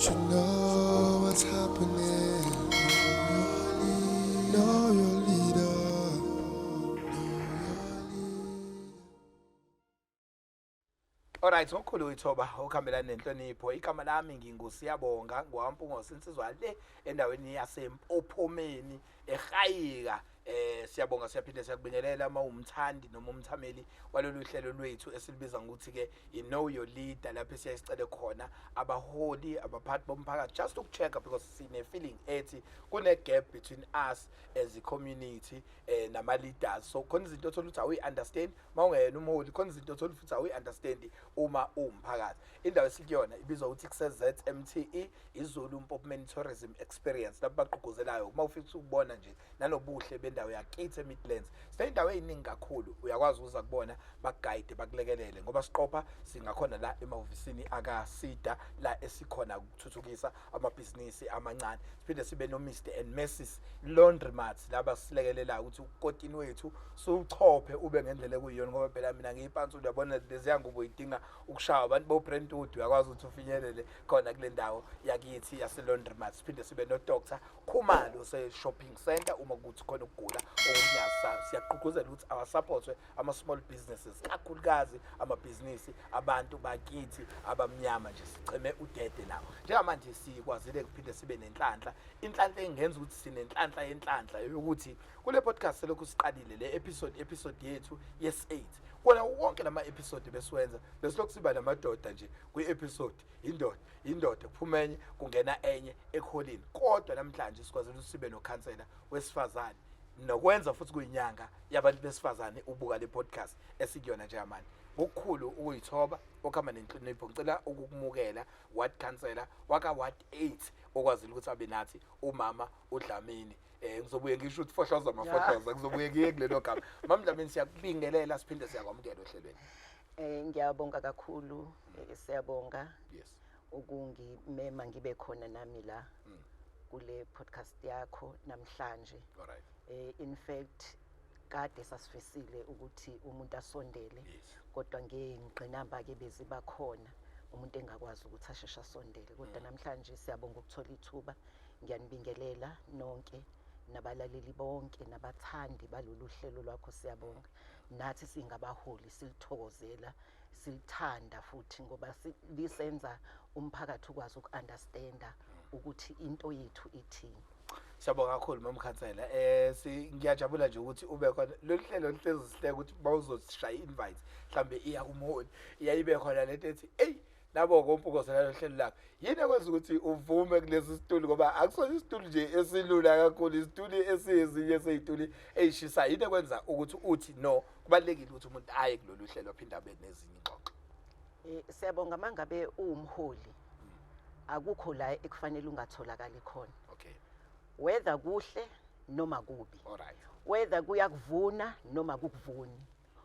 you know what's happening. Know your leader. Alright, ngokhulu wethoba okuhambelana nenhlonipho. Igama lami ngingusiyabonga ngwaMpungosi insizwa le endaweni yaseMpophomeni eGhayika. Siyabonga siyaphinde siyakubingelela uma umthandi noma umthameli walolu hlelo lwethu esilibiza ngokuthi ke you know your leader, lapho siyayicela khona abaholi abaphathi bomphakathi just ukuchecka because sine feeling ethi kune gap between us as a community nama leaders. So khona izinto othola ukuthi awu understand mawungena umholi, khona izinto othola ukuthi awu understand uma umphakathi. Indawo esikuyona ibizwa ukuthi ZMTE iZulu Mpophomeni Tourism Experience, lapho baqhugquzelayo uma ufisa ukubona nje nanobuhle bendawo yakithi eMidlands. Sinendawo eziningi kakhulu uyakwazi ukuza kubona baguide bakulekelele ngoba siqopha singakhona la emahhovisini akaSida la esikhona ukuthuthukisa amabhizinisi amancane. Siphinde sibe no Mr and Mrs Laundromats laba silekelela ukuthi ukotini wethu suchophe ube ngendlela ekuyiyona ngoba phela mina ngiyiphansi uyabona lezi ngubo idinga ukushaya abantu bo Brentwood uyakwazi ukuthi ufinyelele khona kule ndawo yakithi yase Laundromats. Siphinde sibe no Dr Khumalo se shopping center uma kuthi khona ukugula okunyasa. Siyaqhugquzela ukuthi awasupportwe ama small businesses kakhulukazi amabhizinisi abantu bakithi abamnyama nje sicheme udede nawo. Njengamanje sikwazile kuphinde sibe nenhlanhla inhlanhla engenza ukuthi sinenhlanhla yenhlanhla yokuthi kule podcast selokhu siqalile le episode yethu yes8 kona wonke lama episode besiwenza besilokhu siba namadoda nje kwi-episode indoda kuphumenye kungena enye ekholini, kodwa namhlanje sikwazile ukuthi sibe nokhansela wesifazane nokwenza futhi kuyinyanga yabantu besifazane ubuka le podcast esikuyona njengamanje. Okukhulu ukuyithoba okuhamba nenhlonipho ngicela ukukumukela ward councillor waka ward 8 okwazile ukuthi abe nathi umama uDlamini. Ngizobuye ngisho ukuthi fohloza amafohloza ngizobuye ngiye kulelo gama. Mama Dlamini siyakubingelela siphinde siyakwamukela ohlelweni. Ngiyabonga kakhulu, siyabonga. Yes. Ukungimema ngibe khona nami la kule podcast yakho namhlanje. Alright. In fact kade sasifisile ukuthi umuntu asondele, kodwa ngengqinamba ke beziba khona umuntu engakwazi ukuthi asheshe asondele, kodwa namhlanje siyabonga ukuthola ithuba. Ngiyanibingelela nonke nabalaleli bonke nabathandi balolu hlelo lwakho. Siyabonga nathi singabaholi silithokozela silithanda futhi ngoba lisenza umphakathi ukwazi uku-understanda ukuthi into yethu ithini. Siyabonga kakhulu mama Khansela. Ngiyajabula nje ukuthi ube khona lolu hlelo lihlezi sihleke ukuthi bawuzosishaya invite mhlambe iya kumholi iyayibe khona lento ethi hey nabo kompukoza lelo hlelo lakho yini ekwenza ukuthi uvume kulesi situlo ngoba akusona isitulo nje esilula kakhulu, isitulo esiyezinye seyitulo eyishisa. Yini ekwenza ukuthi uthi no kubalekile ukuthi umuntu aye kulolu hlelo aphinda abe nezinye ingxoxo? Siyabonga mangabe umholi akukho la ekufanele ungatholakali khona. Okay. Whether kuhle noma kubi. Alright. Whether kuyakuvuna noma kukuvuni.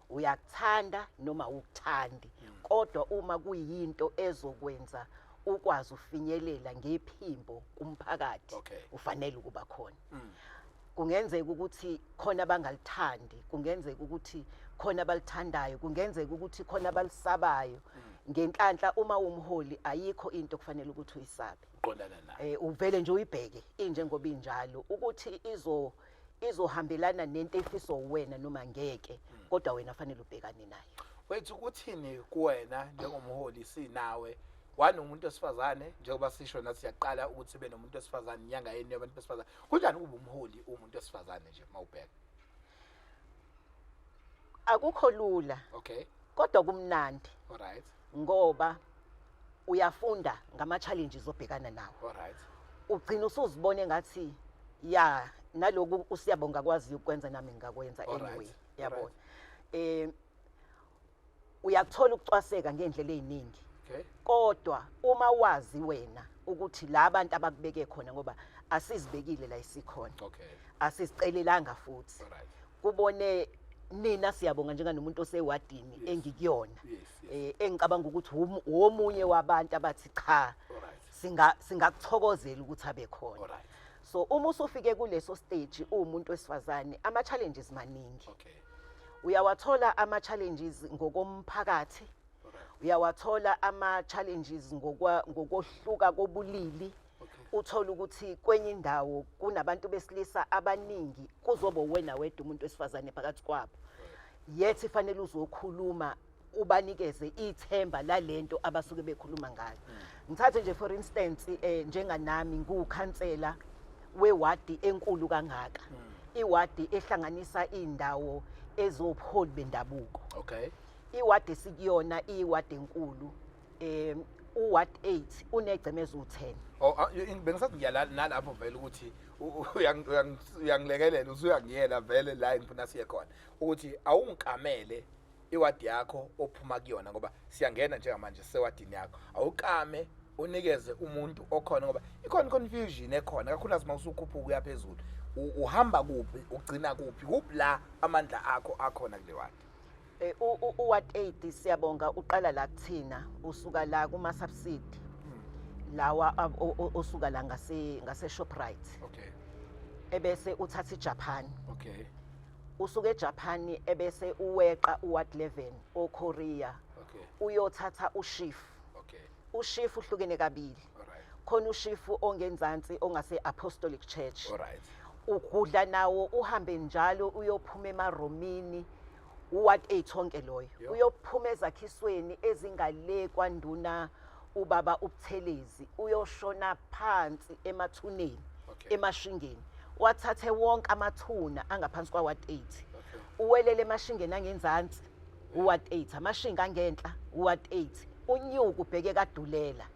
Uyakuthanda noma ukuthandi. Kodwa uma kuyinto ezokwenza ukwazi ufinyelela ngephimbo kumphakathi, ufanele ukuba khona. Kungenzeka ukuthi khona abangalithandi, kungenzeka ukuthi khona abalithandayo, kungenzeka ukuthi khona abalisabayo. Ngenhlanhla uma umholi ayikho into kufanele ukuthi uyisabe. Uqondana nayo. Uvele nje uyibheke injengoba injalo ukuthi izohambelana nento efiso wena noma ngeke, kodwa wena fanele ubhekane nayo. Wethu kuthini kuwena njengomholi sinawe umuntu wesifazane njengoba sisho nathi siyaqala ukuthi sibe nomuntu wesifazane inyanga yeni yabantu besifazane. Kunjani kuba umholi umuntu wesifazane nje mawubheka? Akukho lula. Okay. Kodwa kumnandi. Alright. Ngoba uyafunda ngama challenges obhekana nawo. Alright. Ugcina usuzibone ngathi ya naloku usiyabonga kwazi ukwenza nami ngakwenza anyway. Yabona. Uyakuthola ukucwaseka ngendlela eziningi. Okay. Kodwa uma wazi wena ukuthi la abantu abakubeke khona ngoba asizibekile la isikhona. Okay. Asizicelelanga futhi. Alright. Kubone nina siyabonga njenganomuntu osewadini engikuyona. Engicabanga ukuthi womunye wabantu abathi cha singakuthokozela ukuthi abe khona. So uma usufike kuleso stage umuntu wesifazane ama challenges maningi. Okay. Uyawathola ama challenges ngokomphakathi, uyawathola ama-challenges ngokohluka kobulili. Uthola ukuthi kwenye indawo kunabantu besilisa abaningi kuzoba wena wedwa umuntu wesifazane phakathi kwabo. Yethi fanele uzokhuluma ubanikeze ithemba lalento abasuke bekhuluma ngayo. Ngithathe nje for instance njenganami ngukhansela wewadi enkulu kangaka. Iwadi ehlanganisa indawo ezobuholi bendabuko. Okay. Iwadi esikuyona iwadi enkulu uward 8 unegcemeza u10. Bengisathi ngiyala nalapho vele ukuthi uyangilekelela usuyangiyela vele la ngifuna siye khona ukuthi awungikamele iwadi yakho ophuma kuyona ngoba siyangena njengamanje sewadini yakho awukame unikeze umuntu okhona ngoba ikhona confusion ekhona kakhulu uma usukhuphuka uyaphezulu uhamba kuphi ugcina kuphi la amandla akho akhona kule wadi. Uward 8 siyabonga uqala la kuthina usuka la kuma subsidy lawa osuka la ngase Shoprite. Okay. Ebese uthatha iJapan. Okay. Usuka eJapan ebese uweqa uward 11 oKorea. Okay. Uyothatha uShifu. Okay. uShifu uhlukene kabili. Alright. Khona uShifu ongenzansi ongase Apostolic Church. Alright. Ugudla nawo uhambe njalo uyophuma emaromini uward 8 onke loyo. Uyophuma ezakhisweni ezingale kwaNduna ubaba uButhelezi uyoshona phansi emathuneni emashingeni wathathe wonke amathuna angaphansi kwaWard 8 uwelele emashingeni angenzansi uWard 8 amashinga angenhla uWard 8 unyuku ubheke kaDulela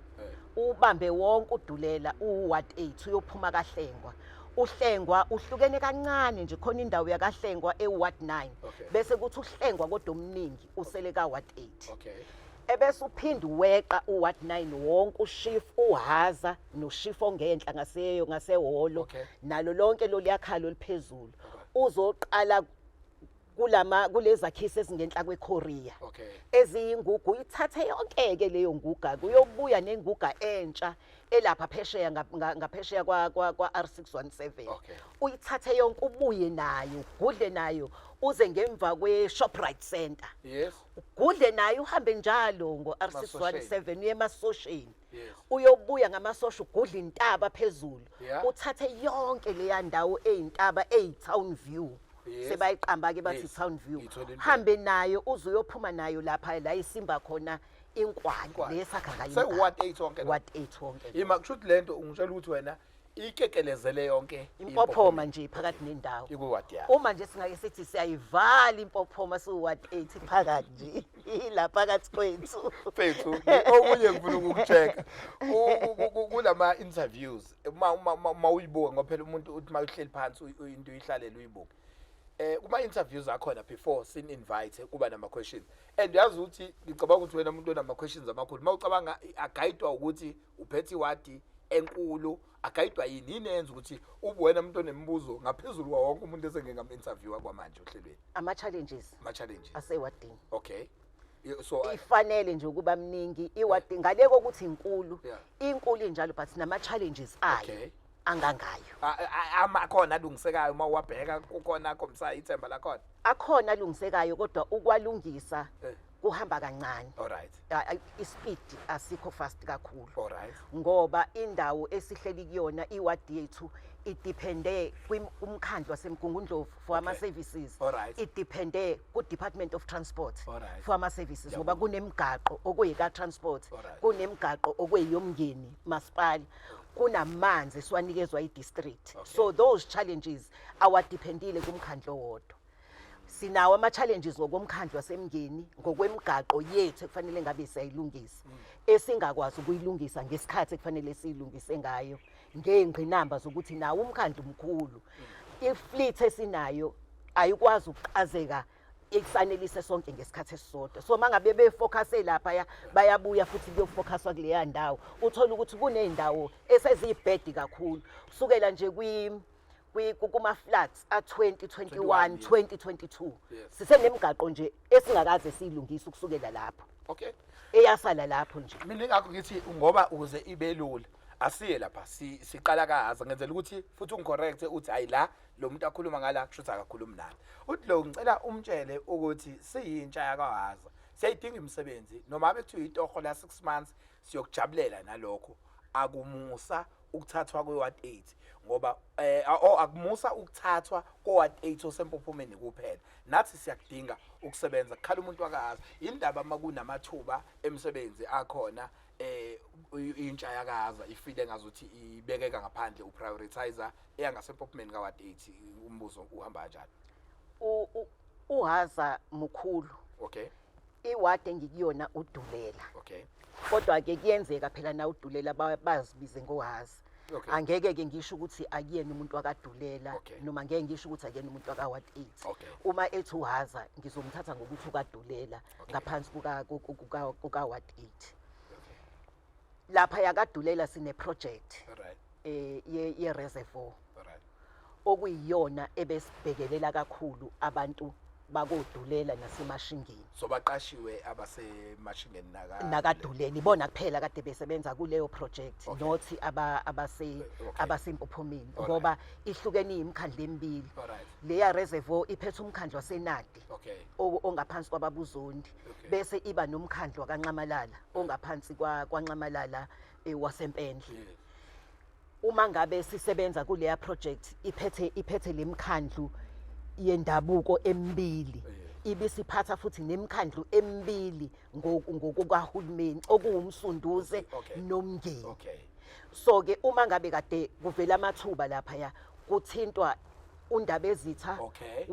ubambe wonke uDulela uWard 8 uyophuma kaHlengwa uHlengwa uhlukene kancane nje khona indawo yakaHlengwa eWard 9 bese kuthi uHlengwa kodwa omningi usele kaWard 8 okay ebese uphinda uweqa uWard 9 wonke uShifu uHaza noShifu ongenhla ngasehholo nalo lonke lo liyakhalo liphezulu uzoqala kulezakhisi ezingenhla kweKorea eziyingugu uyithathe yonke ke leyo nguga kuyobuya nenguga entsha elapha phesheya ngaphesheya kwa R617 uyithathe yonke ubuye nayo ugudle nayo uze ngemva kweShoprite Center ugudle nayo uhambe njalo ngoR617 uye emasosheni uyobuya ngamasosha ugudla intaba phezulu uthathe yonke leya ndawo eyintaba eyiTown View sebayiqamba ke bathi Town View hambe nayo uzoyophuma nayo lapha la isimba khona inkwani lesakha ngayo seWard 8 wonke Ward 8 wonke ima kushuthi lento ungitshela ukuthi wena ikekelezele yonke impophoma nje phakathi nendawo ikuward yakho uma nje singake sithi siyayivala impophoma siWard 8 phakathi nje ila phakathi kwethu fethu okunye ngifuna ukukuchecka kulama interviews uma uyibuka ngoba phela umuntu uthi mawuhleli phansi into uyihlalela uyibuka kuma interviews akhona before sin invite kuba nama questions and yazi ukuthi ngicabanga ukuthi wena umuntu onama questions amakhulu mawucabanga agayidwa ukuthi uphethe iwadi enkulu agayidwa yini enza ukuthi ubuwena umuntu onembuzo ngaphezulu kwa wonke umuntu esengeke ngam-interview kwamanje ohlelweni ama-challenges asewadini okay so ifanele nje ukuba mningi iwadi ngale kokuthi inkulu njalo but nama-challenges ayo angangayo akhona alungisekayo uma uwabheka kukhona komsa ithemba lakhona akhona alungisekayo kodwa ukwalungisa kuhamba kancane alright ispeed asikho fast kakhulu alright ngoba indawo esihleli kuyona iwadi yethu idepende kumkhandlo wasemgungundlovu for ama services idepende ku Department of Transport for ama services ngoba kunemigaqo okuyika transport kunemigaqo okuyiyomngeni masipala kunamanzi siwanikezwa idistrict so those challenges awadependile kumkhandlo wodwa sinawo ama-challenges ngokomkhandlo wasemngeni ngokwemigaqo yethu ekufanele ngabe siyayilungisa esingakwazi ukuyilungisa ngesikhathi ekufanele siyilungise ngayo ngey'ngqinamba zokuthi nawo umkhandlo mkhulu ifleet esinayo ayikwazi ukuqazeka ikusanelise sonke ngesikhathi esisodwa so mangabe befocuse lapha bayabuya futhi kuyofocuswa kuleya ndawo uthola ukuthi kuney'ndawo eseziyibhedi kakhulu kusukela nje kuma flats a2021 2022 sisenemigaqo nje esingakaze siyilungise ukusukela lapho eyasala lapho nje mina ngakho ngithi ngoba ukuze ibe lula asiye lapha siqala kahaza ngenzela ukuthi futhi ungicorrect uthi hayi la lo muntu akhuluma ngala kushuthi akakhulumi nani uthi lo ngicela umtshele ukuthi siyintsha yakahaza siyayidinga imisebenzi noma abe kuthiwa itoho la 6 months siyokujabulela nalokho akumusa ukuthathwa kwe-ward 8 ngoba akumusa ukuthathwa ko-ward 8 osempophomeni kuphela nathi siyakudinga ukusebenza kukhala umuntu wakazi indaba makunamathuba emsebenzi akhona intsha yakaza ifile ngazuthi ibekeka ngaphandle uprioritizer eyangasempophomeni ka-ward 8 umbuzo uhamba kanjani uhaza mukhulu okay iward engikuyona udulela okay kodwa ke kuyenzeka phela na udulela bazibize ngohazi Okay. angeke ke ngisho ukuthi akuyena umuntu wakadulela Okay. noma ngeke ngisho ukuthi akuyena umuntu waka-ward 8 Okay. uma ethi uhaza ngizomthatha ngokuthi ukadulela ngaphansi kuka-ward 8 lapha yakadulela sine-project alright ye-reservoir alright okuyiyona ebesibhekelela kakhulu abantu bakodulela nasemashingeni so baqashiwe abasemashingeni nakadulela ibona kuphela kade besebenza kuleyo project Okay. nothi abasempophomeni ngoba ihlukene imikhandlo emibili alright leya reservoir iphethe umkhandlo wasenadi okay ongaphansi kwababuzondi Okay. bese iba nomkhandlo wakanxamalala ongaphansi kwanxamalala wasempendle yes uma ngabe sisebenza kuleya project iphethe lemkhandlu yendabuko emibili ibisiphatha futhi nemkhandlu emibili ngokukahulumeni okuwumsunduze Okay. nomngeni okay so ke uma ngabe kade kuvela amathuba lapha ya kuthintwa uNdabezitha Okay.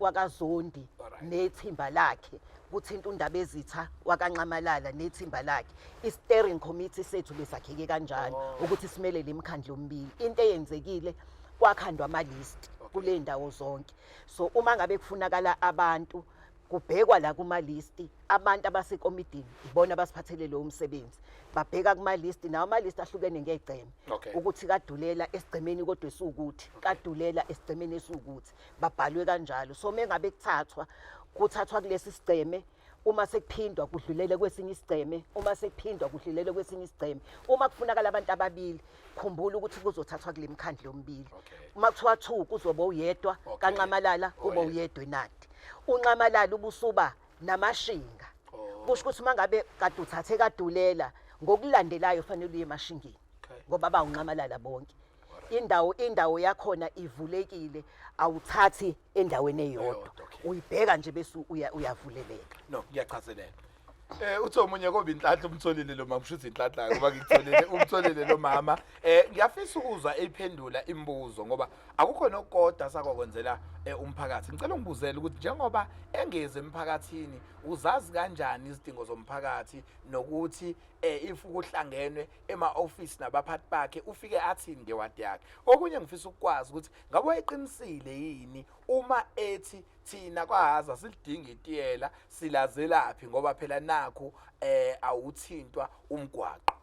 wakaZondi Alright. nethimba lakhe kuthinta uNdabezitha wakanxamalala nethimba lakhe i-steering committee sethu besakheke kanjalo ukuthi simele lemkhandlo emibili into eyenzekile kwakhandwa ama-list kule ndawo zonke so uma ngabe kufunakala abantu kubhekwa la kuma-list abantu abasekomidini ibona basiphathele lowo msebenzi babheka kuma-list nawo ama-list ahlukene ngegceme Okay. ukuthi kadulela esigcemeni kodwa esukuthi kadulela esigcemeni esukuthi babhalwe kanjalo so mengabe kuthathwa kulesi sigceme uma sekuphindwa kudlulele kwesinye isigceme uma sekuphindwa kudlulele kwesinye isigceme uma kufunakala abantu ababili khumbula ukuthi kuzothathwa kule mkhandlo yomibili Okay. uma kuthiwa 2 kuzoba uyedwa Okay. kanxamalala kuba Oyedwa. uyedwa enadi unxamalala ubusuba namashinga Oh. kusho ukuthi mangabe kade uthathe kadulela ngokulandelayo fanele uye emashingeni Okay. ngoba bawunxamalala bonke indawo yakhona ivulekile awuthathi endaweni eyodwa Okay. uyibheka nje bese uyavuleleka no ngiyachazelela uthi omunye koba inhlanhla umtholile lo mama ushuthi inhlanhla ngoba ngikutholile umtholile lo mama ngiyafisa ukuzwa ephendula imibuzo ngoba akukho nokukodwa sakwakwenzela umphakathi ngicela ngibuzele ukuthi njengoba engeze emphakathini uzazi kanjani izidingo zomphakathi nokuthi if ukuhlangenwe ema-office nabaphathi bakhe ufike athini ngewadi yakhe okunye ngifisa ukukwazi ukuthi ngabe wayeqinisile yini uma ethi thina kwahaza silidinga itiyela silazelaphi ngoba phela nakho awuthintwa umgwaqo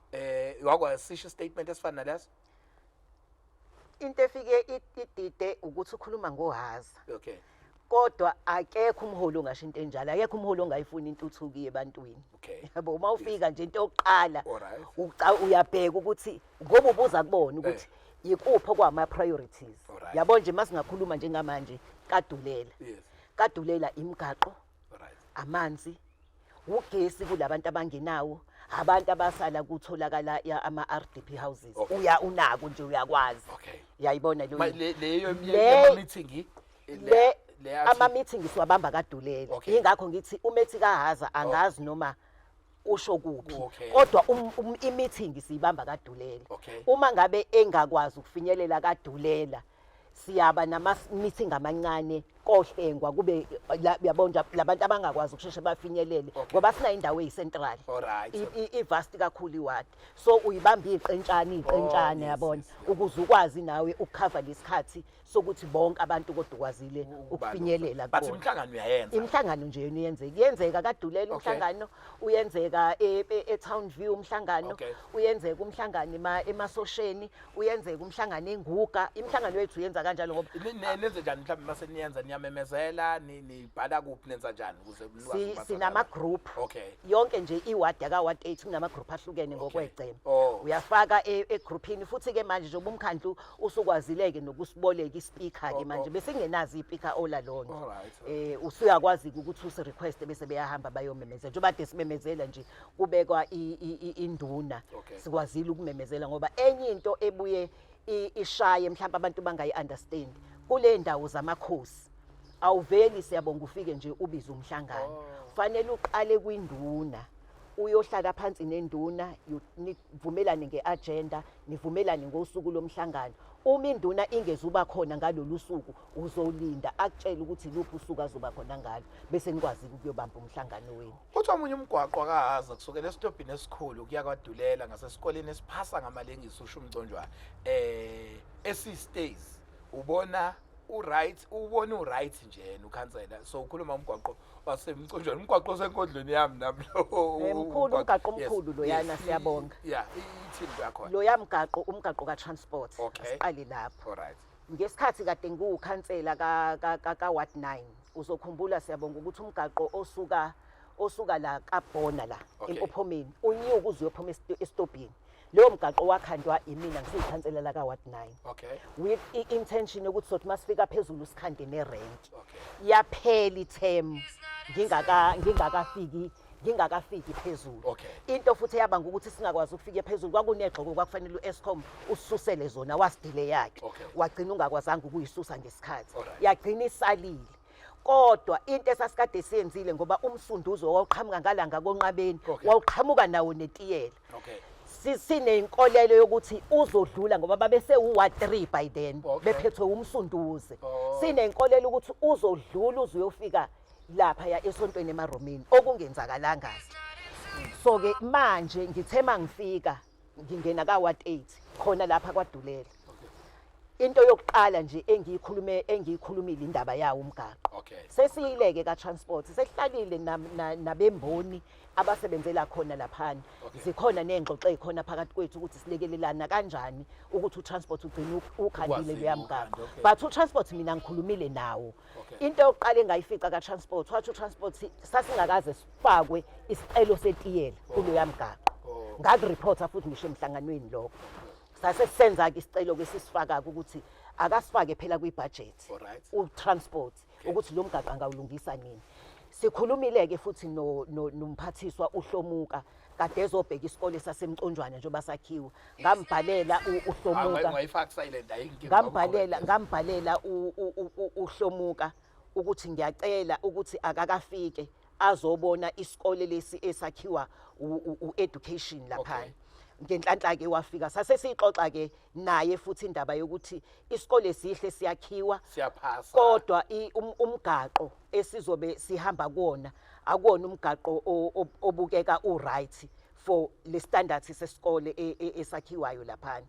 wakwasisho statement esifana naleso into efike idide ukuthi ukhuluma ngohaza okay kodwa akekho umholi ongasho into enjalo akekho umholi ongayifuni intuthuko ebantwini okay yabo uma ufika nje into yokuqala Alright. uyabheka ukuthi ngoba ubuza kubona ukuthi yikuphi okwama priorities Alright. yabo nje masingakhuluma njengamanje kadulela yes kadulela imigaqo alright amanzi ugesi kulabantu abangenawo abantu abasala kutholakala ama-RDP houses Okay. unako nje uyakwazi okay yayibona leyo meeting ama-meeting siwabamba kadulela Okay. ingakho ngithi umethi kahaza angazi noma usho kuphi Okay. kodwa i-meeting siyibamba kadulela Okay. uma ngabe engakwazi ukufinyelela kadulela siyaba nama-meeting amancane kohlengwa kube yabona labantu abangakwazi ukusheshe bafinyelele ngoba sinayo indawo eyicentral Alright. ivasti kakhulu iwadi so uyibamba iy'qentshane yes, yabona yes, ukuze ukwazi nawe ukukhava lesikhathi sokuthi bonke abantu kodwa ukwazile ukufinyelela but kubona. imihlangano uyayenza Imihlangano nje yona iyenzeka kadulela Okay. umhlangano uyenzeka e-Town View umhlangano Okay. uyenzeka umhlangano emasosheni uyenzeka umhlangano enguga imihlangano yethu yenza kanjalo ngoba nenze njani mhlawumbe mase niyenza niyamemezela nibhala kuphi nenza njani ukuze sinama group Okay. yonke nje iward akaward 8 kunama group ahlukene ngokwegcema Oh. uyafaka egroupini futhi ke manje njengoba umkhandlu usukwazileke nokusiboleka ispeaker ke Oh, manje bese kungenazi ispeaker olalonke Alright. usuyakwazi ukuthi usi request bese beyahamba bayomemezela njengoba de simemezela nje kubekwa induna Okay. sikwazile ukumemezela ngoba enye into ebuye ishaye mhlawumbe abantu bangayi understand kule ndawo zamakhosi awuveli siyabonga ufike nje ubiza umhlangano fanele uqale kwinduna uyohlala phansi nenduna nivumelane ngeagenda nivumelane ngosuku lomhlangano uma induna ingezuba khona ngalolu suku uzolinda akutshela ukuthi luphi usuku azoba khona ngalo bese nikwazi ukuyobamba umhlangano wenu Uthi omunye umgwaqo akahaza kusukela esitobhini esikhulu kuya kwaDulela ngasesikoleni esiphasa ngamalengisi usho umconjwana esi-stays ubona uright nje ukhansela so ukhuluma umgwaqo wasemconjwana umgwaqo osenkondlweni yami nami mkhulu umgaqo omkhulu loyana siyabonga yeah ithini yakho lo yamgaqo umgaqo ka-transport Okay. asiqali lapho alright ngesikhathi kade ngiwukhansela ka Ward 9 uzokhumbula siyabonga ukuthi umgaqo osuka la kaBhona la Okay. eMpophomeni unyuka uzophoma estobhini leyo mgaqo wakhandwa imina ngisiyikhansela la ka Ward 9 okay with intention ukuthi sothi masifika phezulu sikhande nerank okay yaphela ithemu ngingakafiki phezulu Okay. into futhi eyabanga ukuthi singakwazi ukufika phezulu kwakunegxoko kwakufanele uEscom ususele zona wasidile yakhe Okay. wagcina ungakwazanga ukuyisusa ngesikhathi Alright. yagcina isalile kodwa into esasikade siyenzile ngoba umsunduzo wawuqhamuka ngalanga konqabeni Okay. wawuqhamuka nawo netiyela okay sinenkolelo yokuthi uzodlula ngoba babese u-Ward 3 by then Okay. bephethwe umsunduze Oh. sinenkolelo ukuthi uzodlula uzuyofika lapha ya esontweni emaromeni okungenzakalanga so ke manje ngithema ngifika ngingena ka Ward 8 khona lapha kwaDulela into yokuqala nje engiyikhulumile indaba yawo umgaqo okay sesiyileke ka transport sehlalile nabemboni abasebenzela khona laphana Okay. zikhona nengxoxo ezikhona phakathi kwethu ukuthi silekelelana kanjani ukuthi uTransport ugcina ukhandile Ukwazile leyamgaqo ukukhanda, okay. but uTransport mina ngikhulumile nawo Okay. into yokuqala engayifica ka transport wathi uTransport sasingakaze sifakwe isicelo setiyela kulo yamgaqo Oh. ngakureporta futhi ngisho emhlanganweni lokho sase sisenza ke isicelo ke sisifaka ukuthi akasifake phela kwi-budget Alright. uTransport ukuthi lo mgaqo angawulungisa nini sikhulumile ke futhi nomphathiswa uHlomuka kade ezobheka isikole sasemconjwana njengoba sakhiwa ngambhalela uHlomuka ngayifaka silent ayinkinga ngambhalela uHlomuka ukuthi ngiyacela ukuthi akakafike azobona isikole lesi esakhiwa ueducation lapha Okay. ngenhlanhla ke wafika sase sixoxa ke naye futhi indaba yokuthi isikole sihle siyakhiwa siyaphasa kodwa umgaqo esizobe sihamba kuona akuona umgaqo obukeka uright for le standards sesikole esakhiwayo lapha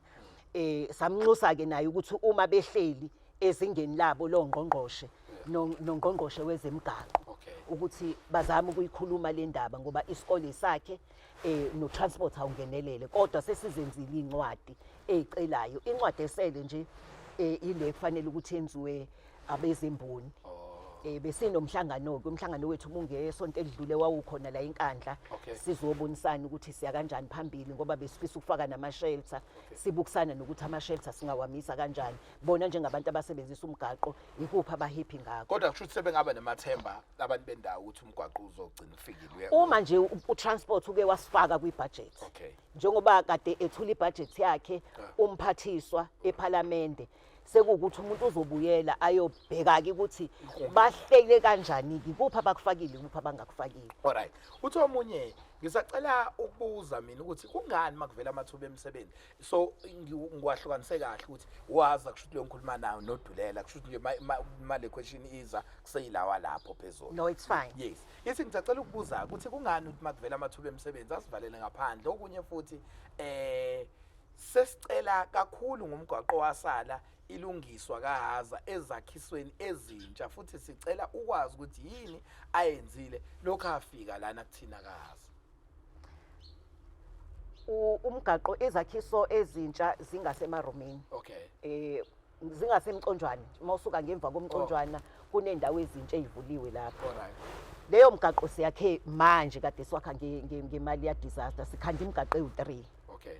samnxusa ke naye ukuthi uma behleli ezingeni labo lo ngqongqoshe nongqongqoshe wezemigaqo okay ukuthi bazame ukuyikhuluma le ndaba ngoba isikole sakhe no transport awungenelele kodwa sesizenzile incwadi ezicelayo incwadi esele nje ile kufanele ukuthi yenziwe abezemboni besinomhlangano ke umhlangano wethu mungesonto elidlule wawukhona la enkandla Okay. sizobonisana ukuthi siya kanjani phambili ngoba besifisa ukufaka nama shelter sibukisana nokuthi ama shelter singawamisa kanjani bona njengabantu abasebenzisa umgaqo ikuphi abahappy ngakho kodwa kusho ukuthi sebengaba namathemba abantu bendawo ukuthi umgwaqo uzogcina ufikile uma nje uTransport uke wasifaka kwi-budget okay njengoba kade ethula ibudget yakhe umphathiswa eParliament sekukuthi umuntu uzobuyela ayobheka ke ukuthi bahlele kanjani kuphi abakufakile kuphi abangakufakile alright uthi omunye ngisacela ukubuza mina ukuthi kungani makuvela amathuba emisebenzi so ngiwahlukanise kahle ukuthi waza kusho ukuthi lo ngikhuluma nawo noDulela kusho ukuthi imali question iza kuseyilawa lapho phezulu no it's fine yes ithi ngisacela ukubuza ukuthi kungani ukuthi makuvela amathuba emisebenzi asivalele ngaphandle okunye futhi sesicela kakhulu ngomgwaqo wasala ilungiswa kahaza ezakhisweni ezintsha futhi sicela ukwazi ukuthi yini ayenzile lokho afika lana kuthina kahaza umgaqo ezakhiso ezintsha zingasemaromeni okay zingasemconjwana mawusuka ngemva komconjwana kunendawo ezintsha ezivuliwe lapho. Alright. Leyo mgaqo siyakhe manje kade siwakha ngemali ya disaster sikhanda imigaqo ewu3. Okay.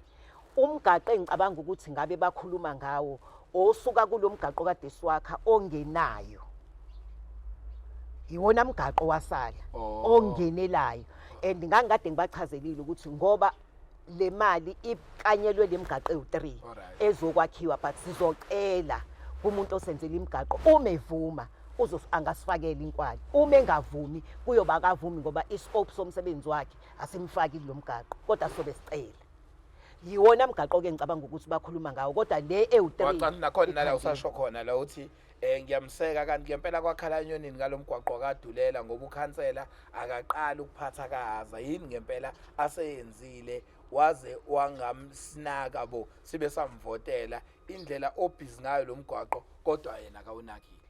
Umgaqo engicabanga ukuthi ngabe bakhuluma ngawo osuka kulomgaqo kade siwakha ongenayo. Iwona mgaqo wasala ongenelayo and ngangikade ngibachazelile ukuthi ngoba le mali ikanyelwe lemigaqo ewu3 ezokwakhiwa but sizocela kumuntu osenzela imigaqo uma evuma angasifakela inkwali uma engavumi kuyoba akavumi ngoba iscope somsebenzi wakhe asimfaki lo mgaqo kodwa sobe sicela yiwona mgaqo ke ngicabanga ukuthi bakhuluma ngawo kodwa le ewu3 wacana nakhona nala usasho khona la uthi ngiyamseka kanti ngempela kwakhala enyonini ngalomgwaqo kaDulela ngoba ukhansela akaqala ukuphatha kaza yini ngempela aseyenzile waze wangamsinaka bo sibe samvotela indlela obhizi ngayo lomgwaqo kodwa yena akawunakile.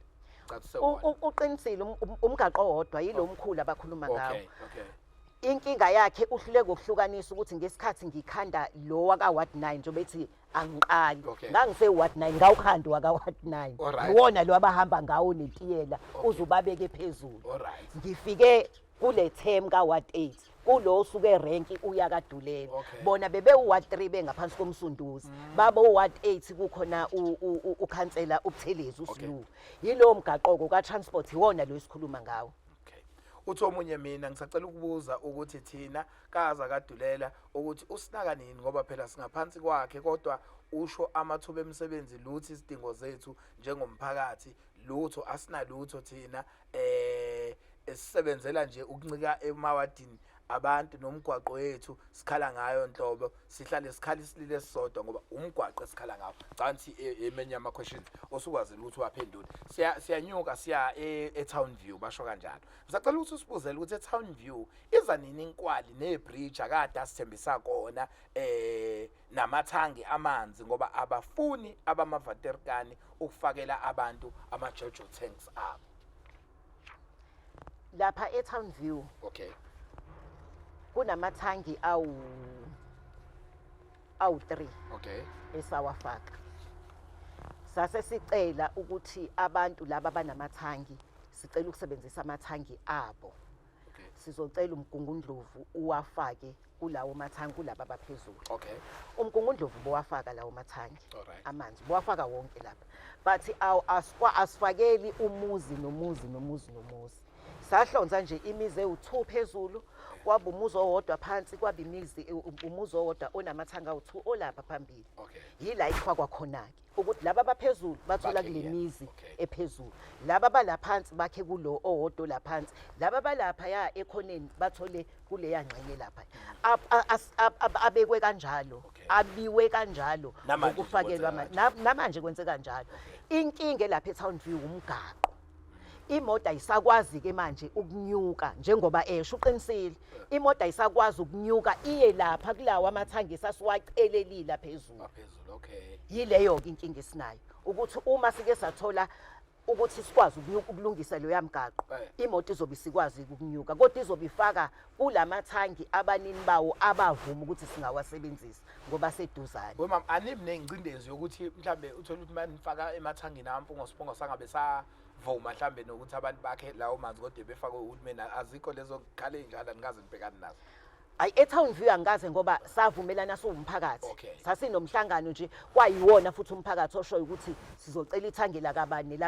Uqinisile umgaqo wodwa yilomkhulu abakhuluma ngawo. Okay. Inkinga yakhe uhluleke ukuhlukanisa ukuthi ngesikhathi ngikhanda lo waka Ward 9 njobe ethi angiqali ngangise Ward 9 ngawukhanda waka Ward 9 iwona lo abahamba ngawo netiyela uzubabeke phezulu. Ngifike kule term ka Ward 8 kulo usuke rank uya kaDulela bona bebe uWard 3 bengaphansi komsunduzi babo uWard 8 kukhona ukhansela ubuthelezi uSlu yilo mgaqo ka transport iwona lo esikhuluma ngawo. Uthi omunye mina ngisacela ukubuza ukuthi thina kaza kaDulela ukuthi usinaka nini ngoba phela singaphansi kwakhe kodwa usho amathuba emisebenzi luthi isidingo zethu njengomphakathi lutho asinalutho thina esisebenzela nje ukuncika emawadini abantu nomgwaqo wethu sikhala ngayo nhlobo sihlale sikhali silile sisodwa ngoba umgwaqo esikhala ngawo canthi emenye ama questions osukwazi ukuthi waphendule siyanyuka siya eTown View basho kanjalo ngisacela ukuthi usibuzele ukuthi eTown View iza nini inkwali nebridge akade asithembisa kona namathangi amanzi ngoba abafuni abamavaterikani ukufakela abantu ama-Jojo tanks abo lapha eTown View. Okay. Kunamathangi awu3 esawafaka sase sicela ukuthi abantu laba banamathangi sicela ukusebenzisa amathangi abo sizocela umgungundlovu uwafake kulawo mathangi kulabo abaphezulu umgungundlovu bowafaka lawo mathangi amanzi bowafaka wonke lapha but asifakeli umuzi nomuzi sahlonza nje imizi ewu2 phezulu kwaba umuzi owodwa phansi kwaba umuzi owodwa onamathanga awu2 olapha phambili yila ifakwa khona ke ukuthi laba abaphezulu bathola kule mizi ephezulu laba balaphansi bakhe kulo owodwa laphansi laba balapha ya ekhoneni bathole kule yangxenye lapha abekwe kanjalo abiwe kanjalo ukufakelwa namanje kwenze kanjalo inkinga lapha eTown View umgaqo imoto ayisakwazi ke manje ukunyuka njengoba esho uqinisile imoto ayisakwazi ukunyuka iye lapha kulawa amathangi sasiwacelelila phezulu yileyo ke inkinga esinayo ukuthi uma sike sathola ukuthi sikwazi ukulungisa lo yamgaqo imoto izobe sikwazi ukunyuka kodwa izobe ifaka kulamathangi abanini bawo abavuma ukuthi singawasebenzisa ngoba seduzane. Wemama anibi nengcindezi yokuthi mhlambe uthola ukuthi manifaka emathangini ampungo sipongo sangabe vuma mhlambe nokuthi abantu bakhe lawo manzi kodwa befake uhulumeni azikho lezo kukhale enjalo nikaze nibhekane nazo. Ayi eTown View angaze ngoba savumelana siwumphakathi sasinomhlangano nje kwayiwona futhi umphakathi oshoyo ukuthi sizocela ithangi lakabani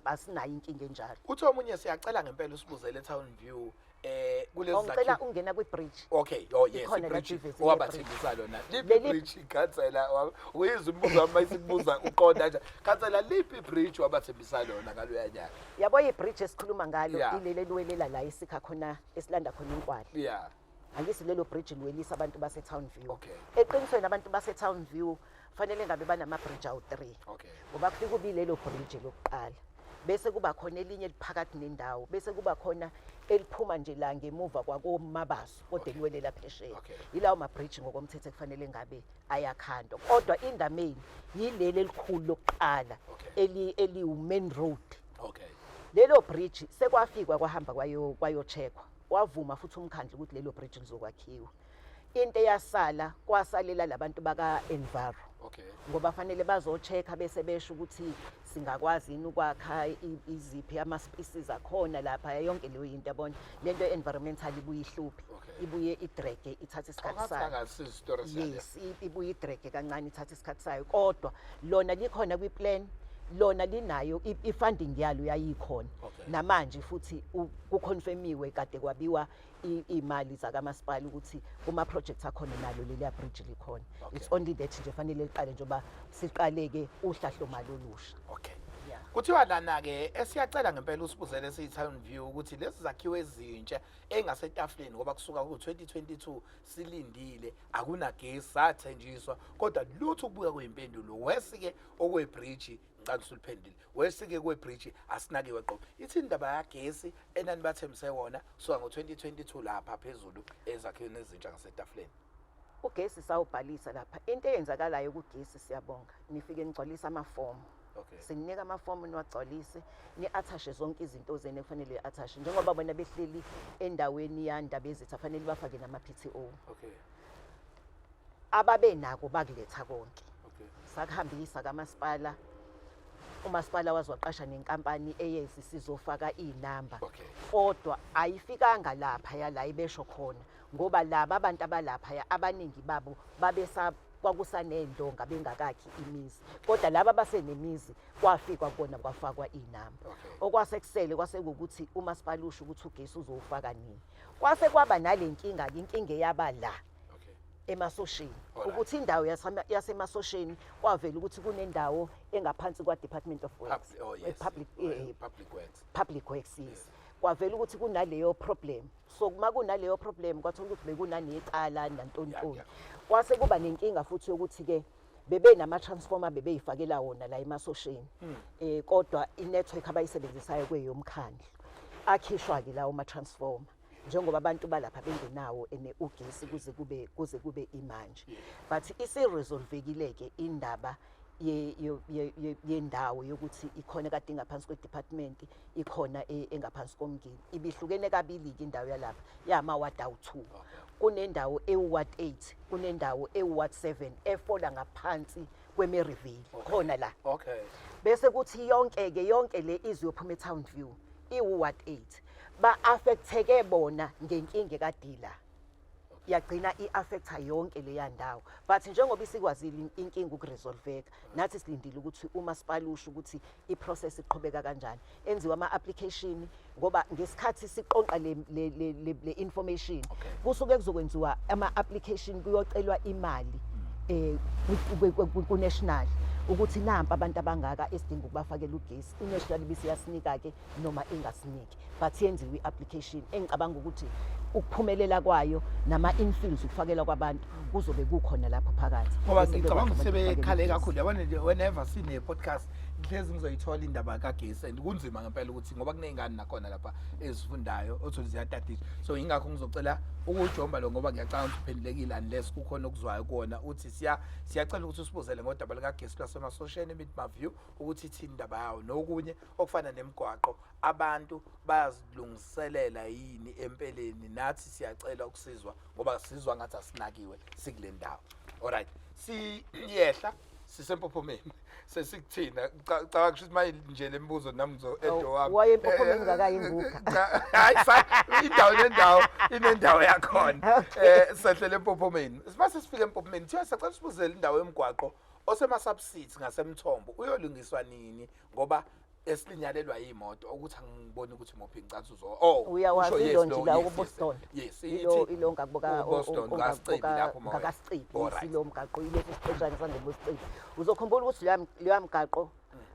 asinayo inkinga enjalo. Uthi omunye siyacela ngempela usibuzele eTown View kulezi ngicela ungena kwi-bridge. Yes i-bridge owabathembisa lona liphi bridge ikhansela uyizwa umbuzo wami mayisibuza uqonda nje khansela liphi bridge wabathembisa lona ngaloya nyaka yabo i-bridge esikhuluma ngalo ilele liwelela la isikha khona esilanda khona inkwali angisi lelo bridge liwelisa abantu baseTown View eqinisweni abantu baseTown View fanele ngabe banama-bridge awu3 ngoba kufika ubilelo bridge lokuqala bese kuba khona elinye liphakathi nendawo bese kuba khona eliphuma nje la ngemuva kwakomabaso kodwa liwelela phesheya yilawo ma-bridge ngokomthetho kufanele ngabe ayakhandwa kodwa indameni yileli elikhulu lokuqala eliwu-main road lelo bridge sekwafikwa kwahamba kwayo-checkwa wavuma futhi umkhandlu ukuthi lelo bridge lizokwakhiwa into eyasala kwasalela labantu baka-Envaro Okay. ngoba fanele bazo-check-a bese besho ukuthi singakwazi yini ukwakha iziphi ama-species akhona lapha yonke leyo yinto yabona lento environmental ibuye ihluphe Okay. ibuye idrege ithathe isikhathi sayo Akasizi story sale. yes ibuye idrege kancane ithathe isikhathi sayo kodwa lona likhona kwi-plan lona linayo i-funding yalo yayikhona Okay. namanje futhi kuconfirmiwe kade kwabiwa imali zakamasipala ukuthi kuma-project akhona nalo leliya bridge likhona Okay. it's only that nje fanele liqale njengoba siqaleke uhlahlo mali olusha Okay. yeah. Kuthiwa lana-ke esiyacela ngempela usibuzele esiyi-Town View ukuthi lezi zakhiwo ezintsha engasetafuleni ngoba kusuka ku-2022 silindile akunagesi sathenjiswa kodwa lutho ukubuya kweyimpendulo wesi-ke okwebridge ngicela usuliphendile wesi-ke kwebridge asinakiwe qobo ithi indaba yagesi enani bathembise wona kusuka ngo-2022 lapha phezulu ezakhiweni ezintsha ngasetafuleni. Ugesi sawubhalisa lapha into eyenzakalayo kugesi siyabonga nifike nigcwalisa amafomu Okay. sininika amafomu niwagcwalise ni-athashe zonke izinto zene kufanele i-athashe njengoba bona behleli endaweni yandaba ezitha fanele bafake nama-PTO Okay. ababenako bakuletha konke Okay. sakuhambisa kamasipala umasipala wazwaqasha nenkampani eyezi sizofaka iy'namba Okay. kodwa ayifikanga laphaya la ibesho khona ngoba laba abantu abalaphaya abaningi babo kwakusanendonga bengakakhi imizi kodwa laba basenemizi kwafikwa kona kwafakwa iy'namba Okay. okwasekusele kwasekuwukuthi umasipala usho ukuthi ugesi uzowufaka nini kwase kwaba nale nkinga-ke inkinga eyaba la Okay. emasosheni Alright. ukuthi indawo yasemasosheni kwavela ukuthi kunendawo engaphansi kwa-Department of Works Oh yes. Public Public Works. Public Works yes. Kwavela ukuthi kunaleyo problem so kuma kunaleyo problem kwathola ukuthi bekunanecala nantontoni Yeah. kwase kuba nenkinga futhi yokuthi-ke bebe nama-transformer bebeyifakela wona la emasosheni kodwa i-network abayisebenzisayo kweyomkhandlu akhishwa-ke lawo ma-transformer njengoba abantu balapha bengenawo ugesi kuze kube imanje but isiresolvekile-ke indaba yendawo yokuthi ikhona kade ingaphansi kwe-department ikhona engaphansi komngeni ibihlukene kabili-ke indawo yalapha yama-ward awu-2 kunendawo ewu-ward 8 kunendawo ewu-ward 7 efola ngaphansi kwe-Maryville khona la Okay. bese kuthi yonke le izophuma e-Town View iwu-ward 8 ba-affecteke bona ngenkinga kadila yagcina i-affecta yonke leya ndawo but njengoba isikwazile inkinga ukuresolveka nathi silindile ukuthi umasipala usho ukuthi iprocess iqhubeka kanjani enziwa ama-application ngoba ngesikhathi siqonqa le information kusuke kuzokwenziwa ama-application kuyocelwa imali ku-national ukuthi nampa abantu abangaka esidinga ukubafakela ugesi i-national bisiyasinika-ke noma ingasiniki but yenziwe i-application engicabanga ukuthi ukuphumelela kwayo nama-infills ukufakela kwabantu kuzobe kukhona lapho phakathi Ngoba ngicabanga ukuthi sebekhale kakhulu yabona nje whenever sine-podcast hlezi ngizoyithola indaba kagesi and kunzima ngempela ukuthi ngoba kuney'ngane nakhona lapha ezifundayo othi ziyatadisha so yingakho ngizocela ukujomba lo ngoba ngiyacanga ukuthi uphendulekile unless kukhona okuzwayo kuwona uthi siyacela ukuthi usibuzele ngodaba likagesi lwasemasosheni eMidview ukuthi ithini indaba yawo nokunye okufana nemigwaqo abantu bayazilungiselela yini empeleni nathi siyacela ukusizwa ngoba sizwa ngathi asinakiwe sikule ndawo. Alright siyehla sisempophomeni sesikuthina cabanga ukuthi manje nje lembuzo nami ngizo-edo wami wayempophomeni ngakayimbuka hayi indawo inendawo yakhona sehlele empophomeni sibase sifike empophomeni thiwa sicela sibuzele indawo yemgwaqo osema-subsides ngasemthombo uyolungiswa nini ngoba esilinyalelwa yimoto ukuthi angiboni ukuthi mophi ngicatha uyawazi ilonje la kuBoston yes ilo ngakasicibi ilo mgaqo ileso siqeshana sangeboston uzokhumbula ukuthi leya mgaqo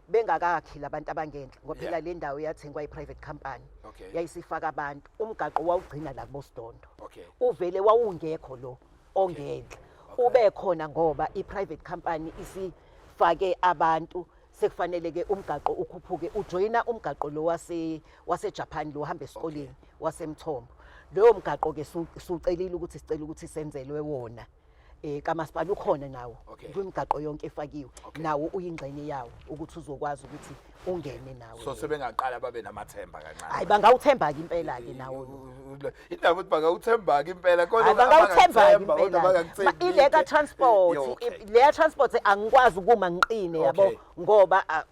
bengakakhi labantu abangenhla ngoba phela le ndawo yathengwa i-private company yayisifaka abantu umgaqo wawugcina la kuBosdondo uvele wawungekho lo ongenhla ube khona ngoba i-private company isifake abantu sekufanele-ke umgaqo ukhuphuke ujoyina umgaqo lo wase-Japan lo hamba esikoleni wasemthombo loyo mgaqo-ke sucelile ukuthi sicela ukuthi senzelwe wona kamasipala ukhona nawo Okay. kwimigaqo yonke efakiwe Okay. nawo uyingxenye yawo ukuthi uzokwazi ukuthi ungene nawo So sebengaqala babe namathemba kancane. hayi bangawuthemba-ke impela-ke nawo Indaba ukuthi bangawuthemba-ke impela kodwa hayi bangawuthemba-ke kodwa impela ileka transport leya transport angikwazi ukuma ngiqine yabo Okay. ngoba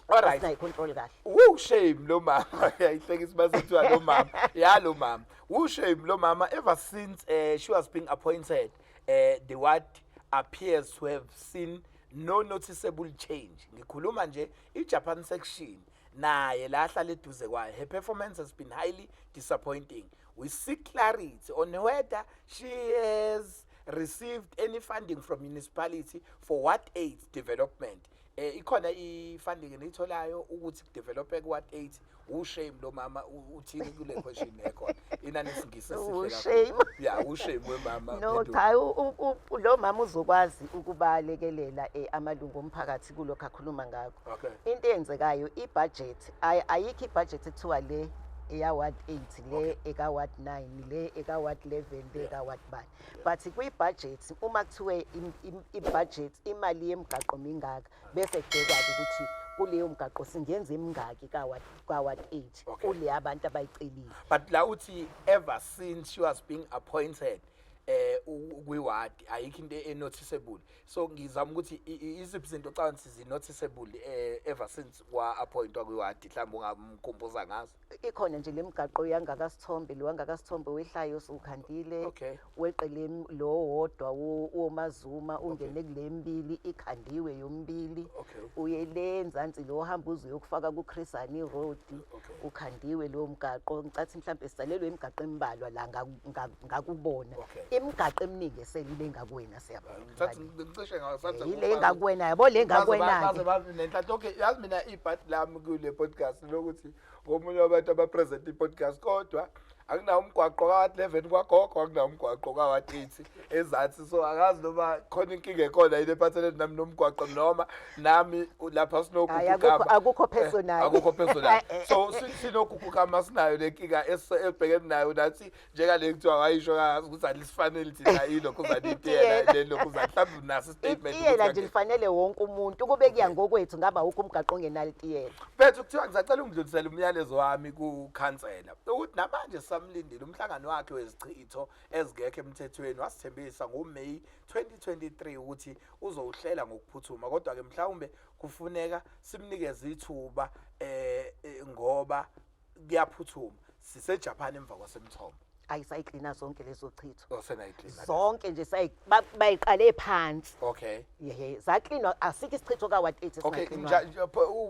Alright. asinayicontrol kahle Shame lo mama. Yayihlekisa basithiwa lo mama. Ya lo mama. Shame lo mama ever since she was being appointed the ward appears to have seen no noticeable change. Ngikhuluma nje iJapan section naye la hlala eduze kwayo. Her performance has been highly disappointing. We seek clarity on whether she has received any funding from municipality for what aids development. Ikhona i-funding eniyitholayo ukuthi kudevelopeke what 8 ushame lo mama uthini kule question ekhona inani isingisi Ushame. ushame wemama no cha lo mama uzokwazi ukubalekelela amalungu omphakathi kulokho akhuluma ngakho Okay. into eyenzekayo i-budget ayikho i-budget ekuthiwa le eya-ward 8 le eka-ward 9 le eka-ward 11 le eka-ward 1 but kwi-budget uma kuthiwe i-budget imali yemigaqo mingaka bese kubhekwa-ke ukuthi kuleyo mgaqo singenza emingaki ka-ward 8 Okay. kule abantu abayicelile but la uthi ever since she was being appointed kwi-ward ayikho into enoticeable so ngizama ukuthi iziphi izinto ocabanga ukuthi zi-noticeable ever since wa-appointwa kwi-ward mhlawumbe ungamkhumbuza ngazo ikhona nje lemigaqo yangakasithombe lo wangakasithombe wehlayo usukhandile Okay. weqele lo wodwa womazuma ungene kule mbili ikhandiwe yombili Okay. uyele nzansi lo hamba uzuyokufaka ku-Chris Hani Road Okay. ukhandiwe lo mgaqo ngicathi mhlawumbe sisalelwe imigaqo embalwa la ngakubona Okay. imigaqo eminingi esele engakuwena siyabona ngicishe ngasathi yile engakuwena yabo le engakuwena-ke nenhlanhla okay yazi mina ibhati lami kule podcast lokuthi ngomunye wabantu abapresent i-podcast kodwa akunawo umgwaqo ka-11 kwagogo akunawo umgwaqo ka-8 ezansi so akazi noma khona inkinga ekhona yini ephathelene nami nomgwaqo noma nami lapha Hayi, sinokukhukama akukho personal. akukho personal so sinokukhukama sinayo lenkinga ebhekene nayo nathi njengale kuthiwa wayisho kazi ukuthi alisifanele thina yilokhu uzanitiyela lelokhu mhlawumbe naso statement itiyela nje lifanele wonke umuntu kube kuya ngokwethu ngaba ukho umgaqo ongenalo itiyela Bethu kuthiwa ngisacela ungidlulisele umyalezo wami kukhansela ukuthi namanje samlindile umhlangano wakhe wezichitho ezingekho emthethweni wasithembisa ngoMeyi 2023 ukuthi uzowuhlela ngokuphuthuma kodwa ke mhlawumbe kufuneka simnikeze ithuba ngoba kuyaphuthuma siseJapan emva kwasemthombo ayisayiklina zonke lezo chitho osenayiklina zonke nje bayiqale phansi okay zaklinwa asikho isichitho ka-ward 8 okay esingaklinwa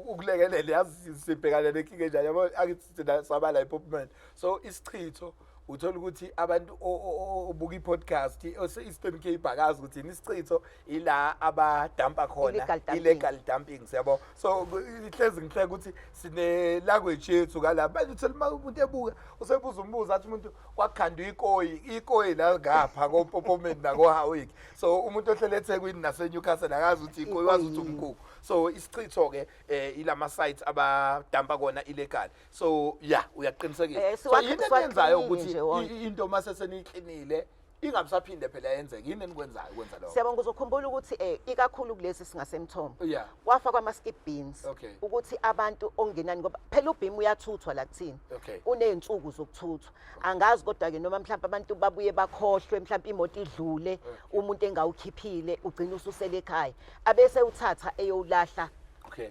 ukulekelela yazi sibhekane nenkinga enjani yabo akithi thina sabala iPopman so isichitho uthola ukuthi abantu obuka i-podcast ose-Eastern Cape akazi ukuthi isichitho ila abadampa khona illegal dumping siyabo so ihlezi ngihleka ukuthi sine language yethu kalapha manje uthola umuntu ebuka usebuza umbuzo athi umuntu kwakhandwa ikoyi la ngapha koPopman nakoHowick so umuntu ohlele eThekwini naseNewcastle akazi ukuthi ikoyi wazi ukuthi umkhukhu so isichitho ke ilama sites abadampa kona illegal so yeah uyaqinisekisa so yini enyenzayo ukuthi into mase seniklinile ingabisaphinde phela yenzeke yini enikwenzayo ukwenza lokho siyabonga uzokhumbula ukuthi ikakhulu kulesi singasemthombo yeah kwafa kwama-skip beans Okay. ukuthi abantu ongenani ngoba phela ubhimu uyathuthwa la kuthini Okay. uney'nsuku zokuthuthwa angazi kodwa-ke noma mhlawumbe abantu babuye bakhohlwe mhlawumbe imoto idlule umuntu engawukhiphile ugcine ususele ekhaya abese uthatha eyowulahla okay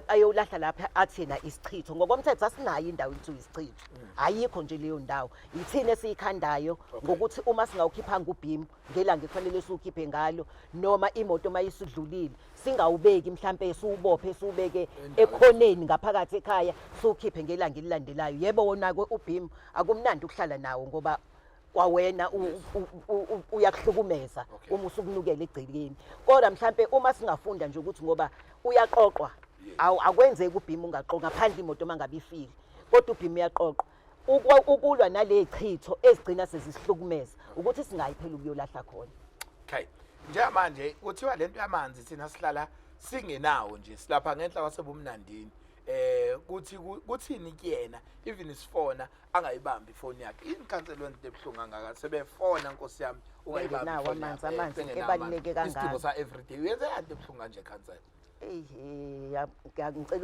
ayowulahla lapha athina isichitho ngokomthetho asinayo indawo ekuthiwa isichitho ayikho nje leyo ndawo yithini esiyikhandayo ngokuthi uma singawukhiphanga ubhimu ngelanga ekufanele siwukhiphe ngalo noma imoto mayisidlulile singawubeki mhlampe siwubophe siwubeke ekhoneni ngaphakathi ekhaya siwukhiphe ngelanga elilandelayo yebo wona-ke ubhimu akumnandi ukuhlala nawo ngoba kwawena uyakuhlukumeza uma usukunukela egcekeni kodwa mhlambe uma singafunda nje ukuthi ngoba uyaqoqwa akwenzeki ubhimu ungaqoqa ngaphandle imoto mangabe ifile kodwa ubhimu uyaqoqwa ukulwa nale chitho ezigcina sezisihlukumeza ukuthi singayi phela ukuyolahla khona okay njengamanje kuthiwa lento yamanzi thina sihlala singenawo nje silapha ngenhla kwasebumnandini kuthini kuyena even isifona angayibambi ifoni yakhe inkhanselo into ebhlungu angaka sebefona Nkosi yami ungayibambi Bengenawo ifoni amanzi, yakho, amanzi bengenawo ebaluleke amanzi. Isidingo kangaka. sa everyday uyenze kanti ebhlungu kanje khansela Ngicela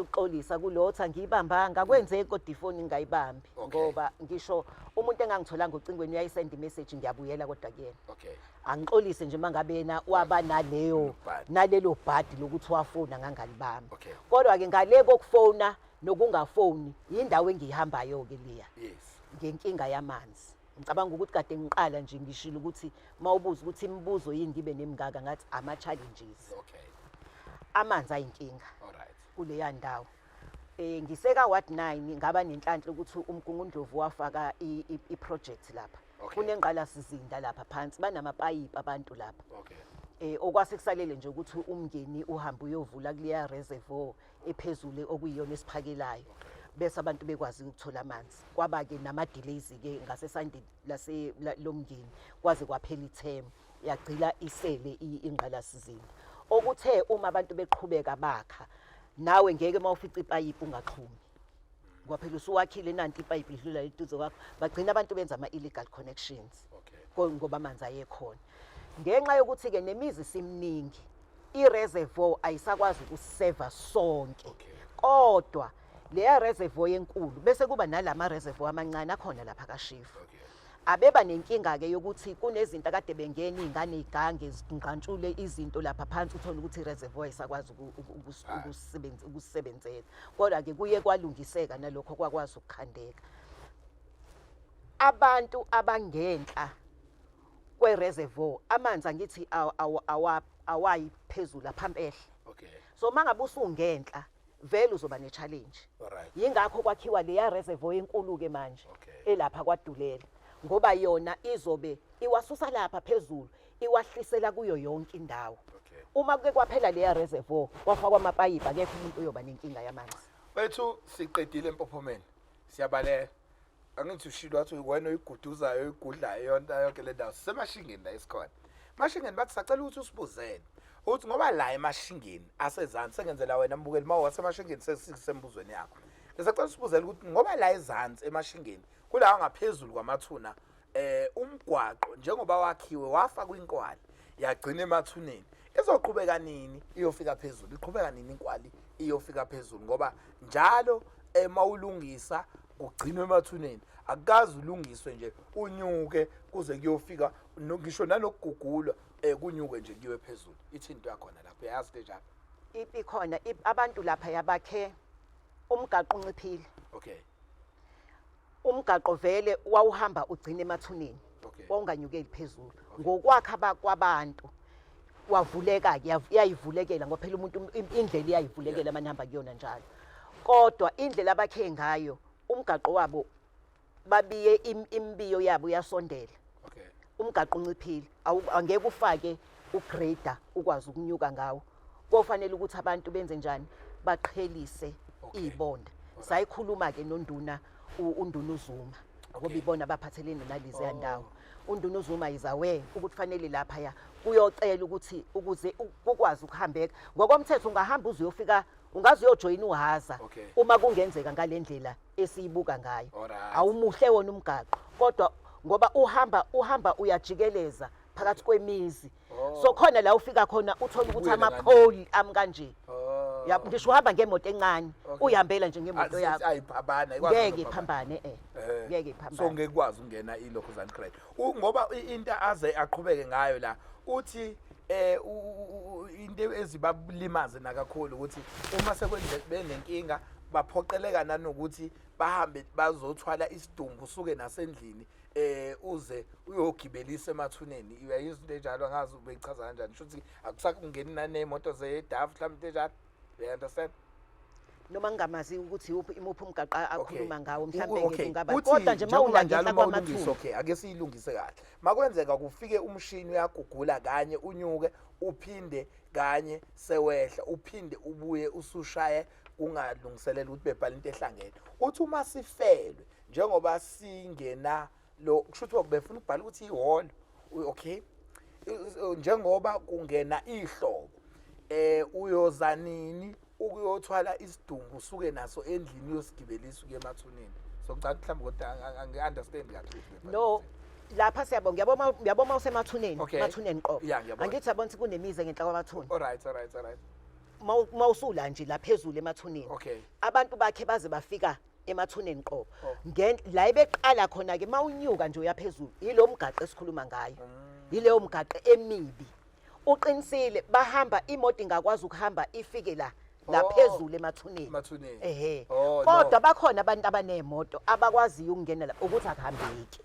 ukuxolisa kulotha ngiyibambanga kwenzeki kodwa ifoni ngayibambi Okay. ngoba ngisho umuntu engangitholanga ucingweni uyayisenda imessage ngiyabuyela kodwa kuyena okay angixolise nje mangabe yena waba nalelo bhadi lokuthi wafona ngangalibamba Okay. kodwa ke ngale kokufona nokungafoni indawo engiyihambayo ke liya yes ngenkinga yamanzi ngicabanga ukuthi kade ngiqala nje ngishilo ukuthi mawubuza ukuthi imibuzo yini ngibe nemingaka ngathi ama challenges okay amanzi ayinkinga all right kuleya ndawo ngiseka ward 9 ngaba nenhlanhla ukuthi umgungundlovu wafaka iproject lapha Okay. kunengqala sizinda lapha phansi banamapayipi abantu lapha okay okwase kusalele nje ukuthi umngeni uhamba uyovula kuleya reservoir ephezulu okuyiyona esiphakelayo bese abantu bekwazi ukuthola amanzi kwaba ke nama delays ke ngasesandini lomngeni kwaze kwaphela ithemu yagcila isele ingqala sizinda okuthe uma abantu beqhubeka bakha nawe ngeke mawufica ipayipi ungaxhumi kwaphela usuwakhile nanti ipayipi lidlula eduze kwakho bagcina abantu benza ama-illegal connections okay ngoba amanzi ayekhona ngenxa yokuthi ke nemizi simningi ireservoir ayisakwazi ukuseva sonke Okay. kodwa leya reservoir enkulu bese kuba nalama reservoir amancane akhona lapha kaShifu okay abeba nenkinga ke yokuthi kunezinto akade bengena izingane igange zingqantshule izinto lapha phansi uthola ukuthi ireservoir isakwazi ukusebenzela kodwa ke kuye kwalungiseka nalokho kwakwazi ukukhandeka abantu abangenhla kwereservoir amanzi angithi awayi phezulu aphampehle okay so mangabe usungenhla vele uzoba ne challenge all right yingakho kwakhiwa leya reservoir enkulu ke manje Okay. elapha kwaDulela ngoba yona izobe iwasusa lapha phezulu iwahlisela kuyo yonke indawo okay uma kuke kwaphela leya reservoir kwafakwa amapayipi akekho umuntu uyoba nenkinga yamanzi Bethu siqedile empophomeni. Siyabalela. Angithi ushilo wathi wena oyiguduzayo oyigudlayo yonke le ndawo. Semashingeni la isikhona. Mashingeni bathi sacela ukuthi usibuzele. Uthi ngoba la emashingeni asezansi sengenzela wena mbukeli mawu wasemashingeni sesembuzweni yakho. Ngisacela usibuzele ukuthi ngoba la ezansi emashingeni kulawa ngaphezulu kwamathuna umgwaqo njengoba wakhiwe wafa kwinkwali yagcina emathuneni. Izoqhubeka nini iyofika phezulu iqhubeka nini inkwali iyofika phezulu ngoba njalo mawulungisa kugcinwe emathuneni akukazi ulungiswe nje unyuke kuze kuyofika ngisho nanokugugulwa kunyuke nje kuyiwe phezulu ithinto yakhona lapho yazi njalo ikhona abantu lapha yabakhe umgaqo unciphile okay umgaqo vele wawuhamba ugcina emathuneni Okay. wawunganyukeli phezulu ngokwakha kwabantu wavuleka ke yayivulekela ngoba phela umuntu indlela iyayivulekela manihamba kuyona njalo kodwa indlela abakhe ngayo umgaqo wabo babiye imbiyo yabo yasondela okay umgaqo unciphile angeke ufake ugrader ukwazi ukunyuka ngawo kofanele ukuthi abantu benze njani baqhelise Okay. izibonda sayikhuluma ke nonduna unduna uZuma ngoba ibona abaphathelene nalize yandawo unduna uZuma izawe ukuthi fanele lapha ya kuyocela ukuthi ukuze ukwazi ukuhambeka ngokomthetho ungahamba uzuyofika ungaze uyojoin uhaza Okay. uma kungenzeka ngalendlela esiyibuka ngayo Alright. awumuhle wona umgaqo kodwa ngoba uhamba uyajikeleza phakathi kwemizi so khona la ufika khona uthola ukuthi Ubuyele amapholi kanje oh ngisho uhamba ngemoto encane Okay. uyihambela nje ngemoto yakho ayiphabana ngeke iphambane ngeke so iphambane ngekwazi ukungena ilokhuzana credit ngoba into aze aqhubeke ngayo la uthi into ezibalimaze nakakhulu ukuthi uma sekwenze benenkinga baphoqeleka nanokuthi bahambe bazothwala isidumbu suke nasendlini uze uyogibelisa emathuneni uyayizwa into enjalo ngazi ubeyichaza kanjani sho ukuthi akusakungeni nanemoto zeDAF mhlawumbe enjalo you understand noma ngingamazi ukuthi imuphi umgaqo akhuluma ngawo Okay. mhlawumbe kungaba Uthi kodwa nje njengoba njalo mawulangena mawulungisa kwamathuna okay ake siyilungise kahle makwenzeka kufike umshini uyagugula kanye unyuke uphinde kanye sewehla uphinde ubuye usushaye ungalungiselela ukuthi bebhala into ehlangene uthi uma sifelwe njengoba singena lo kusho ukuthi befuna ukubhala ukuthi ihholo okay njengoba kungena ihlobo uyoza nini ukuyothwala isidumbu usuke naso endlini uyosigibelisa uke emathuneni so ngicela mhlawumbe kodwa angi-understand kahle No, lapha siyabonga uyabona usemathuneni Okay. emathuneni qobo. Yeah, ngiyabona. Angithi yabona ukuthi kunemize ngenhla kwamathuni. alright Mawusula nje la phezulu emathuneni. Okay. Abantu bakhe baze bafika emathuneni qobo. Oh. La ibeqala khona ke mawunyuka nje uyaphezulu. Yilo mgaqo esikhuluma ngayo. Yileyo mgaqo emibi. Uqinisile bahamba imoto ingakwazi ukuhamba ifike la Oh. phezulu emathuneni. Emathuneni. Ehe. Oh, Kodwa no. bakhona abantu abanemoto abakwaziyo ukungena la ukuthi akuhambeki.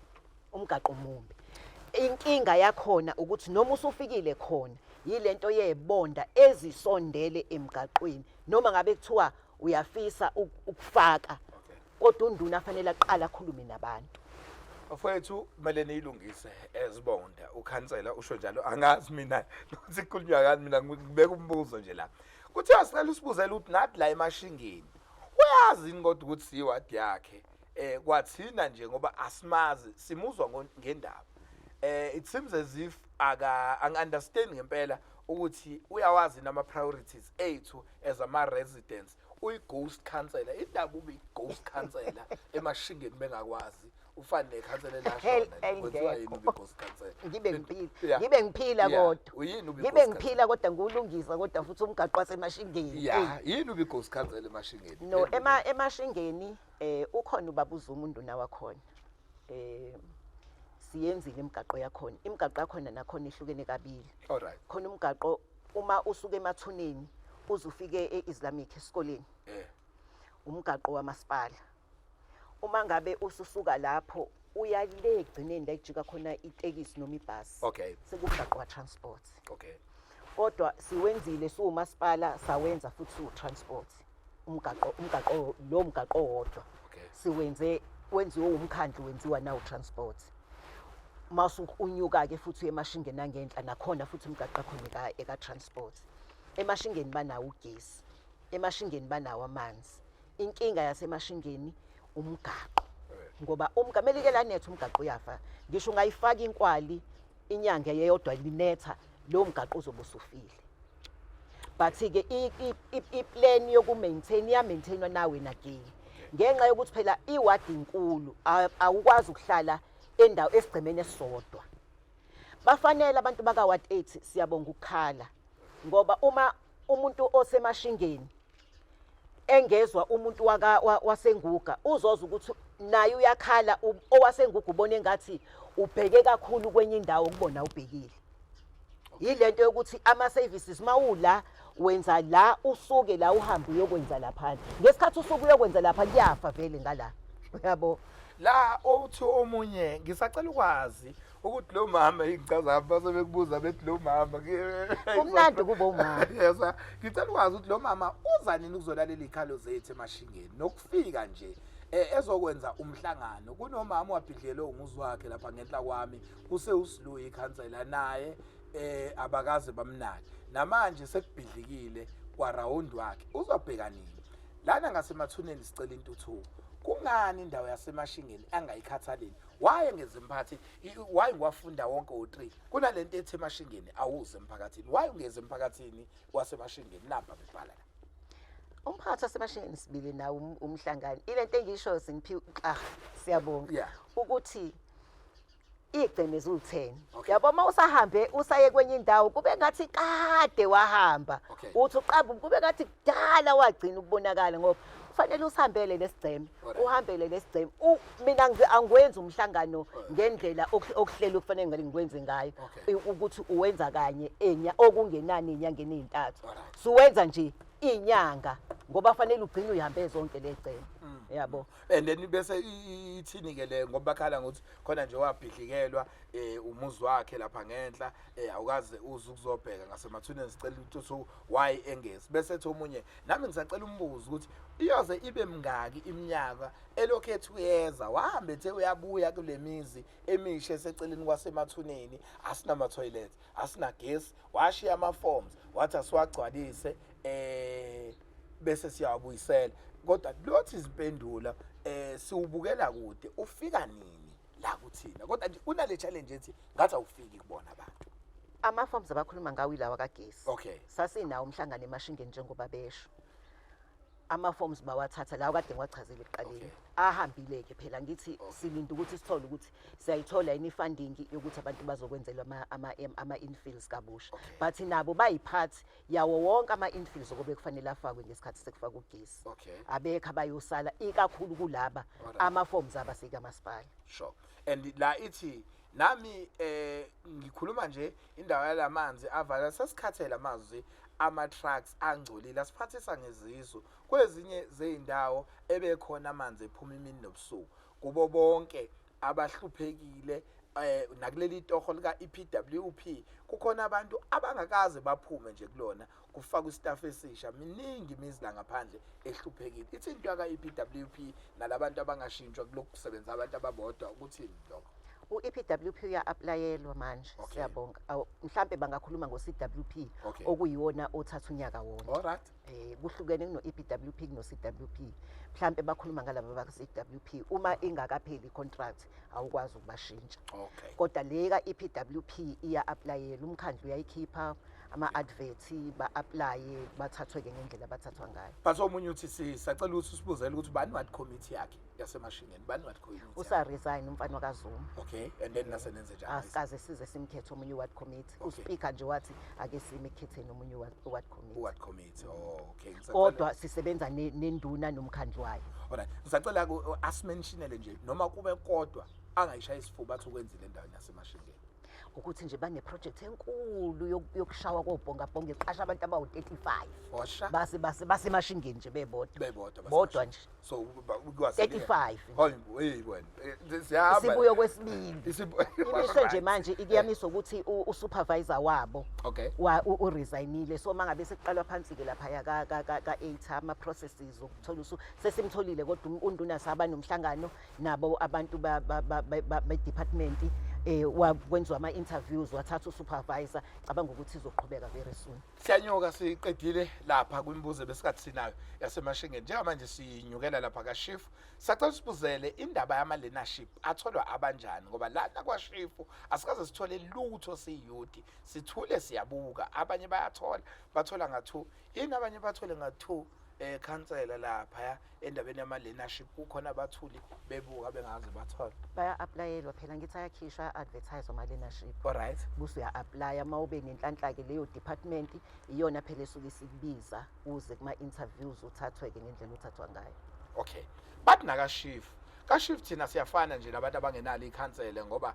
Umgaqo mumbi. Inkinga yakhona ukuthi noma usufikile khona yilento yezibonda ezisondele emgaqweni noma ngabe kuthiwa uyafisa ukufaka kodwa unduna fanele aqala akhulume nabantu. Mfowethu kumele niyilungise ezibonda ukhansela usho njalo angazi mina ukuthi kukhulunywa ngani mina ngibeka umbuzo nje la kuthiwa sicela usibuzele ukuthi nathi la emashingeni uyazi kodwa ukuthi siyiwadi yakhe kwathina nje ngoba asimazi simuzwa ngendaba it seems as if angi-understand ngempela ukuthi uyawazi nama priorities ethu as ama residents uyi-ghost councillor indaba ube i-ghost councillor emashingeni bengakwazi ufane nekhansela lashona kwenziwa yini ube i-ghost councillor Ngibe ngiphila Yeah. kodwa. Uyini ube Ngibe i-ghost ngiphila kodwa ngiwulungisa kodwa futhi umgaqo wasemashingeni. ya yini ube i-ghost councillor emashingeni No, emashingeni ukhona ubaba uZuma unduna wakhona. Siyenzile imigaqo yakhona. Imigaqo yakhona nakhona ihlukene kabili. alright Khona umgaqo uma usuke emathuneni uzufike eIslamic esikoleni. Umgaqo wamasipala. Uma ngabe ususuka lapho uyale egcineni la ejika khona itekisi noma ibhasi. Okay. Sekumgaqo wa transport. okay Kodwa siwenzile siwumasipala sawenza futhi uTransport. Lo mgaqo wodwa. Okay. Wenziwe umkhandlu wenziwa nawo transport. Masu unyuka ke futhi emashingeni angenhla nakhona futhi umgaqo khona eka transport. Emashingeni banawo ugesi. Emashingeni banawo amanzi. Inkinga yasemashingeni umgaqo. Ngoba umgameli ke lanethe umgaqo uyafa. Ngisho ungayifaka inkwali inyanga yeyodwa linetha lo mgaqo uzobe usufile. But ke iplan yokumaintain maintainwa nawe nageli. Ngenxa yokuthi phela iwadi inkulu awukwazi ukuhlala endawo esigcemeni esodwa. Bafanele abantu baka ward 8 siyabonga ukukhala ngoba uma umuntu osemashingeni engezwa umuntu wasenguga uzoza ukuthi naye uyakhala owasenguga ubone ngathi ubheke kakhulu kwenye indawo ukubona ubhekile. Yilento yokuthi ama services mawula wenza la usuke la uhambe uyokwenza lapha. Ngesikhathi usuke uyokwenza lapha kuyafa vele ngala. Uyabo? la othi omunye ngisacela ukwazi ukuthi lo mama ingichaza base bekubuza bethi lo mama Kumnandi kuba umama. yes ngicela ukwazi ukuthi lo mama uza nini ukuzolalela ikhalo zethu emashingeni nokufika nje ezokwenza umhlangano kunomama wabhidlele umuzi wakhe lapha ngenhla kwami useusilu ikhansela naye abakaze bamnaki namanje sekubhidlikile kwa round wakhe uzobheka nini lana ngasemathuneni sicela intuthuko kungani indawo yasemashingeni angayikhathaleli waye ngezemphathi waye ngwafunda wonke u3 kunalento ethi emashingeni awuze emphakathini waye ungeze emphakathini wasemashingeni namba bebhala la Umphathi wasemashingeni sibili nawo umhlangano. Ilento engisho singiphi siyabonga Yeah. ukuthi igceme ezi10. Okay. Yabo mawusahambe usaye kwenye indawo kube ngathi kade wahamba. Okay. Uthi uqaba kube ngathi kudala wagcina ukubonakala ngoba kufanele usihambele lesigceme. Alright. Uhambele lesigceme. Mina angwenza umhlangano ngendlela okuhlela ukufanele ngikwenze ngayo Okay. ukuthi uwenza kanye okungenani inyangeni ezintathu. Alright. Siwenza nje inyanga ngoba fanele ugcine uyihambe zonke legceme. Yabo. and then bese ithini ke le ngoba bakhala ngokuthi khona nje wabhidlikelwa umuzi wakhe lapha ngenhla awukaze uze ukuzobheka ngasemathuneni sicela intuthu why engezi bese ethi omunye nami ngisacela umbuzo ukuthi iyoze ibe mingaki iminyaka elokhethu uyeza wahambe ethe uyabuya kule mizi emisha eseceleni kwasemathuneni asinama toilet asinagesi washiya ama forms wathi asiwagcwalise bese siyabuyisela kodwa lothi izipendula siubukela kude ufika nini la kuthina kodwa nje kunale challenge ethi ngathi awufiki kubona abantu Ama forms abakhuluma ngawo ilawa kagesi. Okay. Sasinawo umhlangano emashingeni njengoba besho. ama-forms bawathatha lawo kade ngiwachazile ekuqaleni Okay. ahambile-ke phela ngithi silinda ukuthi sithole ukuthi siyayithola yini i-funding yokuthi abantu bazokwenzelwa ama-infills kabusha but nabo bayiphathi yawo wonke ama-infills okube kufanele afakwe ngesikhathi sekufaka ugesi Okay. abekho abayosala ikakhulu kulaba Alright. ama-forms abasekamasipala. Sure. And la ithi nami ngikhuluma nje indawo yalamanzi avala sesikhathela amazwi ama-trucks angcolile asiphathisa ngezisu kwezinye zeindawo ebekhona amanzi ephuma imini nobusuku kubo bonke abahluphekile nakuleli toho lika EPWP kukhona abantu abangakaze baphume nje kulona kufaka istaff esisha miningi imizi la ngaphandle ehluphekile ithi into yaka EPWP nalabantu abangashintshwa kulokusebenza abantu ababodwa ukuthi lokho u-EPWP uya-aplayelwa manje Okay. siyabonga mhlampe bangakhuluma ngo-CWP Okay. okuyiwona othatha unyaka wonke. alright Kuhlukene kuno-EPWP kuno-CWP mhlampe bakhuluma ngalaba baka-CWP uma ingakapheli i-contract awukwazi ukubashintsha okay kodwa le ka-EPWP iya-aplayela umkhandlu uyayikhipha ama-adverti ba-aplaye bathathwe-ke ngendlela abathathwa ngayo. but omunye uthi sisacela ukuthi usibuzele ukuthi bani what committee yakhe yasemashingeni bani what committee yakhe? Usa-resign umfana wakazuma Okay, and then nasenenze njani? asikaze size simkhethe omunye i-ward committee Okay. uspika nje wathi ake sime ekukhetheni omunye i-ward committee What committee? Oh, okay. kodwa sisebenza nenduna nomkhandlu wayo. alright. Ngisacela asimentionele nje noma kube kodwa angayishaya isifuba athi ukwenzile endaweni yasemashingeni. Ukuthi nje baneproject enkulu yokushawa kobhongabhonga iqasha abantu abawu-35 Washa basemashingeni nje bebodwa bebodwa bodwa nje so ukwazi 35 hey wena siyahamba isibuyo kwesibili isibuyo imisho nje manje ikuyamiswa ukuthi usupervisor wabo okay uresignile so mangabe sekuqalwa phansi ke lapha ka8 ama processes ukuthola sesimtholile kodwa unduna saba nomhlangano nabo abantu be department wakwenziwa ama-interviews wathatha usupervisor cabanga ukuthi izoqhubeka very soon. Siyanyuka siqedile lapha kwimbuzo besikhathi sinayo yasemashingeni njengamanje sinyukela lapha kaShifu sacela sibuzele indaba yama leadership atholwa abanjani ngoba lana kwaShifu asikaze sithole lutho siyouth sithule siyabuka abanye bathola nga2 yini abanye bathole nga2 councilor lapha endabeni yama leadership kukhona abathuli bebuka bengaze bathola Baya-aplayelwa phela ngithi ayakhishwa advertise ama-leadership alright buse uya-aplya uma ube nenhlanhla-ke leyo department iyona phela esuke isikubiza uze kuma-interviews uthathwe-ke ngendlela uthathwa ngayo. okay bathi nakaShifu kaShifu thina siyafana nje nabantu abangenalo ikhansele ngoba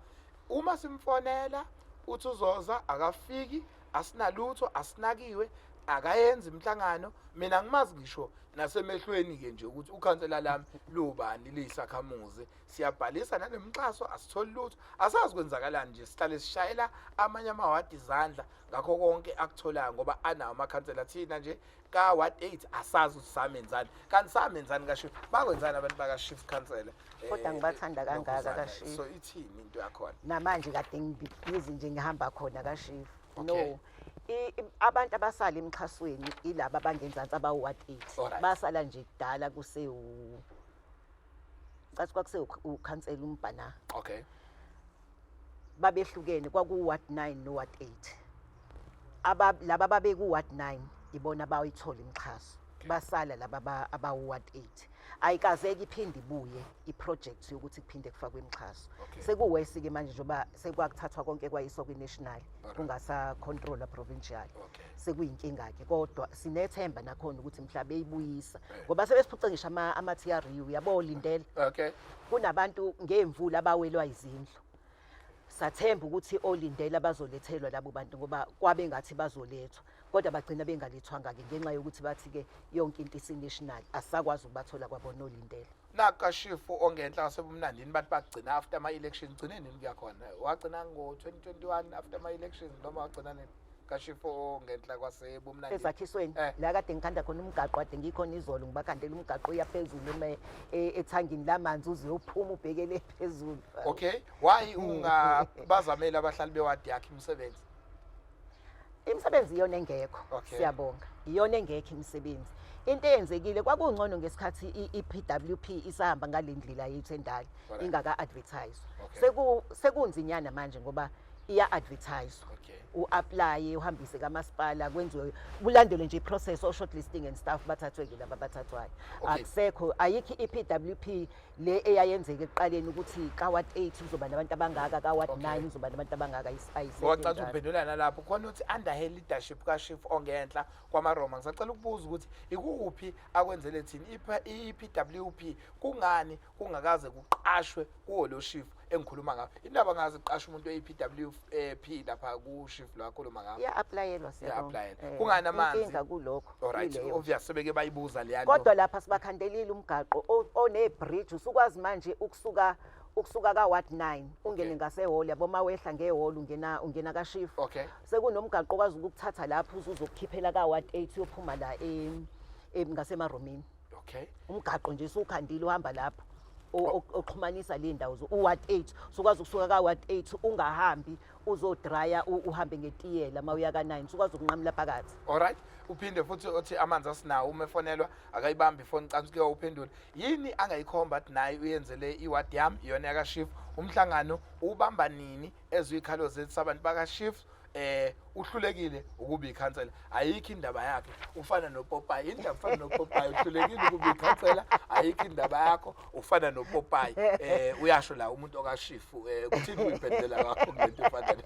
uma simfonela uthi uzoza akafiki asinalutho asinakiwe akayenza imhlangano mina ngimazi ngisho nasemehlweni ke nje ukuthi ukhansela lami lubani liyisakhamuzi siyabhalisa nanemxhaso asitholi lutho asazi kwenzakalani nje sihlale sishayela amanye amawadi izandla ngakho konke akutholayo ngoba anawo amakhansela thina nje ka ward 8 asazi ukuthi samenzani kanti samenzani kaShifu bakwenzani abantu bakaShifu councilor Kodwa ngibathanda kangaka kaShifu. so ithini into yakhona Namanje kade ngibhizi nje ngihamba khona kaShifu. Okay. No. Abantu abasala emxhasweni ilaba abangenzansi abawu-ward 8 Alright. basala nje kudala cathi kwakuse ukhansela umbhana okay babehlukene kwaku-ward 9 no-ward 8 laba babeku-ward 9 ibona bayithola imxhaso basala laba abawu-ward 8 ayikazeki iphinde ibuye iproject yokuthi kuphinde kufakwe imxhaso Okay. sekuwesi-ke manje njengoba sekwakuthathwa konke kwayiswa kwi-national Alright. kungasa-controller provincial okay sekuyinkinga-ke kodwa sinethemba nakhona ukuthi mhlawumbe eyibuyisa Eh. ngoba sebesiphuce ngisho ama-TRU yabo Lindela okay kunabantu ngemvula abawelwa izindlu sathemba ukuthi olindela bazolethelwa labo bantu ngoba kwabe ngathi bazolethwa kodwa bagcina bengalethwanga-ke ngenxa yokuthi bathi-ke yonke into isi-national asisakwazi ukubathola kwabona olindela. nakaShifu ongenhla wasebumnandini bathi bagcina after ama-election gcine nini kuyakhona wagcina ngo-2021 after ama-elections noma wagcina nini kaShifu ongenhla kwasebumnandini Ezakhisweni Eh. la kade ngikhanda khona umgaqo kade ngikhona izolo ngibakhandela umgaqo uyaphezulu ethangini lamanzi uze uphuma ubhekele phezulu. okay why ungabazameli abahlali bewadi yakhe imisebenzi Imisebenzi iyona engekho. Okay. Siyabonga. Iyona engekho imisebenzi. Into eyenzekile kwakungcono ngesikhathi iPWP isahamba ngalendlela yethu endala Alright. ingaka advertise. Okay. Sekunzinyana manje ngoba iya-advertise. Okay. U-apply uhambise kamasipala kwenziwe kulandelwe nje i-process o-shortlisting and stuff bathathwe-ke laba bathathwayo. Okay. Akusekho ayikho i-PWP le eyayenzeka ekuqaleni ukuthi ka-Ward 8 uzoba nabantu abangaka, ka-Ward 9 uzoba nabantu abangaka, ayisekho Ngoba njalo. uphendulana lapho khona ukuthi under her leadership kaShift ongenhla kwamaroma ngisacela ukubuza ukuthi ikuphi akwenzele thini i-PWP kungani kungakaze kuqashwe kuwo lo Shift engikhuluma ngayo indaba ngaze iqashe umuntu we-PWP lapha ku-Shift lo akhuluma ngayo iya-applyelwa iya-applyelwa kungani amanzi inkinga kulokho alright ileyo. obvious sebeke bayibuza leya Kodwa lapha sibakhandelile umgaqo one-bridge usukwazi manje ukusuka ka-Ward 9 ungene ngasehholo yabo mawehla ngehholo ungena kaShift. Okay. Sekunomgaqo okwazi ukukuthatha lapho uzokukhiphela ka-Ward 8 uyophuma la ngasemaromini. okay Umgaqo nje usukhandile uhamba lapho oxhumanisa le ndawo u-Ward 8 sukwazi ukusuka ka-Ward 8 ungahambi uzodraya uhambe ngetiyela mawuya ka-9 sukwazi ukunqamula phakathi. alright uphinde futhi uthi amanzi asinawo uma efonelwa akayibambi ifoni cansi kuye uphendula yini angayikhomba athi naye uyenzele iward yami iyona yakaShift umhlangano ubamba nini eziyikhalo zethu sabantu bakaShift uhlulekile ukuba ikhansela ayikho indaba yakhe ufana noPopayi indaba ufana noPopayi uhlulekile ukuba ikhansela ayikho indaba yakho ufana noPopayi uyasho la umuntu okaShift kuthini uyiphendela kakho ngento efana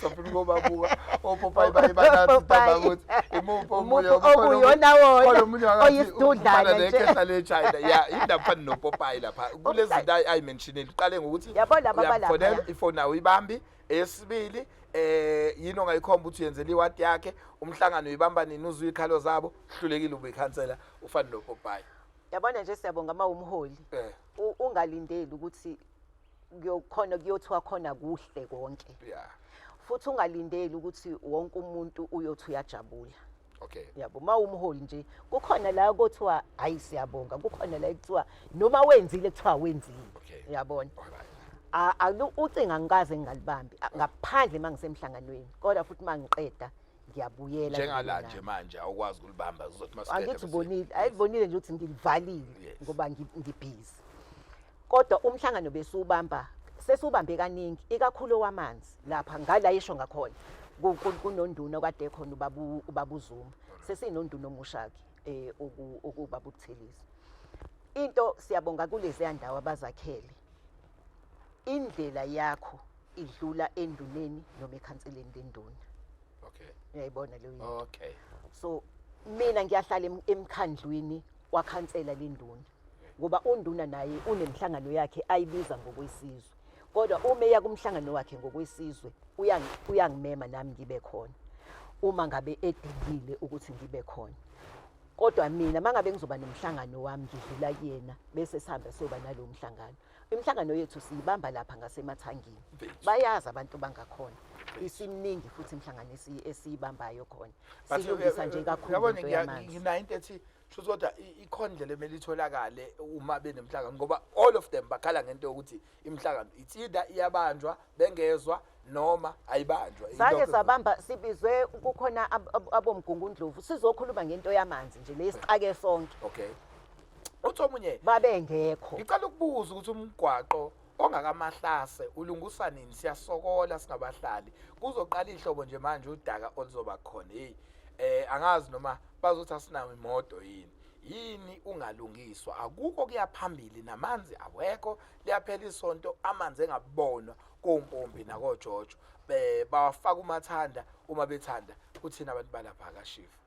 safuna ngobabuka oPopayi bayibanathi indaba ukuthi imuphi omunye okuyona wona oyisidudlana nekhetha leChina ya indaba fana noPopayi lapha kulezi zinto ayimentionile uqale ngokuthi yabona baba lapha ifoni nawo ibambi esibili yini ongayikhomba ukuthi uyenzele iward yakhe umhlangano uyibamba nini uzuyikhalo zabo hlulekile ubuyikhansela ufana noPopayi yabona nje siyabonga mawumholi ungalindeli ukuthi kuyokhona kuyothiwa khona kuhle konke yeah futhi ungalindeli ukuthi wonke umuntu uyothi uyajabula. okay Yabo mawumholi nje kukhona la kuthiwa hayi siyabonga kukhona la ekuthiwa noma wenzile kuthiwa wenzile yabona. Ucinga ngikaze ngingalibambi ngaphandle mangisemhlanganweni kodwa futhi mangiqeda ngiyabuyela njengala nje manje awukwazi ukulibamba uzothi masiqeda angithi ubonile ayibonile nje ukuthi ngilivalile ngoba ngibhizi kodwa umhlangano besubamba sesubambe kaningi ikakhulu wamanzi lapha ngala yisho ngakhona kunonduna kade khona ubabuzuma sesinonduna omushaki ukubabuthelisa into siyabonga kulezi ndawo abazakhele indlela yakho idlula enduneni noma ekhanseleni lenduna. okay uyayibona leyo into okay so mina ngiyahlala emkhandlwini wakhansela lenduna ngoba unduna naye unemhlangano yakhe ayibiza ngokwesizwe kodwa uma eya kumhlangano wakhe ngokwesizwe uyangimema nami ngibe khona uma ngabe edingile ukuthi ngibe khona kodwa mina mangabe ngizoba nomhlangano wami ngidlula kuyena bese sihambe soba nalo mhlangano imihlangano yethu siyibamba lapha ngasemathangini bayazi abantu bangakhona isiningi futhi imhlangano esiyibambayo khona silungisa nje kakhulu into yamanzi ngina into ethi shuthi kodwa ikhondle emeli itholakale uma benemhlangano ngoba all of them bakhala ngento ukuthi imhlangano itsida iyabanjwa bengezwa noma ayibanjwa sake sabamba sibizwe kukhona abomgungundlovu sizokhuluma ngento yamanzi nje lesixake sonke okay uthomunye babengekho ngicela ukubuza ukuthi umgwaqo ongakamahlase ulungusa nini siyasokola singabahlali kuzoqala ihlobo nje manje udaka oluzoba khona angazi noma bazothi asinayo imoto yini ungalungiswa akukho kuyaphambili namanzi awekho liyaphela isonto amanzi engabonwa kompompi nakoJojo bawafaka umathanda uma bethanda uthina abantu balapha kaShift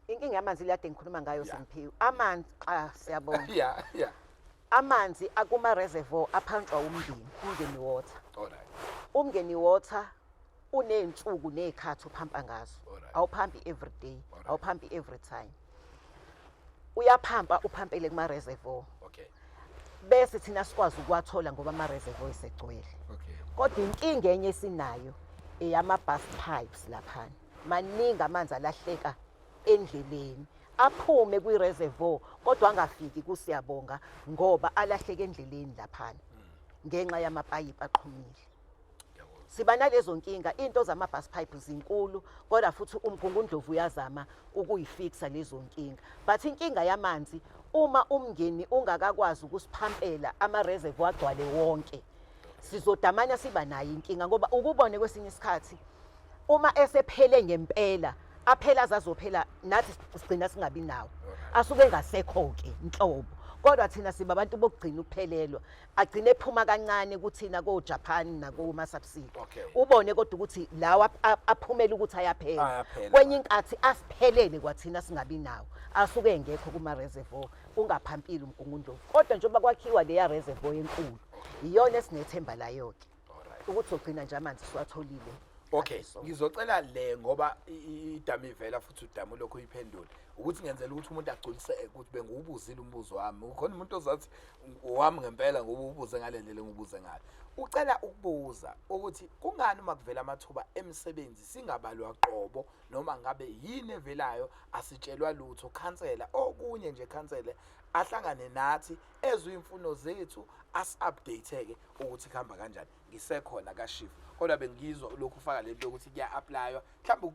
inkinga yamanzi liyade ngikhuluma ngayo Simphiwe amanzi siyabonga yeah amanzi akuma reservoir aphanjwa umngeni water umngeni water unensuku nezikhathi uphampa ngazo awuphampi every day awuphampi every time uyaphampa uphampele kuma reservoir okay bese thina sikwazi ukwathola ngoba ama reservoir esegcwele okay kodwa inkinga enye esinayo eyama bus pipes lapha maningi amanzi alahleka endleleni aphume kwi reservoir kodwa angafiki kusiyabonga ngoba alahleke endleleni lapha ngenxa yamapayipi aqhumile siba nalezo nkinga into zama bus pipe zinkulu kodwa futhi umgungundlovu uyazama ukuyifixa lezo nkinga but inkinga yamanzi uma umngeni ungakakwazi ukusiphampela ama reservoir agcwale wonke sizodamana siba nayo inkinga ngoba ukubone kwesinye isikhathi uma esephele ngempela aphela azazophela nathi sigcina singabi nawo asuke engasekho-ke inhlobo kodwa thina siba abantu bokugcina ukuphelelwa agcine ephuma kancane kuthina ko-Japan nakoma-subsidy ubone kodwa ukuthi lawa aphumela ukuthi ayaphela kwenye inkathi asiphelele kwathina singabi nawo asuke engekho kuma-reservoir ungaphampile umgungundlovu kodwa njengoba kwakhiwa leya reservoir enkulu iyona esinethemba layo-ke ukuthi ugcina nje amanzi siwatholile. Okay, ngizocela le ngoba idamu ivela futhi udamu lokho uyiphendula ukuthi ngenzela ukuthi umuntu agculiseke ukuthi bengiwubuzile umbuzo wami ukhona umuntu ozathi wami ngempela ngoba ubuze ngale ndlela ngibuze ngayo ucela ukubuza ukuthi kungani uma kuvela amathuba emisebenzi singabalwa qobo noma ngabe yini evelayo asitshelwa lutho khansela okunye nje khansela ahlangane nathi ezuyimfuno zethu as-update-ke ukuthi kuhamba kanjani ngisekhona kaShifu kodwa bengizwa lokhu ufaka lento ukuthi kuya-applywa mhlawumbe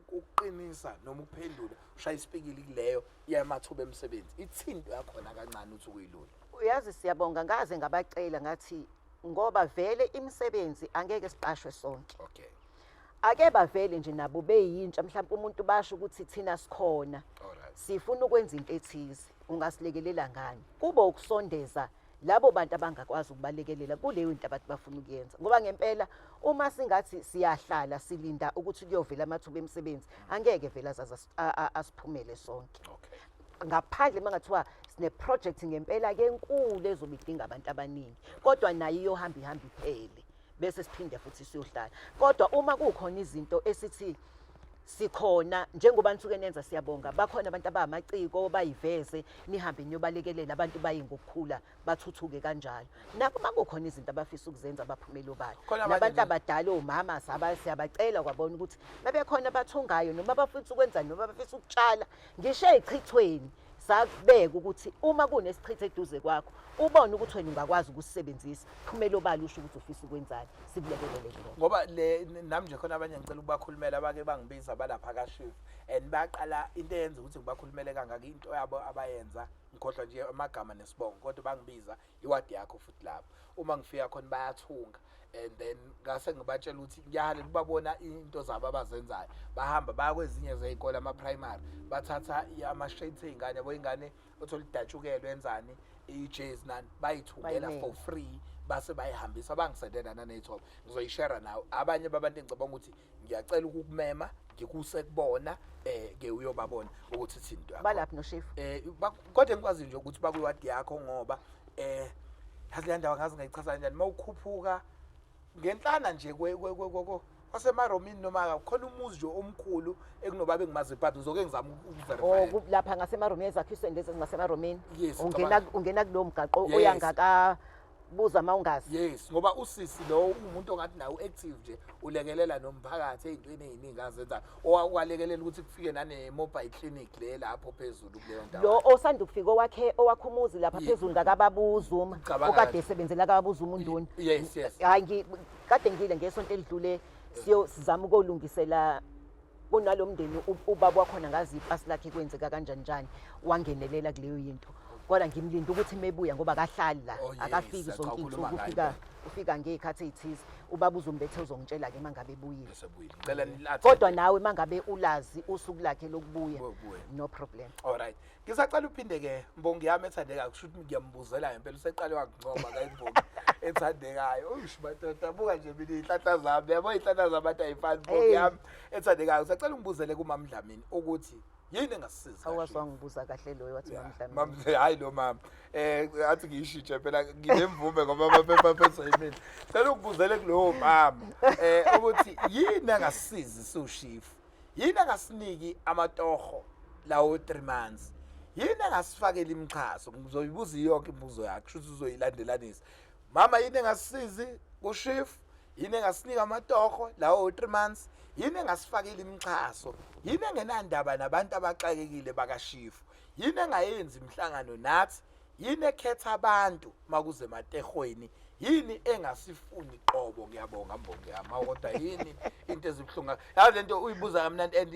ukuqinisa noma ukuphendula ushaya isipikili kuleyo yamathuba emisebenzi ithinto yakhona kancane uthi ukuyilula. Uyazi siyabonga ngaze ngabacela ngathi ngoba vele imisebenzi angeke siqashwe sonke. Okay. Ake bavele nje nabo beyintsha mhlawumbe umuntu basho ukuthi thina sikhona sifuna ukwenza into ethize ungasilekelela ngani kube ukusondeza labo bantu abangakwazi ukubalekelela kuleyo into abathi bafuna ukuyenza ngoba ngempela uma singathi siyahlala silinda ukuthi kuyovela amathuba emisebenzi angeke vela asiphumele sonke. Ngaphandle mangathiwa sine project ngempela ke enkulu ezobidinga abantu abaningi kodwa nayo iyohamba iphele bese siphinde futhi siyohlala kodwa uma kukhona izinto esithi sikhona njengoba nisuke nenza siyabonga bakhona abantu abamaciko bayiveze nihambe niyobalekelela abantu bayingokukhula bathuthuke kanjalo nabo makukhona izinto abafisa ukuzenza baphumela obala nabantu abadala omama siyabacela kwabona ukuthi babekhona abathungayo noma bafisa ukwenza noma bafisa ukutshala ngisho ezichithweni sakubeka ukuthi uma kunesichitho eduze kwakho ubone ukuthi wena ungakwazi ukusebenzisa phumela obala usho ukuthi ufisa ukwenzani sikulekelele lokho ngoba nami nje khona abanye ngicela ukubakhulumela abake bangibiza balapha kaShifu and baqala into eyenza ukuthi ngibakhulumele kangaka into yabo abayenza ngikhohlwa nje amagama nesibongo kodwa bangibiza iwadi yakho futhi lapho uma ngifika khona bayathunga and then ngase ngibatshela ukuthi ngiyahalela ukubabona into zabo abazenzayo bahamba baya kwezinye zezikole ama-primary bathatha ama-shades ey'ngane yabo ingane othola idatshukelo wenzani i-jazz nani bayithungela for free base bayihambisa bangisendela naney'thobo ngizoyishare nawe abanye babantu engicabanga ukuthi ngiyacela ukukumema ngikuse kubona ke uyobabona ukuthi ithinto yakho balaphi noShifu kodwa ngikwazi nje ukuthi bakuyiwadi yakho ngoba yazi le ndawo ngazi ngayichaza kanjani mawukhuphuka ngenhlana nje kwasemaromini noma khona umuzi nje omkhulu ekunobabe ngimazi but ngizoke ngizama ukuverify lapha ngasemaromini ezakhiswe lezi ngasemaromini Yes, ungena kulo mgaqo uyangaka buza mawungazi yes ngoba usisi lo umuntu ongathi nawo active nje ulekelela nomphakathi ezintweni eziningi azenza owakwalekelela ukuthi kufike nane mobile clinic le lapho phezulu kuleyo ndawo lo osanda ukufika owakhumuzi lapha phezulu ngakababuzuma okade esebenzela kababuzuma unduni yes hayi kade ngile ngesonto elidlule sizama ukulungisela kunalomndeni ubaba wakhona ngazi ipasi lakhe kwenzeka kanjani njani wangenelela kuleyo into kodwa ngimlinda ukuthi mebuya ngoba akahlali la akafiki zonke insuku ufika ngezikhathi ezithize ubaba uzombethe uzongitshela ke mangabe ebuyile ngicela nilathi kodwa nawe mangabe ulazi usuku lakhe lokubuya no problem. Alright ngisacela uphinde ke mbongi yami ethandeka kusho ukuthi ngiyambuzela ngempela useqale wangqoma kayimbongi ethandekayo uyishibatoda buka nje mina ihlahla zami yabo ihlahla zabantu ayifani mbongi yami ethandekayo usacela ungibuzele kuMama Dlamini ukuthi yini engasisiza awaswangibuza kahle loyo wathi Mama hayi lo mama athi ngiyishintshe phela nginemvume ngoba amaphepha phezulu yimina cela ukubuzele kulowo mama ukuthi yini engasisiza soShifu yini engasiniki amatoho lawo 3 months yini engasifakela imikhaso ngizoyibuza yonke imibuzo yakhe kusho ukuthi uzoyilandelanisa mama yini engasisizi kuShifu yini engasinika amatoho lawo 3 months yini engasifakela imikhaso yini engenandaba nabantu abaxakekile bakaShifu yini engayenzi imhlangano nathi yini ekhetha abantu makuze matehweni yini engasifuni qobo ngiyabonga mbongi yami kodwa yini into ezibhlunga yazi lento uyibuza kamnandi and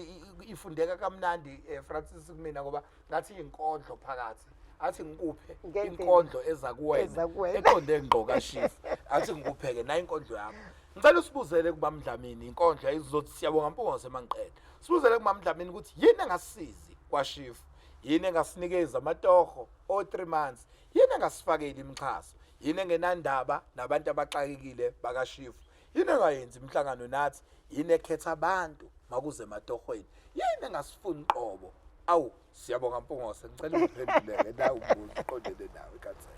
ifundeka kamnandi Francis kumina ngoba ngathi inkondlo phakathi athi ngikuphe Ngendlela. inkondlo eza Eza kuwena kuwena. eqonde ngqo kaShifu athi ngikuphe-ke nayo inkondlo yakho ngicela usibuzele kubaba Mdlamini inkondlo ayizothi siyabonga Mpungose Manqele sibuzele kubaba Mdlamini ukuthi yini engasisizi kwaShifu yini engasinikeza amatoho o 3 months yini engasifakeli imixhaso yini engenandaba nabantu abaxakekile bakaShifu yini engayenzi imhlangano nathi yini ekhetha abantu makuze ematohweni yini engasifuni qobo awu siyabonga Mpungose ngicela uphenduleke nawe umbuzo uqondene nawe kansela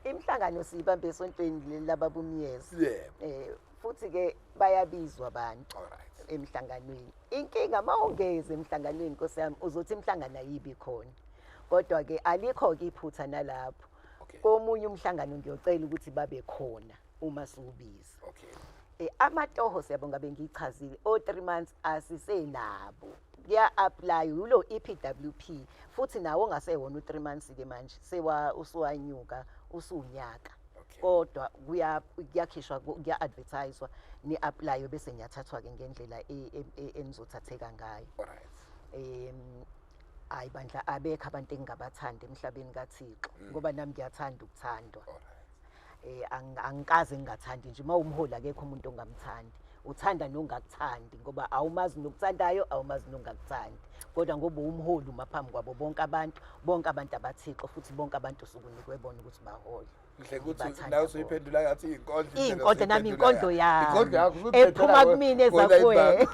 Imhlangano siyibambe esontweni lababumyezi. yebo Futhi ke bayabizwa abantu alright emhlanganweni. Inkinga mawungeze emhlanganweni Nkosi yami uzothi imhlangano ayibi khona. Kodwa ke alikho ke iphutha nalapho. okay Komunye umhlangano ngiyocela ukuthi babe khona uma siubiza. okay Amatoho siyabonga bengichazile o 3 months asisenabo. Kuya apply ulo EPWP futhi nawo ongasewona u 3 months ke manje usuwanyuka usunyaka. okay Kodwa kuyakhishwa kuya-advertisewa ni-apply bese niyathathwa ke ngendlela enizothatheka ngayo. alright Hayi bandla abekho abantu engingabathanda emhlabeni kaThixo ngoba nami ngiyathanda ukuthandwa. alright Angikaze ngingathandi nje mawumholi akekho umuntu ongamthandi. Uthanda nongakuthandi ngoba awumazi nokuthandayo awumazi nongakuthandi. Kodwa ngoba umholi maphambi kwabo bonke abantu abathixo futhi bonke abantu sukunikwe bona ukuthi bahole. Ngihle ukuthi Ngibathanda nawe bona. usuyiphendula ngathi inkondlo Inkondlo nami inkondlo yami. inkondlo yakho Ephuma kumina eza kuwe.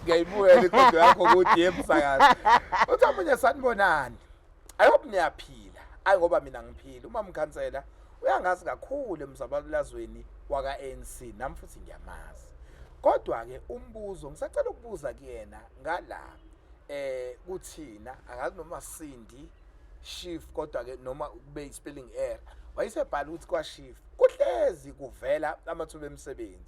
ngiyayibuyela inkondlo yakho ukuthi yemsakazi uthi omunye sanibonani ayobe niyaphila ayi ngoba mina ngiphila uma mkhansela uyangazi kakhulu emzabalazweni waka ANC nami futhi ngiyamazi kodwa ke umbuzo ngisacela ukubuza kuyena ngala kuthina angazi noma Sindi Shift kodwa ke noma kube spelling error wayisebhala ukuthi kwaShift kuhlezi kuvela amathuba emisebenzi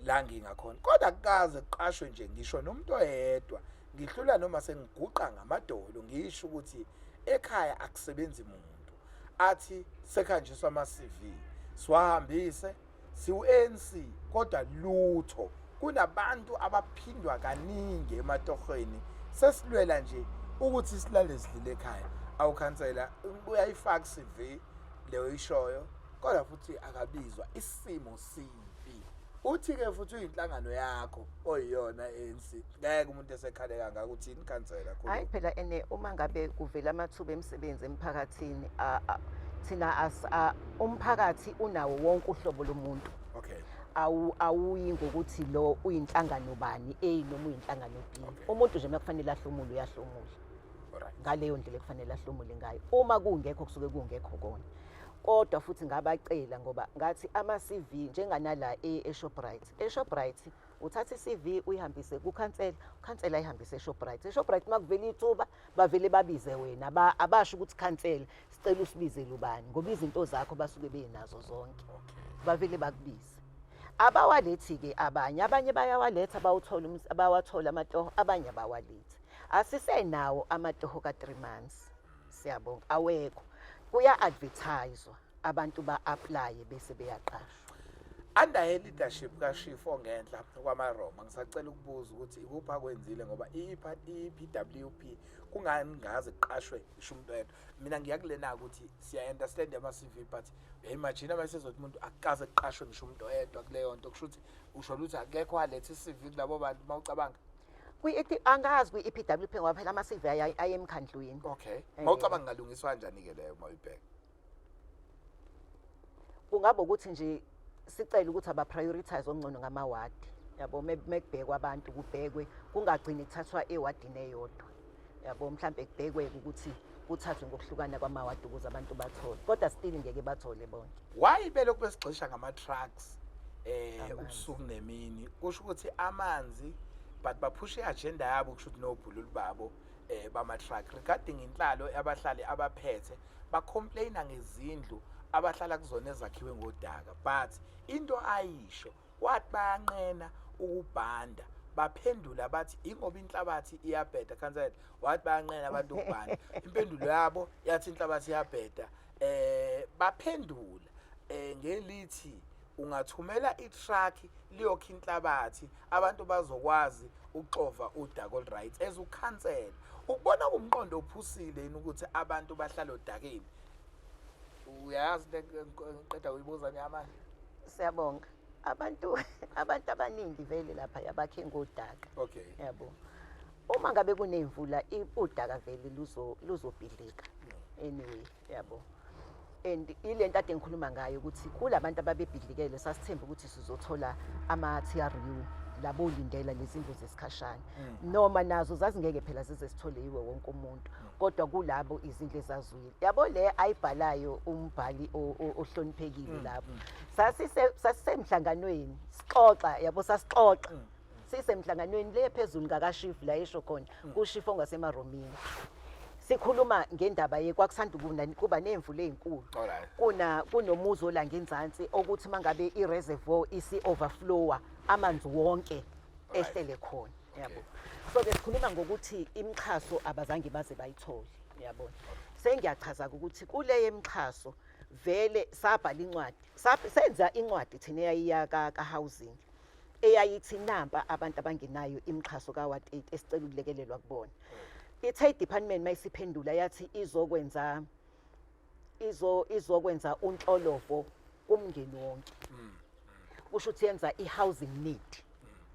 la ngingakhona kodwa akukaze kuqashwe nje ngisho nomuntu oyedwa ngihlula noma sengiguqa ngamadolo ngisho ukuthi ekhaya akusebenzi umuntu athi sekhanjiswa ama CV siwahambise siu-ANC kodwa lutho kunabantu abaphindwa kaningi ematohweni sesilwela nje ukuthi silale sidlile ekhaya awukhansela uyayifaka CV leyo ishoyo kodwa futhi akabizwa isimo sibi uthi ke futhi uyinhlangano yakho oyiyona ANC ngeke umuntu esekhaleka ngakuthi inkhansela Hayi phela uma ngabe kuvela amathuba emisebenzi emphakathini thina umphakathi unawo wonke uhlobo lomuntu. okay Awuyi ngokuthi lo uyinhlangano bani A noma uyinhlangano B. Okay. Umuntu nje makufanele ahlomule uyahlomula. alright Ngaleyo ndlela kufanele ahlomule ngayo. Uma kungekho kusuke kungekho kona. Kodwa futhi ngabacela ngoba ngathi ama CV njenganala eShoprite. eShoprite uthatha iCV uyihambise kukhansela, ukhansela ayihambise eShoprite. eShoprite makuvela ithuba bavele babize wena abasho ukuthi khansela sicela usibizele ubani ngoba izinto zakho basuke benazo zonke. okay Bavele bakubize. Abawalethi ke abanye bayawaletha abawathola amatoho abanye abawalethi. Asisenawo amatoho ka 3 months. Siyabonga awekho. Kuya advertisewa abantu ba apply bese beyaqashwa. under leadership kaShifo ngenhla kwamaRoma ngisacela ukubuza ukuthi ikupha kwenzile ngoba iPWP kungani ngaze kuqashwe isho umuntu oyedwa mina ngiyakulena ukuthi siya understand ama CV but imagine mase sothi umuntu akaze kuqashwe ngisho umuntu oyedwa kuleyo nto kusho ukuthi usho ukuthi akekho waletha iCV kulabo bantu mawucabanga Angazi kwi-EPWP ngoba phela ama CV ayemkhandlweni. okay mawucabanga ngalungiswa kanjani ke leyo mawuyibheka Kungaba ukuthi nje sicela ukuthi aba prioritize ongcono ngamaward. Yabo mekubhekwa abantu kubhekwe kungagcini kuthathwa ewadini eyodwa. Yabo mhlambe kubhekwe ukuthi kuthathwe ngokuhlukana kwamaward ukuze abantu bathole. Kodwa still ngeke bathole bonke. why belokhu besigxisha ngama trucks Amanzi. ubusuku nemini kusho ukuthi amanzi but baphusha iagenda yabo kusho ukuthi nobhululu babo bama truck regarding inhlalo abahlali abaphethe bacomplaina ngezindlu abahlala kuzona ezakhiwe ngodaka but into ayisho wathi bayanqena ukubhanda baphendula bathi ingoba inhlabathi iyabheda kansela wathi bayanqena abantu ukubhanda impendulo yabo yathi inhlabathi iyabheda baphendula ngelithi ungathumela itruck liyokha inhlabathi abantu bazokwazi ukuxova udaka olright as ukhansela ukubona kumqondo ophusile yini ukuthi abantu bahlala odakeni uyazi ngiqeda uyibuza nyamanje Siyabonga. Abantu abaningi vele lapha yabakhe ngodaka. okay Yabo. Uma ngabe kunemvula udaka vele luzobhidlika. Anyway, yabo. And ilento ade ngikhuluma ngayo ukuthi kulabantu ababebhidlikele sasithemba ukuthi sizothola ama-TRU labo lindela lezindlu zesikhashana noma nazo zazingeke phela zize sithole iwe wonke umuntu kodwa kulabo izindlu ezazuyile yabo le ayibhalayo umbhali ohloniphekile lapho sasisemhlanganweni sixoxa yabo sasixoxa sisemhlanganweni le phezulu ngakashifu la esho khona kushifu ongasemaromini sikhuluma ngendaba yekwakusanda kuba nemvula ezinkulu kunomuzi olanga enzansi ukuthi mangabe ireservoir isi overflowa amanzi wonke ehlele khona yabo so besikhuluma ngokuthi imixhaso abazange baze bayithole yabona sengiyachaza ukuthi kule yemixhaso vele sabhala incwadi senza incwadi thina eyayiyaka housing eyayithi namba abantu abangenayo imixhaso kaWard 8 esicela ukulekelelwa kubona i-State Department mayisiphendula yathi izokwenza unhlolovo kumngeni wonke kusho ukuthi yenza i-housing need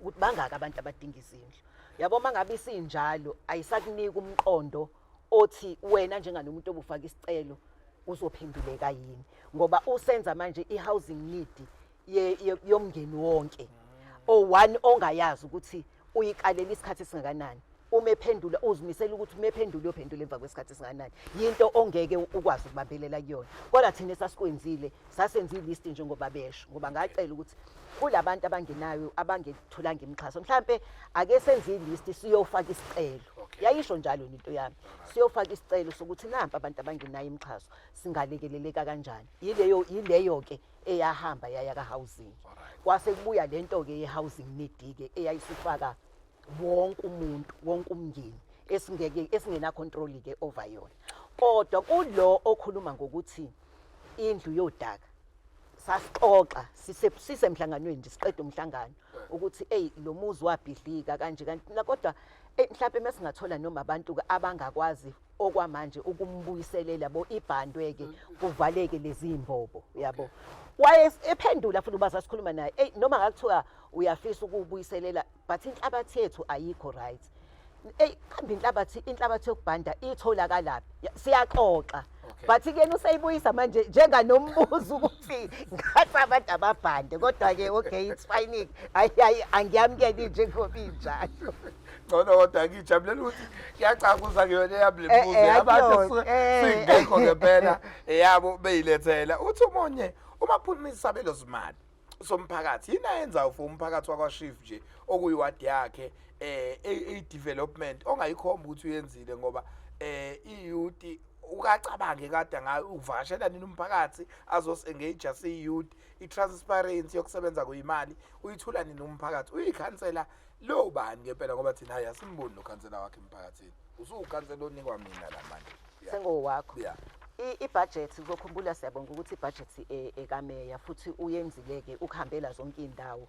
ukuthi bangaka abantu abadinga izindlu yabo mangabe isinjalo ayisakunika umqondo othi wena njenganomuntu obufaka isicelo uzophenduleka yini ngoba usenza manje i-housing need yomngeni wonke o1 ongayazi ukuthi uyikalela isikhathi singakanani uma ephendula uzimisela ukuthi uma ephendula uyophendula emva kwesikhathi singanani yinto ongeke ukwazi ukubambelela kuyona kodwa thina sasikwenzile sasenza ilist njengoba besho ngoba ngacela ukuthi kulabantu abangenayo abangetholanga imixhaso mhlambe ake senze ilist siyofaka isicelo yayisho njalo into yami siyofaka isicelo sokuthi nampa abantu abangenayo imixhaso singalekeleleka kanjani yileyo ke eyahamba yaya ka housing kwase kubuya lento ke ye housing need ke eyayisifaka wonke umuntu wonke umngeni esingena control ke over yona kodwa kulo okhuluma ngokuthi indlu yodaka sasixoxa sisemhlanganweni nje siqeda umhlangano ukuthi lo muzi wabhidlika kanje kanti kodwa mhlawumbe mesingathola noma abantu abangakwazi okwamanje ukumbuyiselela bo ibhandweke kuvaleke lezi imbobo yabo ephendula futhi uba sasikhuluma naye noma ngakuthiwa uyafisa ukubuyiselela but inhlabathi yethu ayikho right kambe inhlabathi yokubhanda itholakala siyaxoxa but kuyena usayibuyisa manje njenganombuzo ukuthi ngathi abantu ababhande kodwa ke okay it's fine angiyamkeli njengoba injalo ngono kodwa ngijabulela ukuthi kuyacakuza kuyona yablembuzo abantu singekho ngempela yabo beyilethela uthi umonye uma phuma isabelo zimali somphakathi yini ayenza for umphakathi wakwaShift nje okuyiwadi yakhe development ongayikhomba ukuthi uyenzile ngoba iyouth ukacabange kade ngayo uvakashela nini umphakathi azosengage asiyouth itransparency yokusebenza kuyimali uyithula nini umphakathi uyikhansela lo bani ngempela ngoba thina hayi asimboni lo khansela wakhe emphakathini usukhansela onikwa mina la manje sengowakho i-budget uzokhumbula siyabonga ukuthi i-budget ekameya futhi uyenzileke ukuhambela zonke indawo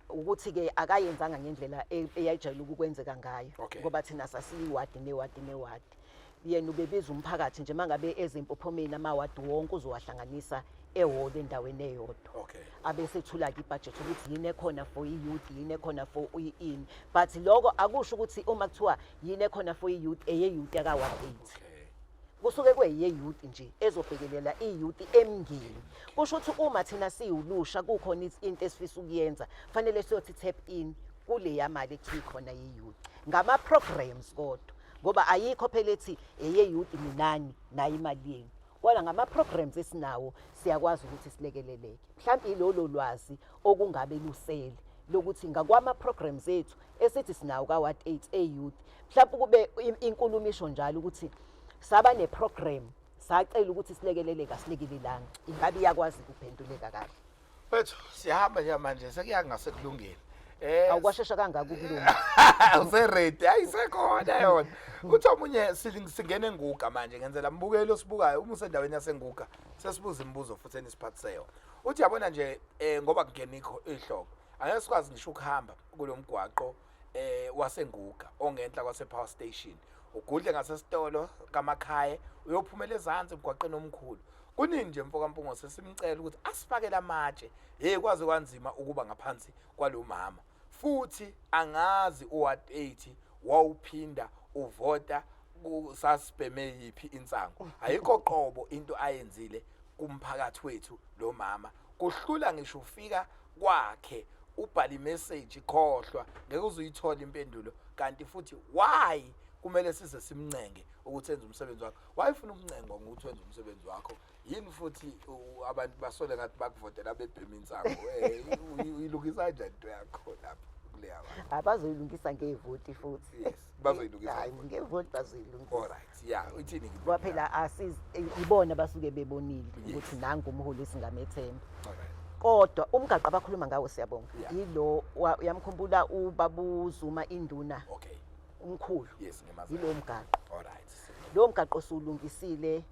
ukuthi ke akayenzanga ngendlela eyayijayele ukukwenzeka ngayo ngoba thina sasiyiwadi newadi yena ubebiza umphakathi nje mangabe ezimpophomeni amawadi wonke uzowahlanganisa ehholo endaweni eyodwa abese ethula i-budget ukuthi yini ekhona for i-youth yini ekhona for ini but lokho akusho ukuthi uma kuthiwa yini ekhona for i-youth eye-youth yaka-1 kusuke kweyeyouth nje ezobhekelela iyouth emngeni kusho ukuthi uma thina siwulusha kukhona into esifisa ukuyenza fanele siyothi tap in kule yamali ekuthiwa khona yeyouth ngama programs kodwa ngoba ayikho phela ethi eyeyouth minani nayo imali yenu kodwa ngama programs esinawo siyakwazi ukuthi silekeleleke mhlawumbe ilolo lwazi okungabe lusele lokuthi ngakwama programs ethu esithi sinawo kaWard 8 eyouth mhlawumbe kube inkulumisho njalo ukuthi saba neprogram sacela ukuthi silekeleleka silekelelanga ingabe iyakwazi ukuphenduleka kahle wethu siyahamba nje manje sekuyangasekulungile awukwashesha kangaka ukulunga useready ayisekhona yona uthi omunye singene nguga manje ngenzela mbukelo sibukayo uma usendaweni yasenguga sesibuza imibuzo futhi enisiphathiseyo uthi yabona nje ngoba kungena ihlobo angeke sikwazi ngisho ukuhamba kulomgwaqo wasenguga ongenhla kwase power station ugudle ngasesitolo kamakhaya uyophumela ezantsi emgwaqeni omkhulu kunini nje mfoka Mpungo sesimcela ukuthi asifakele amatshe kwaze kwanzima ukuba ngaphansi kwalomama futhi angazi uward 80 wawuphinda uvota kusasibheme yipi insango ayikho qobo into ayenzile kumphakathi wethu lo mama kuhlula ngisho ufika kwakhe ubhala imessage khohlwa ngeke uzuyithola impendulo kanti futhi why kumele size simncenge ukuthi enze umsebenzi wakhe wayefuna ukuncengwa ngokuthi wenze umsebenzi wakho yini futhi abantu basole ngathi bakuvotela bebhema insango uyilungisa kanjani into yakho lapha kuleya abantu abazoyilungisa ngevoti futhi yes bazoyilungisa hayi ngevoti bazoyilungisa alright yeah uthini ngoba phela ibona basuke bebonile ukuthi nangu umholi singamethemba alright kodwa umgaqo abakhuluma ngawo siyabonga yilo uyamkhumbula ubabuzuma induna okay umkhulu yes ngemazi yilo mgaqo alright lo mgaqo sulungisile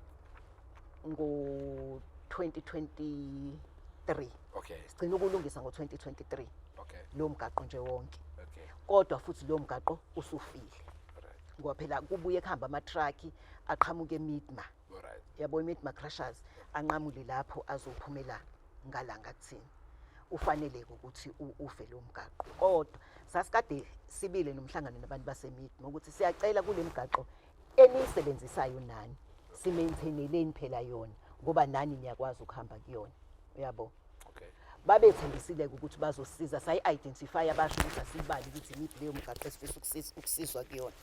ngo-2023 okay sigcina ukulungisa ngo-2023 okay lo mgaqo nje wonke okay kodwa futhi lo mgaqo usufile alright ngoba phela kubuye kuhamba ama-truck aqhamuke eMidma alright yabo iMidma crushers anqamule lapho azophumela ngalanga kuthini ufaneleke ukuthi ufe lo mgaqo kodwa sasikade sibile nomhlangano nabantu baseMidma ukuthi siyacela kule mgaqo enisebenzisayo nani simaintaineleni phela yona ngoba nani niyakwazi ukuhamba kuyona uyabo okay babethembisile ukuthi bazosiza sayi-identify abasho ukuthi asibali ukuthi imiphi leyo mgaqo esifisa ukusizwa kuyona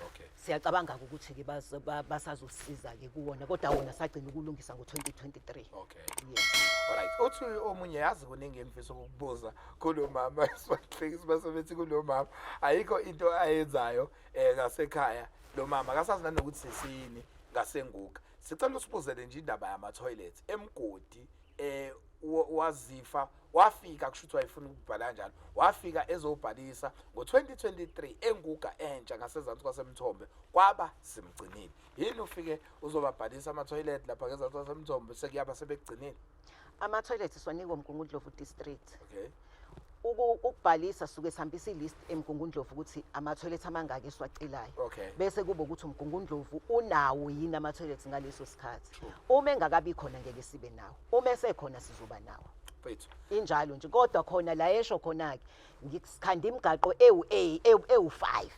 okay siyacabanga-ke ukuthi-ke basazosiza-ke kuwona kodwa wona sagcina ukulungisa ngo-2023 okay yes alright uthi omunye yazi kuningi emfisa ukukubuza kulo mama sibahlekisi basebethi kulo mama ayikho into ayenzayo ngasekhaya lo mama akasazi nanokuthi sesini ngasenguga sicela usibuzele nje indaba yama toilets emgodi wazifa wafika kushuthi wayefuna ukubhala kanjalo wafika ezobhalisa ngo2023 enguga entsha ngasezantsi kwasemthombe kwaba simgcinile yini ufike uzobabhalisa ama toilet lapha ngezantsi kwasemthombe sekuyaba sebegcinile ama-toilet siwanikwa uMgungundlovu district okay ukubhalisa suke sihambisa ilist eMgungundlovu ukuthi ama-toilet amangaki esiwacelayo okay bese kube ukuthi uMgungundlovu unawo yini ama-toilet ngaleso sikhathi uma engakabi khona ngeke sibe nawo uma esekhona sizoba nawo mfethu injalo nje kodwa khona la esho khona-ke ngikhanda imigaqo ewu-5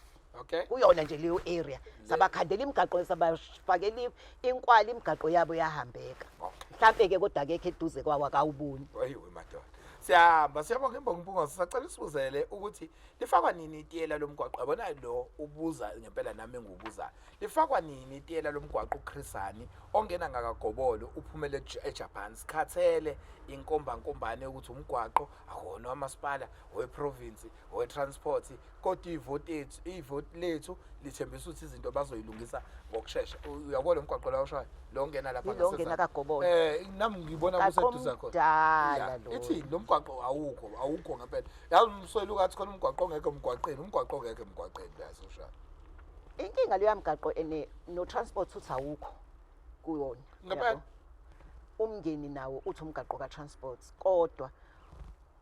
okay kuyona nje leyo area sabakhandela imigaqo sabafakela inkwali imigaqo yabo yahambeka mhlampe-ke kodwa akekho eduze kwawo akawuboni wayiwe madoda siyahamba siyabonga imbongo sisacela usibuzele ukuthi lifakwa nini itiyela lomgwaqo yabona lo ubuza ngempela nami engubuzayo lifakwa nini itiyela lomgwaqo uChrisani ongena ngakagobolo uphumele eJapan sikhathele inkombankombane ukuthi umgwaqo akona wamasipala weprovince wetransport kodwa ivoti lethu lithembisa ukuthi izinto bazoyilungisa ngokusheshsha uyabona umgwaqo la ushayo lo ongena lapha ngena kagobolo nami ngibona kuseduza khona dala lo ithi lo mgwaqo awukho ngempela yazi umsweli ukathi khona umgwaqo ongekho emgwaqeni umgwaqo ongekho emgwaqeni lasoshayo inkinga leyo mgaqo no transport uthi awukho kuyona ngempela umngeni nawo uthi umgaqo ka-transport kodwa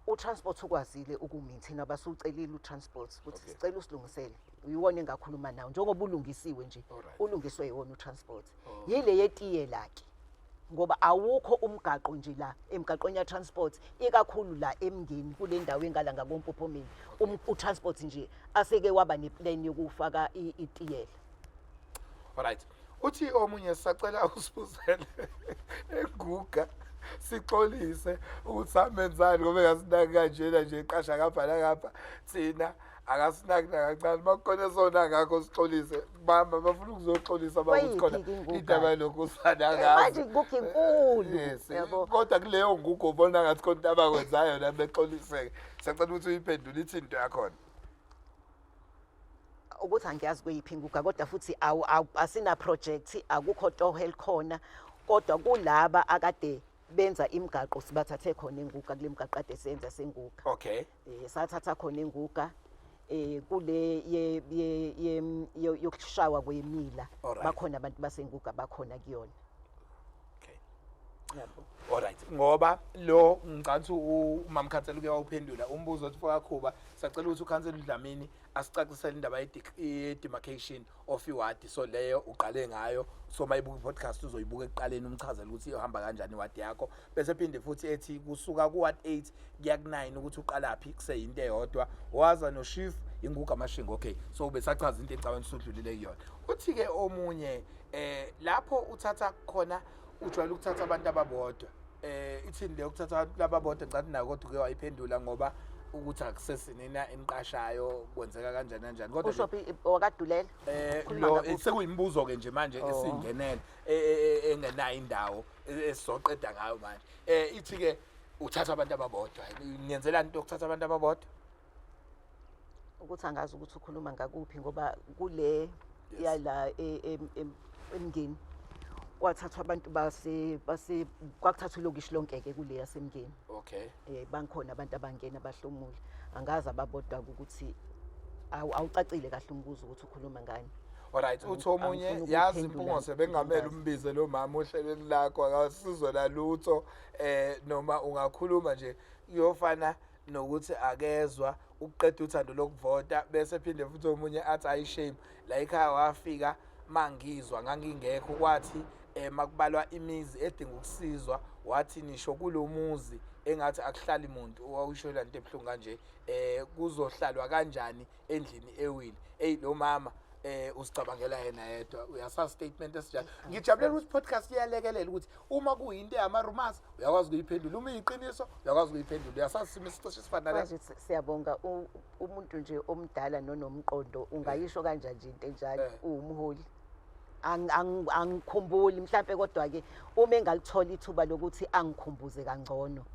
u-transport ukwazile ukumaintaina basucelile u-transport ukuthi sicela usilungisele uyiwona engakhuluma nawo njengoba ulungisiwe nje ulungiswe yiwona u-transport yile yetiyela-ke ngoba awukho umgaqo nje la emgaqweni ya-transport ikakhulu la emngeni kule ndawo engala ngakompophomeni u-transport nje aseke waba neplan yokufaka itiyela alright uthi omunye sisacela usibuzele eguga sixolise ukuthi samenzani ngoba engasinaki kanjena nje iqasha ngapha ngapha thina akasinaki nakancane makukhona sona ngakho sixolise bamba bafuna ukuzoxolisa bakuthi khona indaba lokusana ngazo manje igugu inkulu yabo kodwa kuleyo ngugu ubona ngathi khona into abakwenzayo la bexoliseke siyacela ukuthi uyiphendule ithi into yakhona ukuthi angiyazi kweyiphi inguga kodwa futhi asina project akukho tohel khona kodwa kulaba akade benza imigaqo sibathathe khona enguga kule migaqo ade senza senguga okay sathatha khona enguga kule yokushawa kwemila bakhona abantu basenguga bakhona kuyona okay Alright, ngoba lo ngicabanga ukuthi umama Khansela uke wawuphendula umbuzo othi Fokakhuba sacela ukuthi uKhansela uDlamini asicacisele indaba ye-demarcation of iwadi, so leyo uqale ngayo, so mayibuka i-podcast uzoyibuka ekuqaleni umchazela ukuthi ihamba kanjani iwadi yakho, bese phinde futhi ethi kusuka ku-ward 8 kuya ku-9 ukuthi uqalaphi kuseyinto eyodwa, waza noShifu inguga amashingo. Okay, so besachaza into ecabanga usudlulile kuyona. Uthi-ke omunye lapho uthatha khona ujwayele ukuthatha abantu ababodwa, ithini le ukuthatha abantu ababodwa ngicabanga nayo kodwa uke wayiphendula ngoba ukuthi akusesinina eniqashayo kwenzeka kanjani kanjani, kodwa ushophi wakadulela lo sekuyimibuzo ke nje manje esingenele engenayo indawo esizoqeda ngayo manje. Ithi ke uthatha abantu ababodwa, niyenzelani into ukuthatha abantu ababodwa? ukuthi angazi ukuthi ukhuluma ngakuphi ngoba kule yala emngeni kwathathwa abantu kwakuthathwa ilokishi lonke-ke kule yasemngeni. Okay. Bankhona abantu abangena bahlomule, angazi ababodwa ukuthi awucacile kahle umbuzo ukuthi ukhuluma ngani. Alright, uthi omunye yazi Mpungose bengamele umbize lo mama ohlelweni lakho akasizwe lalutho, noma ungakhuluma nje kuyofana nokuthi akezwa ukuqeda uthando lokuvota, bese phinde futhi omunye athi ayishame la ekhaya wafika mangizwa ngangingekho kwathi makubalwa imizi edinga ukusizwa wathi nisho kulomuzi engathi akuhlali umuntu owawusho lento ebuhlungu kanje, kuzohlalwa kanjani endlini ewili. Lo mama usicabangela yena yedwa, uyasa statement esijalo. Ngijabulela ukuthi podcast iyalekelela ukuthi uma kuyinto yama-rumors uyakwazi ukuyiphendula, uma iyiqiniso uyakwazi ukuyiphendula, uyasazi isimo esicishe sifanele. Siyabonga umuntu nje omdala nonomqondo ungayisho kanjani nje into enjalo, uwumholi. Angikhumbuli mhlambe kodwa-ke uma engalithola ithuba lokuthi angikhumbuze kangcono,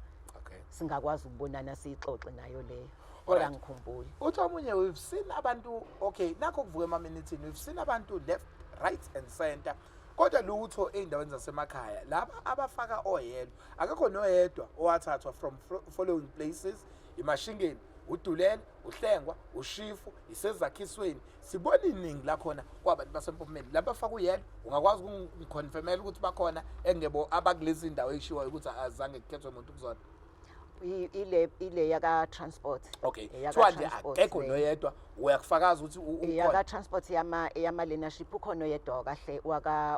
singakwazi ukubonana siyixoxe nayo leyo, kodwa angikhumbuli. Uthi omunye we've seen abantu, okay nakho kuvuka ema-minithini, we've seen abantu left, right and center, kodwa lutho ey'ndaweni zasemakhaya laba abafaka oyedwa, akekho noyedwa owathathwa from following places: iMashingeni, uDulela, uHlengwa, uShifu, isezakhisweni. Sibona iningi lakhona kwabantu baseMpumeni lapha faka uyedwa. Ungakwazi ukungiconfirmela ukuthi bakhona engebo abakulezi indawo eshiwayo ukuthi azange kukhethwe umuntu kuzona? ile yaka transport. Okay, so nje akekho noyedwa uyakufakaza ukuthi ukhona yaka transport yama leadership ukhona oyedwa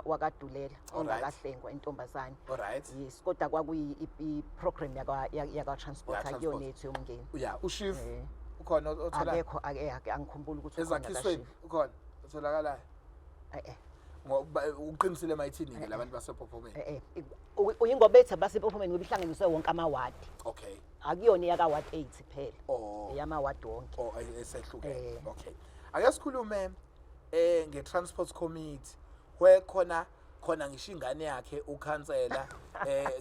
wakadulela ongakahlengwa intombazane. Alright, yes, kodwa kwakuyi program yaka transport akuyona ethu yomngeni. Yeah, uShifu ukhona othola? Akekho, angikhumbuli ukuthi ukhona ezakhisweni ukhona otholakalayo. Ngoba uqinisile mayithini labantu basePhopomeni. Uyingoba ethi basePhopomeni ngoba ihlanganiswe wonke amawadi. Okay, akuyona yaka ward 8 phela. Eyamawadi wonke. Esehlukene. Okay, ake sikhulume nge-transport committee where khona ngisho ingane yakhe ukhansela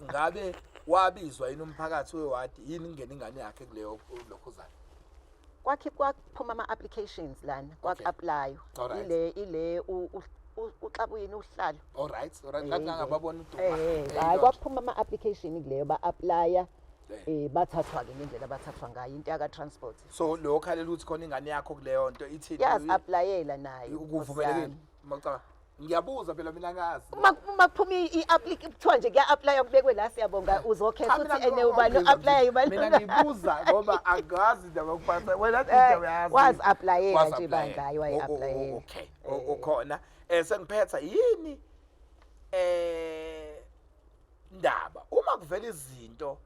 ngabe wabizwa yini umphakathi wewadi yini ingene ingane yakhe kuleyo lokhuzana? Kwaphuma ama-applications lana kwaku-apply ile uXabuyini uhlalo. Alright, ngangababona uDuma. Hayi kwaphuma ama-application kuleyo ba-applya, bathathwa-ke ngendlela bathathwa ngayo into yaka transport. So lo khalela ukuthi khona ingane yakho kuleyo nto ithini? Yazi-applyela nayo. Ukuvumelekile? Ngiyabuza phela mina ngazi. Uma kuphuma i-application kuthiwa nje kuya-applywa kubekwe la Siyabonga uzokhetha ukuthi ene ubani u-applya ubani. Mina ngibuza ngoba angazi indaba yokuphatha. Wena into uyazi. Wazi-applyela nje bangayo wayi-applyela. Okay, ukhona. Sengiphetha yini ndaba uma kuvela izinto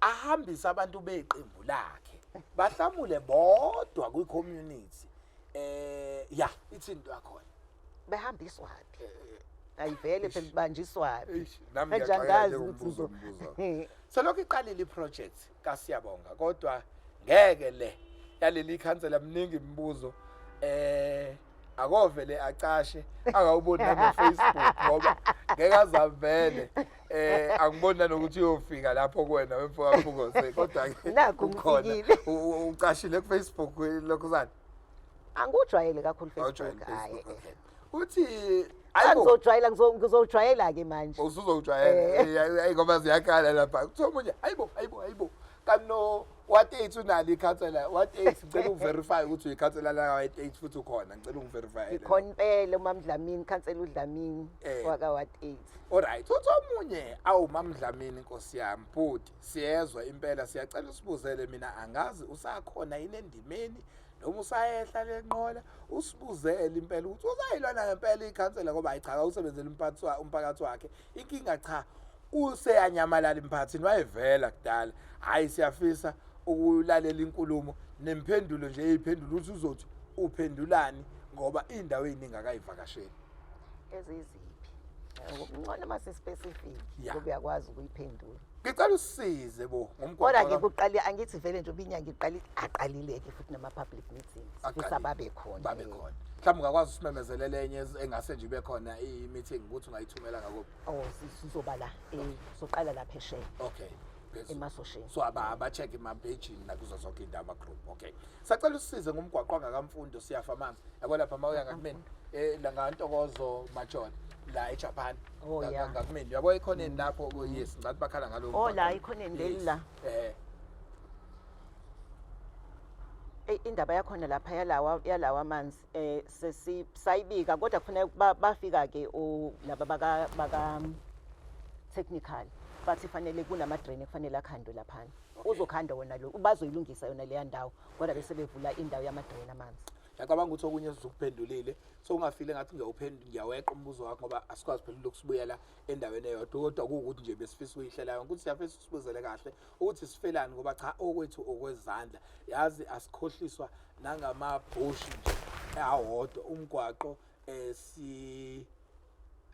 ahambisa abantu beqembu lakhe bahlamule bodwa kwi-community, ithini into yakhona? Behambiswaphi? Ayivele phela kubanjiswaphi? Nami ngiyacaza umbuzo. Selokhu iqalile iproject kaSiyabonga kodwa ngeke le yaleli ikhansela mningi imibuzo, akovele acashe angawuboni na Facebook ngoba ngeke azavele angibona nokuthi uyofika lapho kuwena wemfokaphungose kodwa ukhona ucashile ku Facebook lokhuzana. Angujwayele kakhulu Facebook. Hayi. Uthi angizojwayela ngizojwayela ke manje. Usuzojwayela ngoba ziyakhala lapha. Kuthi omunye hayibo kano what age unali ikhansela what age ngicela uverify ukuthi uyikhansela la what age futhi ukhona ngicela ungiverify ikhona impela uMamdlamini khansela uDlamini waka what 8 alright uthi omunye awuMamdlamini inkosi yami bhuti siyezwa impela siyacela usibuzele mina angazi usakhona yini endimeni noma usayehla lenqola usibuzele impela ukuthi uzayilwana ngempela ikhansela ngoba ayichaka usebenzele umphakathi wakhe inkinga cha useyanyamalala imphathini wayevela kudala hayi siyafisa ukulalela inkulumo nempendulo nje eziphendula ukuthi uzothi uphendulani ngoba indawo eziningi akayivakasheli eziziphi ngcono mase specific Yeah. ngoba uyakwazi ukuyiphendula ngicela usisize bo kodwa ngomgwaqo ngikuqali angithi vele nje ubinyanga iqali aqalileke futhi nama public meetings sifisa babe khona babe khona mhlawumbe ungakwazi usimemezelele enye engase nje ibe khona i-meeting ukuthi ungayithumela ngakuphi oh sizoba la soqala lapha eshe okay phezulu. emasosheni So aba-check ema-page nakuzo zonke indawo ama-group okay sacela usisize ngomgwaqo angakamfundo siyafa amanzi yabo lapha uma uya ngakumeni la ngantokozo majona la eJapan Oh, yeah. ngakumeni yabo ikhoneni lapho yes ngathi bakhala ngalo oh la ikhoneni leli la indaba yakhona lapha yalawa amanzi sayibika kodwa kufanele bafika ke laba baka technical bathi fanele kunama drain kufanele akhandwe lapha uzokhanda wona lo bazoyilungisa yona leya ndawo kodwa bese bevula indawo yama drain amanzi ngiyacabanga ukuthi okunye sizokuphendulile so ungafile ngathi ngiyaweqa umbuzo wakho ngoba asikwazi phela lokusibuyela endaweni eyodwa kodwa ukuthi nje besifisa uyihlela yonke ukuthi siyafisa usibuzele kahle ukuthi sifelani ngoba cha okwethu okwezandla yazi asikhohliswa nangamabhushi nje awodwa umgwaqo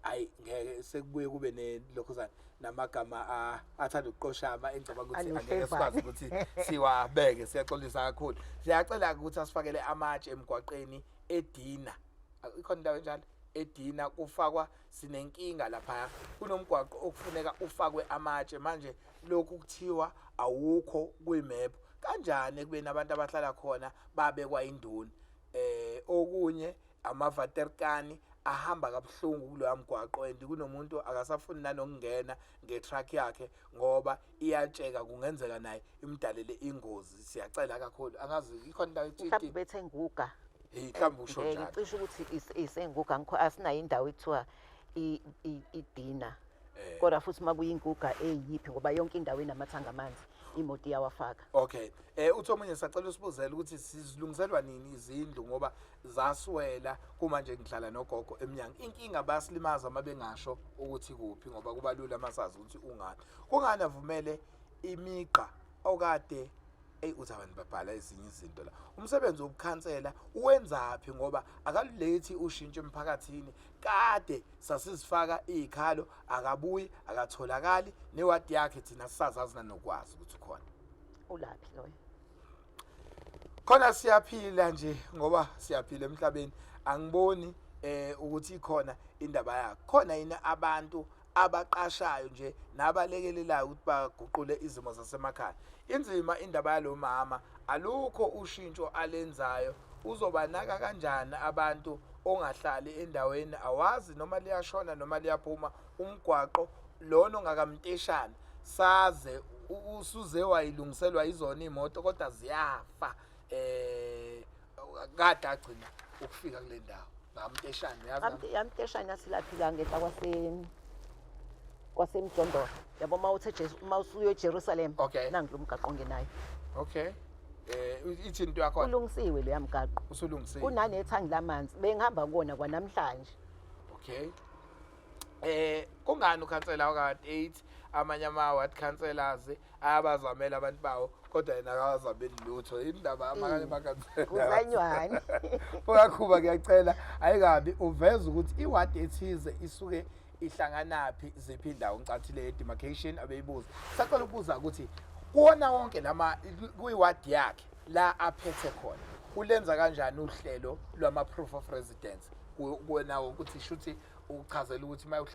ayi ngeke sekubuye kube nelokhuzana namagama athanda ukuqoshama engicabanga ukuthi angeke sikwazi ukuthi siwabeke siyaxolisa kakhulu siyacela ukuthi asifakele amatshe emgwaqeni edina ikhona indawo enjalo edina kufakwa sinenkinga lapha kunomgwaqo okufuneka ufakwe amatshe manje lokhu kuthiwa awukho kwimap kanjani kubeni abantu abahlala khona babekwa induni okunye amavaterkani ahamba kabuhlungu kuloya mgwaqo and kunomuntu akasafuni nanokungena ngetruck yakhe ngoba iyatsheka kungenzeka naye imdalele ingozi siyacela kakhulu angazi ikhona indawo mhlawumbe bethe nguga mhlawumbe usho njalo ngicisha ukuthi isenguga ngikho asinayo indawo ekuthiwa idina kodwa futhi mabuye inguga eyiphi ngoba yonke indawo inamathanga amanzi imoto iyawafaka okay uthi omunye sacela usibuzele ukuthi sizilungiselwa nini izindlu ngoba zaswela kuma nje ngihlala nogogo eminyango inkinga bayasilimaza mabengasho ukuthi kuphi ngoba kubalula amasazi ukuthi ungani kungani avumele imigqa okade uthi abantu babhala ezinye izinto la umsebenzi wobukhansela uwenzaphi ngoba akalulethi ushintsho emphakathini kade sasizifaka izikhalo akabuyi akatholakali newadi yakhe thina sisazazi nanokwazi ukuthi khona ulaphi loyo khona siyaphila nje ngoba siyaphila emhlabeni angiboni ukuthi ikhona indaba yakho khona yina abantu abaqashayo nje nabalekelelayo ukuthi baguqule izimo zasemakhaya inzima indaba yalo mama alukho ushintsho alenzayo uzobanaka kanjani abantu ongahlali endaweni awazi noma liyashona noma liyaphuma umgwaqo lona ongakamteshana saze usuze wayilungiselwa izona imoto kodwa ziyafa kade agcina ukufika kule ndawo ngamteshana yazi yamteshana asilaphila ngehla kwasemjondolo yabo uma usuyo eJerusalem Okay. nangi lo mgaqo ongenayo okay ithi into yakho ulungisiwe lo yamgaqo usulungisiwe kunanethangi lamanzi bengihamba kona kwanamhlanje okay kungani ukhansela waka8 amanye ama-ward councillors ayabazamela abantu bawo kodwa yena akawazameli lutho indaba amanye amakhansela kuzanywani uyakhuba ngiyacela ayikabi uveza ukuthi iward ethize isuke ihlanganaphi ziphi indawo ngicathile demarcation abeyibuza sacela ukubuza ukuthi kuona wonke lama kuyiward yakhe la aphethe khona ulenza kanjani uhlelo lwama proof of residence kuona ukuthi shuthi uchazela ukuthi maye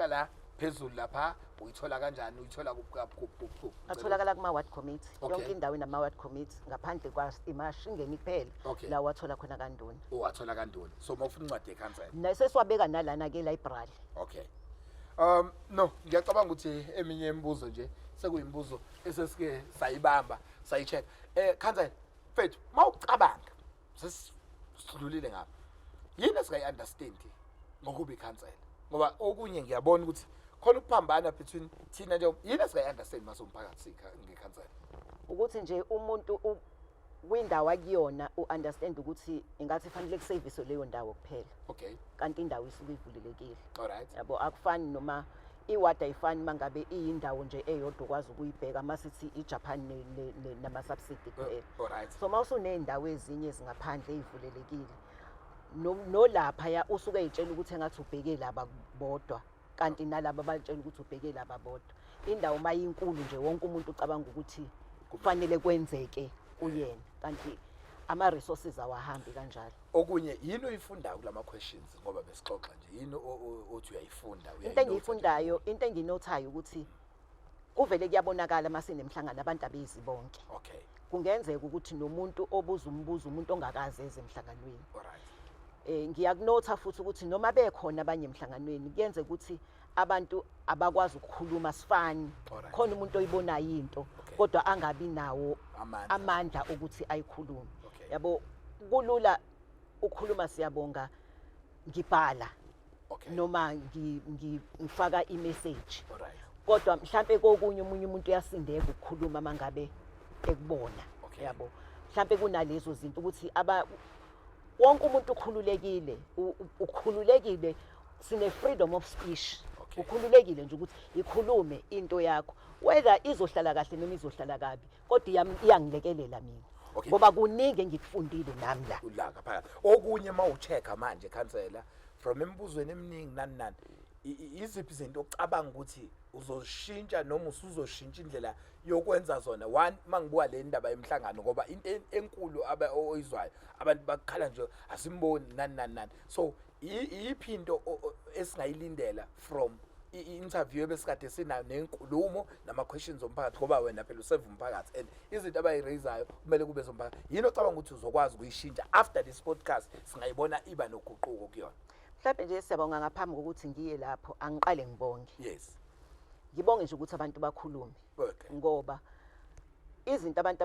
phezulu lapha uyithola kanjani uyithola kuphi atholakala kuma ward committee Okay. yonke indawo inama ward committee ngaphandle kwa imashingeni kuphela Okay. la wathola khona kanduna wathola kantoni so mawufuna incwadi yecancel nasesiwabeka nalana ke library okay no ngiyacabanga ukuthi eminye imibuzo nje sekuyimbuzo esesike sayibamba sayicheck Khansela mfethu mawucabanga sesidlulile ngapha yini esingayi-understand ngokuba ikhansela ngoba okunye ngiyabona ukuthi khona ukuphambana between thina nje yini esingayi-understand masomphakathi ngekhansela ukuthi nje umuntu kwindawo akuyona u-understand ukuthi ingathi fanele kuseyviswe leyo ndawo kuphela okay kanti indawo isuke ivulelekile alright yabo akufani noma iwadi ayifani mangabe iyindawo nje eyodwa ukwazi ukuyibheka masithi iJapan nama-subsidy kuphela alright so mawusuney'ndawo ezinye ezingaphandle ey'vulelekile nolaphaya usuke ey'tshela ukuthi engathi ubheke laba bodwa kanti nalaba batshela ukuthi ubheke laba bodwa indawo mayinkulu nje wonke umuntu ucabanga ukuthi kufanele kwenzeke kuyena kanti ama-resources awahambi kanjalo okunye yini oyifundayo kulama questions ngoba besixoxa nje yini othi uyayifunda into enginothayo ukuthi kuvele kuyabonakala masinemhlangano abantu abezi bonke okay kungenzeka ukuthi nomuntu obuza umbuzo umuntu ongakaze eze emhlanganweni alright ngiyakunotha futhi ukuthi noma bekhona abanye emhlanganweni kuyenzeka ukuthi abantu abakwazi ukukhuluma sifani Alright. khona umuntu oyibonayo into Okay. kodwa angabi nawo amandla ukuthi ayikhulume Okay. yabo kulula ukukhuluma siyabonga ngibhala okay noma ngifaka imessage alright kodwa mhlambe kokunye umunye umuntu uyasindeka ukukhuluma mangabe ekubona Okay. yabo mhlambe kunalezo zinto ukuthi wonke umuntu ukhululekile sine freedom of speech Okay. ukhululekile nje ukuthi ikhulume into yakho whether izohlala kahle noma izohlala kabi kodwa iyangilekelela mina Okay. ngoba kuningi engikufundile nami la ulaka phakathi okunye mawuchecka manje Khansela from emibuzweni eminingi nani iziphi izinto ocabanga ukuthi uzoshintsha noma usuzoshintsha indlela yokwenza zona one mangibuka le ndaba yemhlangano ngoba into enkulu oyizwayo abantu bakhala nje asimboni nani so iphinto esingayilindela from i-interview ebesikade sinayo nenkulumo nama-questions omphakathi ngoba wena phela useva umphakathi and izinto abayirayizayo kumele kube zomphakathi yini ocabanga ukuthi uzokwazi ukuyishintsha after this podcast singayibona iba noguquko kuyona mhlawumbe nje siyabonga ngaphambi kokuthi ngiye lapho angiqale ngibonge yes ngibonge nje ukuthi abantu bakhulume okay ngoba izinto abantu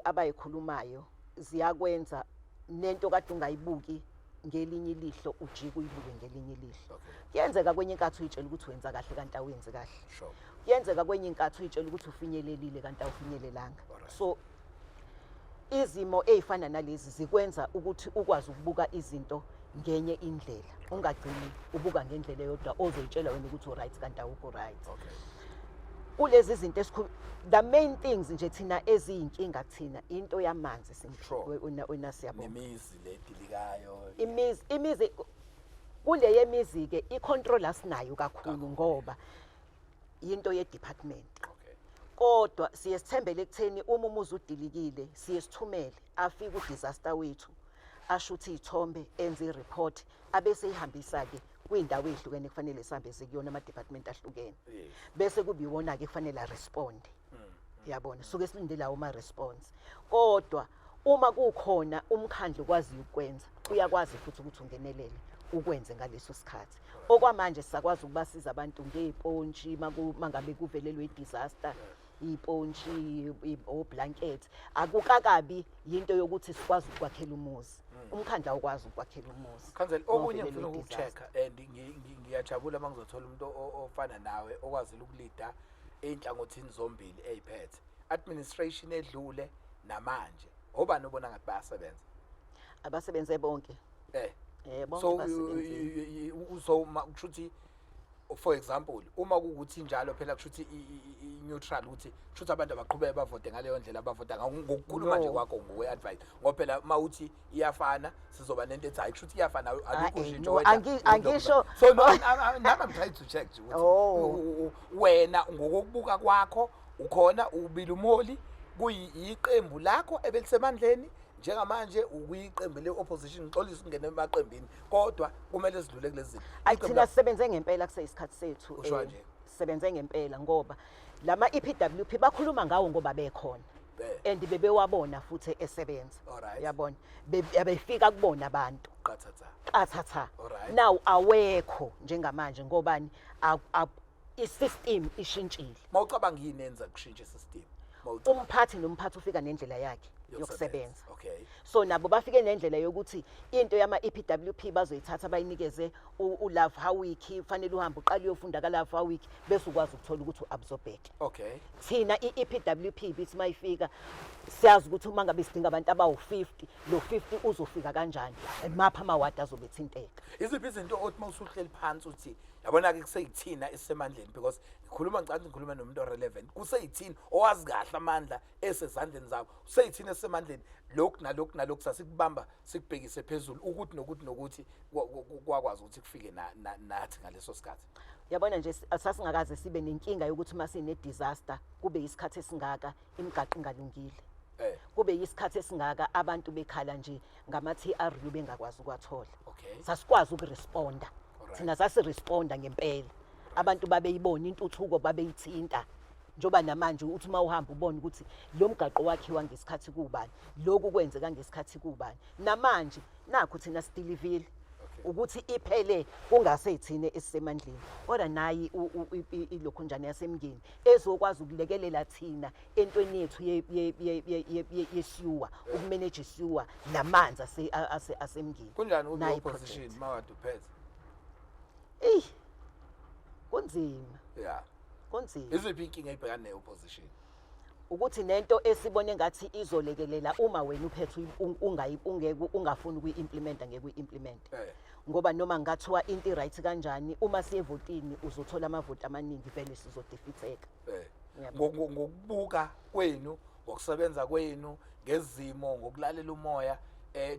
abayikhulumayo ziyakwenza nento kade ungayibuki ngelinye ilihlo ujike uyibuke ngelinye ilihlo okay kuyenzeka kwenye inkathi uyitshela ukuthi wenza kahle kanti awenzi kahle sure kuyenzeka kwenye inkathi uyitshela ukuthi ufinyelelile kanti awufinyelelanga Alright. so izimo ezifana nalezi zikwenza ukuthi ukwazi ukubuka izinto ngenye indlela ungagcini ubuka ngendlela eyodwa ozoyitshela wena ukuthi uright kanti awukho right okay kulezi zinto the main things nje thina eziyinkinga thina into yamanzi Sure. wena siyabona nemizi ledilikayo imizi kule yemizi ke icontrol asinayo kakhulu ngoba into ye department okay kodwa siye sithembele ekutheni uma umuzi udilikile siye sithumele afike udisaster wethu ashuthi izithombe enze ireport abese ihambisa ke kwindawo ezihlukene kufanele sihambe sekuyona ama department ahlukene yes bese kubiwona ke kufanele respond yabona suke silinde lawo ma response kodwa uma kukhona umkhandlo kwazi ukwenza uyakwazi futhi ukuthi ungenelele ukwenze ngaleso sikhathi okwamanje sisakwazi ukubasiza abantu ngeepontshi mangabe kuvelelwe idisaster ipontshi oblanket akukakabi into yokuthi sikwazi ukwakhela umuzi umkhandla ukwazi ukwakhela umuzi Khansela okunye ngifuna ukuchecka and ngiyajabula mangizothola umuntu ofana nawe okwazile ukulida einhlangothini zombili eziphethe administration edlule namanje obani ubona ngathi bayasebenza abasebenze bonke bonke so basebenzile so kushuthi for example uma kuukuthi njalo phela kushuthi i-neutral ukuthi kushuthi abantu abaqhubeke bavote ngaleyo ndlela abavota ngokukhuluma nje kwakho ngokwe-advice ngoba phela mawuthi iyafana sizoba nento ethi hayi kushuthi iyafana alikho ushintsho angisho so I'm trying to check nje ukuthi wena ngokubuka kwakho ukhona ubili umholi kuyiqembu lakho ebelisemandleni njengamanje ukuyiqembu le-opposition xolisa ungene emaqembini kodwa kumele sidlule kulezi zinto ayithina sisebenze ngempela kuseyisikhathi sethu Usho nje? sisebenze ngempela ngoba lama EPWP bakhuluma ngawo ngoba bekhona and bebewabona futhi esebenza Alright. yabona befika kubona abantu qathatha qathatha Alright. now awekho njengamanje ngobani i-system ishintshile. Mawucabanga yini enza kushintsha isystem? Umphathi nomphathi ufika nendlela yakhe yokusebenza. Okay. So nabo bafike nendlela yokuthi into yama-EPWP bazoyithatha bayinikeze uLove Hawiki, fanele uhambe uqale uyofunda kaLove Hawiki bese ukwazi ukuthola ukuthi uabsorbeke. Okay. Thina i-EPWP bithi mayifika siyazi ukuthi uma ngabe sidinga abantu abawu-50 lo 50 uzofika kanjani, mapha amawadi azobe ethinteka. Iziphi izinto othi mawusuhleli phansi uthi yabona-ke kuseyithina esisemandleni because ngikhuluma nomuntu o-relevant, kuseyithina owazi kahle amandla esezandleni zabo, kuseyithina esisemandleni lokhu nalokhu sasikubamba sikubhekise phezulu ukuthi nokuthi kwakwazi ukuthi kufike nathi ngaleso sikhathi. Yabona nje sasingakaze sibe nenkinga yokuthi uma sine-disaster kube yisikhathi esingaka imigaqo ingalungile. Kube yisikhathi esingaka abantu bekhala nje ngama-TRU bengakwazi ukwathola. Okay. Sasikwazi ukuresponda. Thina sasiresponda ngempela. Abantu babeyibona intuthuko babeyithinta. Njoba namanje uthi uma uhamba ubona ukuthi lo mgaqo wakhiwa ngesikhathi kubani, lokhu kwenzeka ngesikhathi kubani. Namanje nakho thina sidilivile ukuthi iphele kungaseyithine esisemandleni. Kodwa nayi ilokhunjana yasemngeni ezokwazi ukulekelela thina entweni yethu yesiwa, ukumanage isiwa namanzi asemngeni. Kunjani uku-opposition mawade uphethe? Kunzima. Yeah. Kunzima. Iziphi inkinga ebhekana ne-opposition? Ukuthi nento esibone ngathi izolekelela uma wena uphethe ungafuni ukuyi-implementa ngeke uyi-implement. Ngoba noma ngathiwa into right kanjani uma siyevotini uzothola amavoti amaningi vele sizodefeateka. Ngokubuka kwenu, ngokusebenza kwenu, ngezimo, ngokulalela umoya,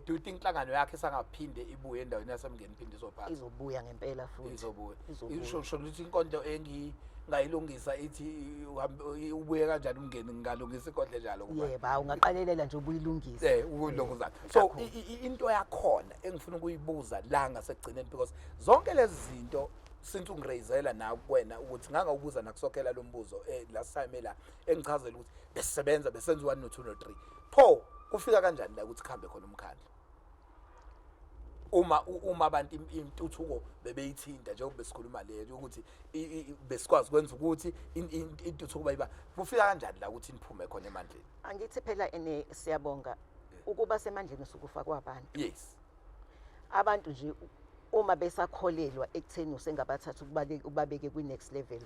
do you think inhlangano yakhe sangaphinde ibuye endaweni yasemngeni iphinde izophatha? Izobuya ngempela futhi. Izobuya. Isho ukuthi inkonzo ngayilungisa ithi ubuye kanjani umngeni ngalungisa inkondlo njalo kuba. Yebo, ungaqalelela nje ubuyilungisa. Ukuyilungisa. So into yakhona engifuna ukuyibuza la ngasekugcineni because zonke lezi zinto since ungirayizela na kuwena ukuthi ngangawubuza nakusokela lo mbuzo last time la engichazela ukuthi besisebenza besenza 1 no 2 no 3. Pho kufika kanjani la ukuthi khambe khona umkhandla? Uma abantu intuthuko bebeyithinta njengoba besikhuluma leyo ukuthi besikwazi kwenza ukuthi intuthuko bayiba kufika kanjani la ukuthi niphume khona emandleni? Angithi phela siyabonga ukuba semandleni sokufa kwabantu. Yes. Abantu nje uma besakholelwa ekutheni usengabathatha ubabeke kwi-next level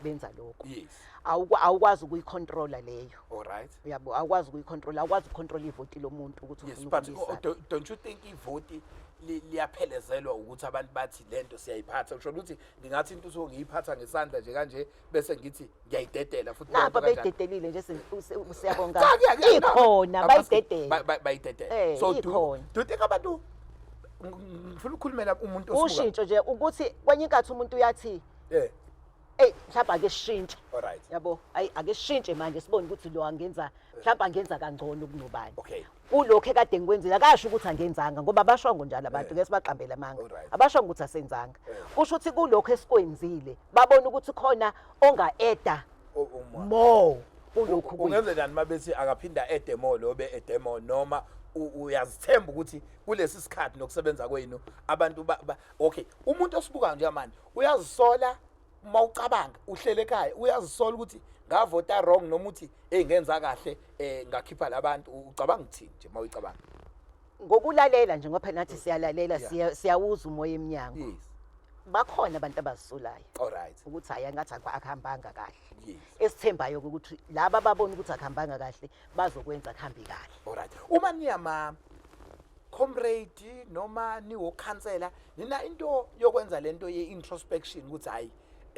benza lokho. Yes. Awukwazi ukuyicontrola leyo. Alright. Yabo, awukwazi ukuyicontrola, awukwazi ukucontrola ivoti lomuntu ukuthi ufuna ukuyisa. But don't you think ivoti liyaphelezelwa ukuthi abantu bathi lento siyayiphatha? Usho ukuthi ngingathi intuthuko ngiyiphatha ngesandla nje kanje bese ngithi ngiyayidedela futhi lapha bayidedelile nje siyabonga. Ikhona bayidedela. Bayidedela. So do you think abantu ngifuna ukukhulumela umuntu osuka ushintsho nje ukuthi kwenye inkathi umuntu uyathi mhlawumbe ake sishintshe. Alright. Yabo, ake sishintshe manje sibone ukuthi lo angenza mhlawumbe angenza kangcono kunobani. Okay. Kulokho ekade ngikwenzile akasho ukuthi angenzanga ngoba abashongo njalo abantu ke sibaqambela amanga. Abashongo ukuthi asenzanga. Kusho ukuthi kulokho esikwenzile babona ukuthi khona onga-eda more kulokho. Ungenzekani mabethi akaphinda edemo lo be edemo noma uyazithemba ukuthi kulesi sikhathi nokusebenza kwenu abantu okay umuntu osibuka nje manje uyazisola mawucabanga uhlele ekhaya uyazisola ukuthi ngavota wrong noma uthi ngenza kahle ngakhipha labantu ucabanga ukuthini nje mawuyicabanga ngokulalela nje ngoba phela nathi siyalalela siyawuza umoya eminyango. Yes. Bakhona abantu abazisolayo. Alright. Ukuthi hayi ngathi akuhambanga kahle. Yes. Esithembayo ukuthi laba babona ukuthi akuhambanga kahle bazokwenza kuhambe kahle. Alright. Uma niyama comrade noma niwokhansela nina into yokwenza lento ye-introspection ukuthi hayi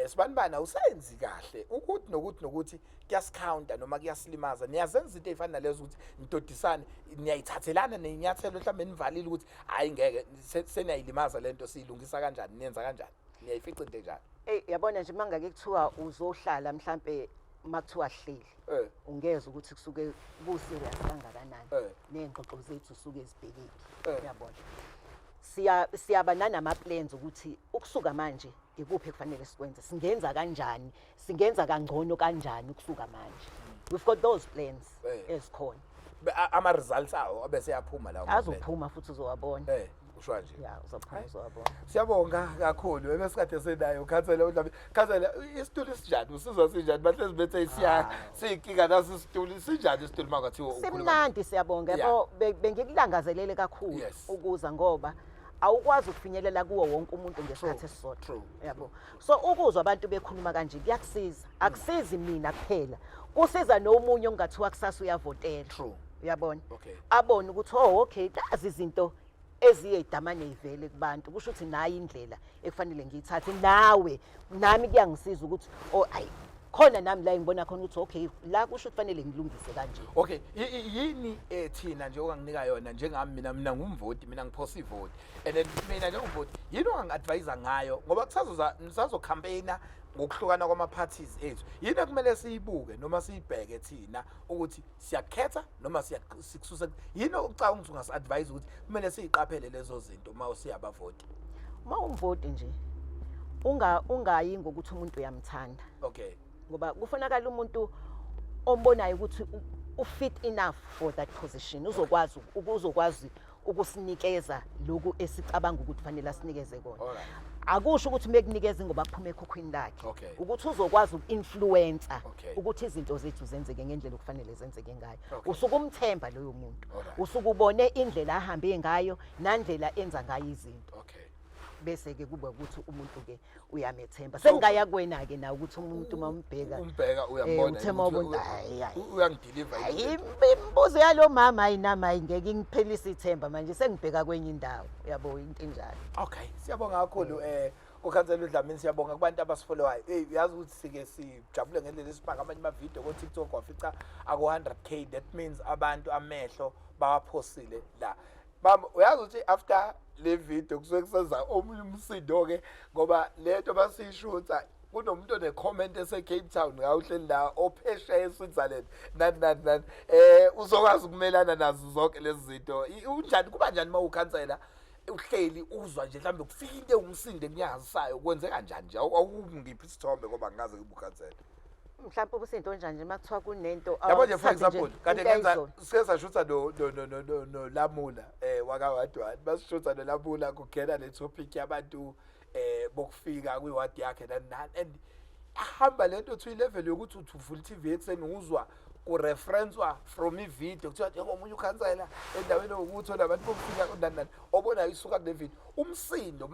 sibanibani awusenzi kahle ukuthi nokuthi kuyasicounta noma kuyasilimaza niyazenza izinto ezifana nalezo ukuthi nidodisane niyayithathelana nenyathelo mhlawumbe nivalile ukuthi hayi ngeke seniyayilimaza lento siyilungisa kanjani niyenza kanjani niyayifica into enjani? Yabona nje mangake kuthiwa uzohlala mhlambe makuthiwa hleli ungeza ukuthi kusuke ku-serious kangakanani nengxoxo zethu suke zibhekeki. Yabona siyaba nanama-plans ukuthi ukusuka manje ikuphi kufanele sikwenze, singenza kanjani, singenza kangcono kanjani ukusuka manje. We've got those plans ezikhona. Ama-results awo abese yaphuma lawo azophuma futhi uzowabona. ushwa nje ya uzophuza wabona. siyabonga kakhulu ebesikade senayo ukhansela uDlamini khansela isitulo sinjani usizwa sinjani bahlezi bethe siyinkinga naso isitulo sinjani isitulo makathiwa Simnandi siyabonga yabo bengikulangazelele kakhulu ukuza ngoba awukwazi ukufinyelela kuwo wonke umuntu ngesikhathi esisodwa yabo so ukuzwa abantu bekhuluma kanje kuyakusiza akusizi mina kuphela kusiza nomunye ongathiwa kusasa uyavotela uyabona abone ukuthi okay kazi izinto eziyedamane ivele kubantu kusho ukuthi nayi indlela ekufanele ngiyithathe nawe nami kuyangisiza ukuthi ayi khona nami la ngibona khona ukuthi okay la kusho kufanele ngilungise kanje okay yini thina nje okanginika yona njengami mina ngumvoti mina ngiphosa ivoti and then mina njengomvoti yini ongangi-advise ngayo ngoba kusazocampaigna ngokuhlukana kwama-parties ethu yini ekumele siyibuke noma siyibheke thina ukuthi siyakhetha noma sikususa yini okucabanga ukuthi ungasi-advise ukuthi kumele siyiqaphele lezo zinto uma siyabavoti uma umvoti nje ungayi ngokuthi umuntu uyamthanda okay ngoba kufanele umuntu ombonayo ukuthi ufit enough for that position uzokwazi ukusinikeza lokhu esicabanga ukuthi fanele asinikeze kona akusho ukuthi mekunikeza ngoba kuphuma ekhukhwini lakhe ukuthi uzokwazi uku-influencer ukuthi izinto zethu zenzeke ngendlela okufanele zenzeke ngayo usukumthemba loyo muntu usukubone indlela ahambe ngayo nandlela enza ngayo izinto bese ke kuba ukuthi umuntu ke uyamethemba sengaya kuwena ke na ukuthi umuntu mambheka uyambona uyangideliver imbuzo yalo mama ayinama ngeke ngiphelise ithemba manje sengibheka kwenye indawo yabo into enjalo okay siyabonga kakhulu ukhansela uDlamini siyabonga kubantu abasifollowayo uyazi ukuthi sike sijabule ngendlela esibhaka amanye ama video ko TikTok wafica ako 100k that means abantu amehlo bawaphosile la baba uyazi ukuthi after le video kusuke kusenza omunye umsindo ke ngoba lento basishutha kunomuntu one-comment ese-Cape Town ngawuhleli la ophesheya eSwitzerland nani uzokwazi ukumelana nazo zonke lezi zinto unjani kuba njani uma ukhansela uhleli uzwa nje mhlambe kufika into umsindo engiyazisayo kwenzeka kanjani nje awungiphi isithombe ngoba ngingaze ngibukhansela mhlawumbe ubusinto njani nje makuthiwa kunento yabo nje for example kade ngenza sesashutha no Lamula wakawadwani basishutha no Lamula kugena le topic yabantu bokufika kwiwadi yakhe and ahamba lento to level yokuthi uthuvula TV ekseni uzwa kureferencewa from ivideo kuthiwa njengomunye ukhansela endaweni ukuthi nabantu bokufika nani obonayo isuka kule video umsindo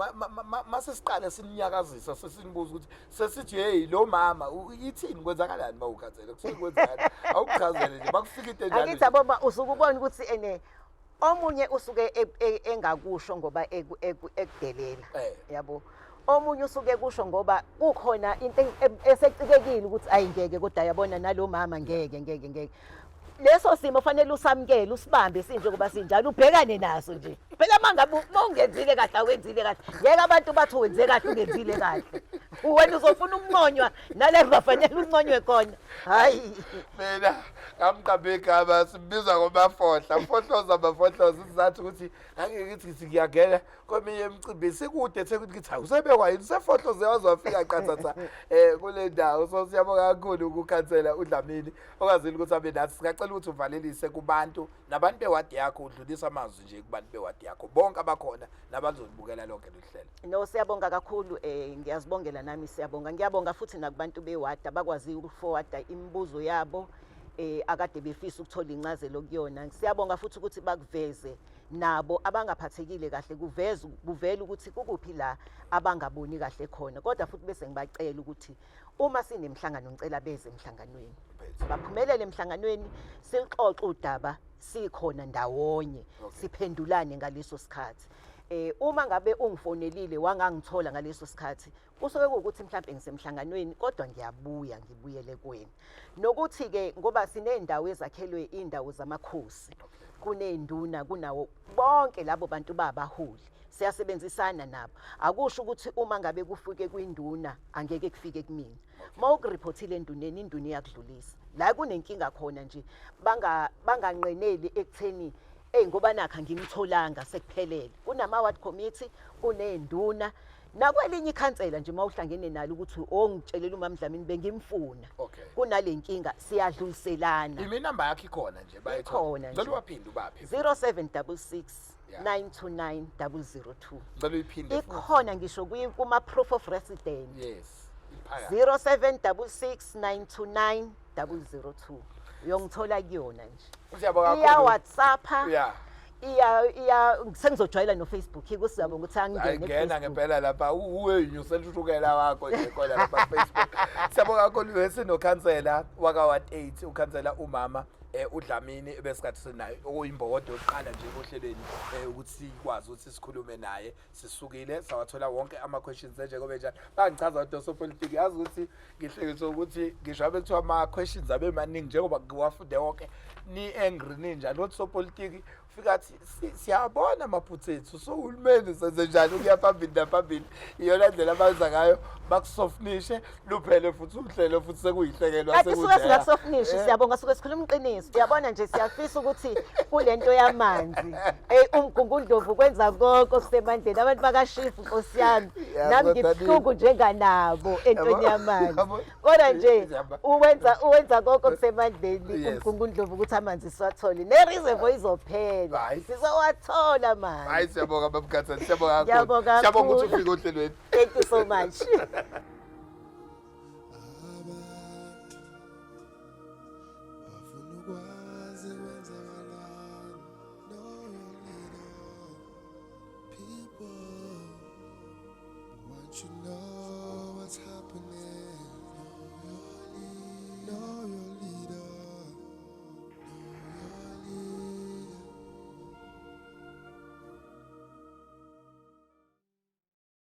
mase siqale sininyakazisa sesinibuza ukuthi sesithi hey lo mama ithini kwenzakalani uma ukhansela kusuke kwenzakala awuchazele nje bakufika into enjalo angithi aboma usukubona ukuthi omunye usuke engakusho ngoba ekudelela yabo omunye usuke kusho ngoba kukhona into esecikekile ukuthi ayingeke kodwa yabona nalo mama ngeke leso simo fanele usamkele usibambe sinje kuba sinjalo ubhekane naso nje phela mangabe ungenzile kahle awenzile kahle ngeke abantu bathi wenze kahle ungenzile kahle wena uzofuna ukunconywa nale bafanele unconywe khona hayi mina ngamqambe igama sibiza ngobafohla mfohloza abafohloza isizathu ukuthi angeke ngithi ngiyagela kweminye imicimbi sikude sekuthi ngithi usebekwa yini sefohloze wazofika qathatha kule ndawo so siyabonga kakhulu ukukhansela uDlamini okazile ukuthi abe nathi singacela ukuthi uvalelise kubantu nabantu bewadi yakho udlulisa amazwi nje kubantu bewadi yakho bonke abakhona nabazolibukela lonke lihlelo no siyabonga kakhulu ngiyazibongela nami siyabonga ngiyabonga futhi nakubantu bewadi abakwazi ukuforwarda imibuzo yabo akade befisa ukuthola incazelo kuyona siyabonga futhi ukuthi bakuveze nabo abangaphathekile kahle kuvela ukuthi kukuphi la abangaboni kahle khona kodwa futhi bese ngibacela ukuthi uma sinemhlangano ngicela beze emhlanganweni baphumelele emhlanganweni sixoxe udaba sikhona ndawonye siphendulane ngaleso sikhathi uma ngabe ungifonelile wangangithola ngaleso sikhathi kusuke ukuthi mhlawumbe ngisemhlanganweni kodwa ngibuyele kuwena nokuthi ke ngoba sinendawo ezakhelwe indawo zamakhosi kunenduna kunawo bonke labo bantu babaholi siyasebenzisana nabo akusho ukuthi uma ngabe kufike kwinduna angeke kufike kumina mawukuripothile enduneni induna iyakudlulisa la kunenkinga khona nje banganqeneli ekutheni ngoba nakha ngimtholanga sekuphelele kunama ward committee kunenduna nakwelinye ikhansela nje mawuhlangene nalo ukuthi ongitshelela uMama Dlamini bengimfuna kunalenkinga siyadluliselana imi number yakhe ikhona nje bayithola ngicela uwaphinde ubaphi 0766 Yeah. 929 002. ngicela uyiphinde futhi. Ikhona ngisho kuma-proof of resident. Yes iphakathi 0766 929 002. Uyongithola kuyona nje. siyabonga Iya WhatsApp. yeah Iya sengizojwayela no Facebook kusizabonga ukuthi angingene ayingena Facebook. ngempela lapha uwenyusela ushukela wakho nje khona lapha Facebook. Siyabonga kakhulu wesinokhansela waka Ward 8 ukhansela umama uDlamini ebesikhathi sinayo okuyimbokodo yokuqala nje ohlelweni ukuthi sikwazi ukuthi sikhulume naye sisukile sawathola wonke ama questions nje kobe njalo bangichaza ukuthi sopolitiki yazi ukuthi ngihlekiswa ukuthi ngisho abethu ama questions abe maningi njengoba ngiwafunde wonke ni angry ninja not sopolitiki fika siyabona amaphutha ethu so uhulumeni senze njani ukuya phambili naphambili iyona ndlela abayenza ngayo bakusofnishe luphele futhi uhlelo futhi sekuyihlekelwa Kanti suke singakusofnishi siyabonga suke sikhuluma iqiniso. Uyabona nje siyafisa ukuthi kulento yamanzi umgungundlovu kwenza konke okusemandleni abantu bakashifu Nkosi yami. Nami ngibuhlungu njenganabo entweni yamanzi. Kodwa nje uwenza konke okusemandleni umgungundlovu ukuthi amanzi siwathole. Ne-reservoir izophela. Sizowathola manje. hayi siyabonga babukhathani siyabonga Ngiyabonga kakhulu siyabonga ukuthi kakhulu. ufike ohlelweni Thank you so much. bafuna ukwazi kwenzakalani no leader people want you know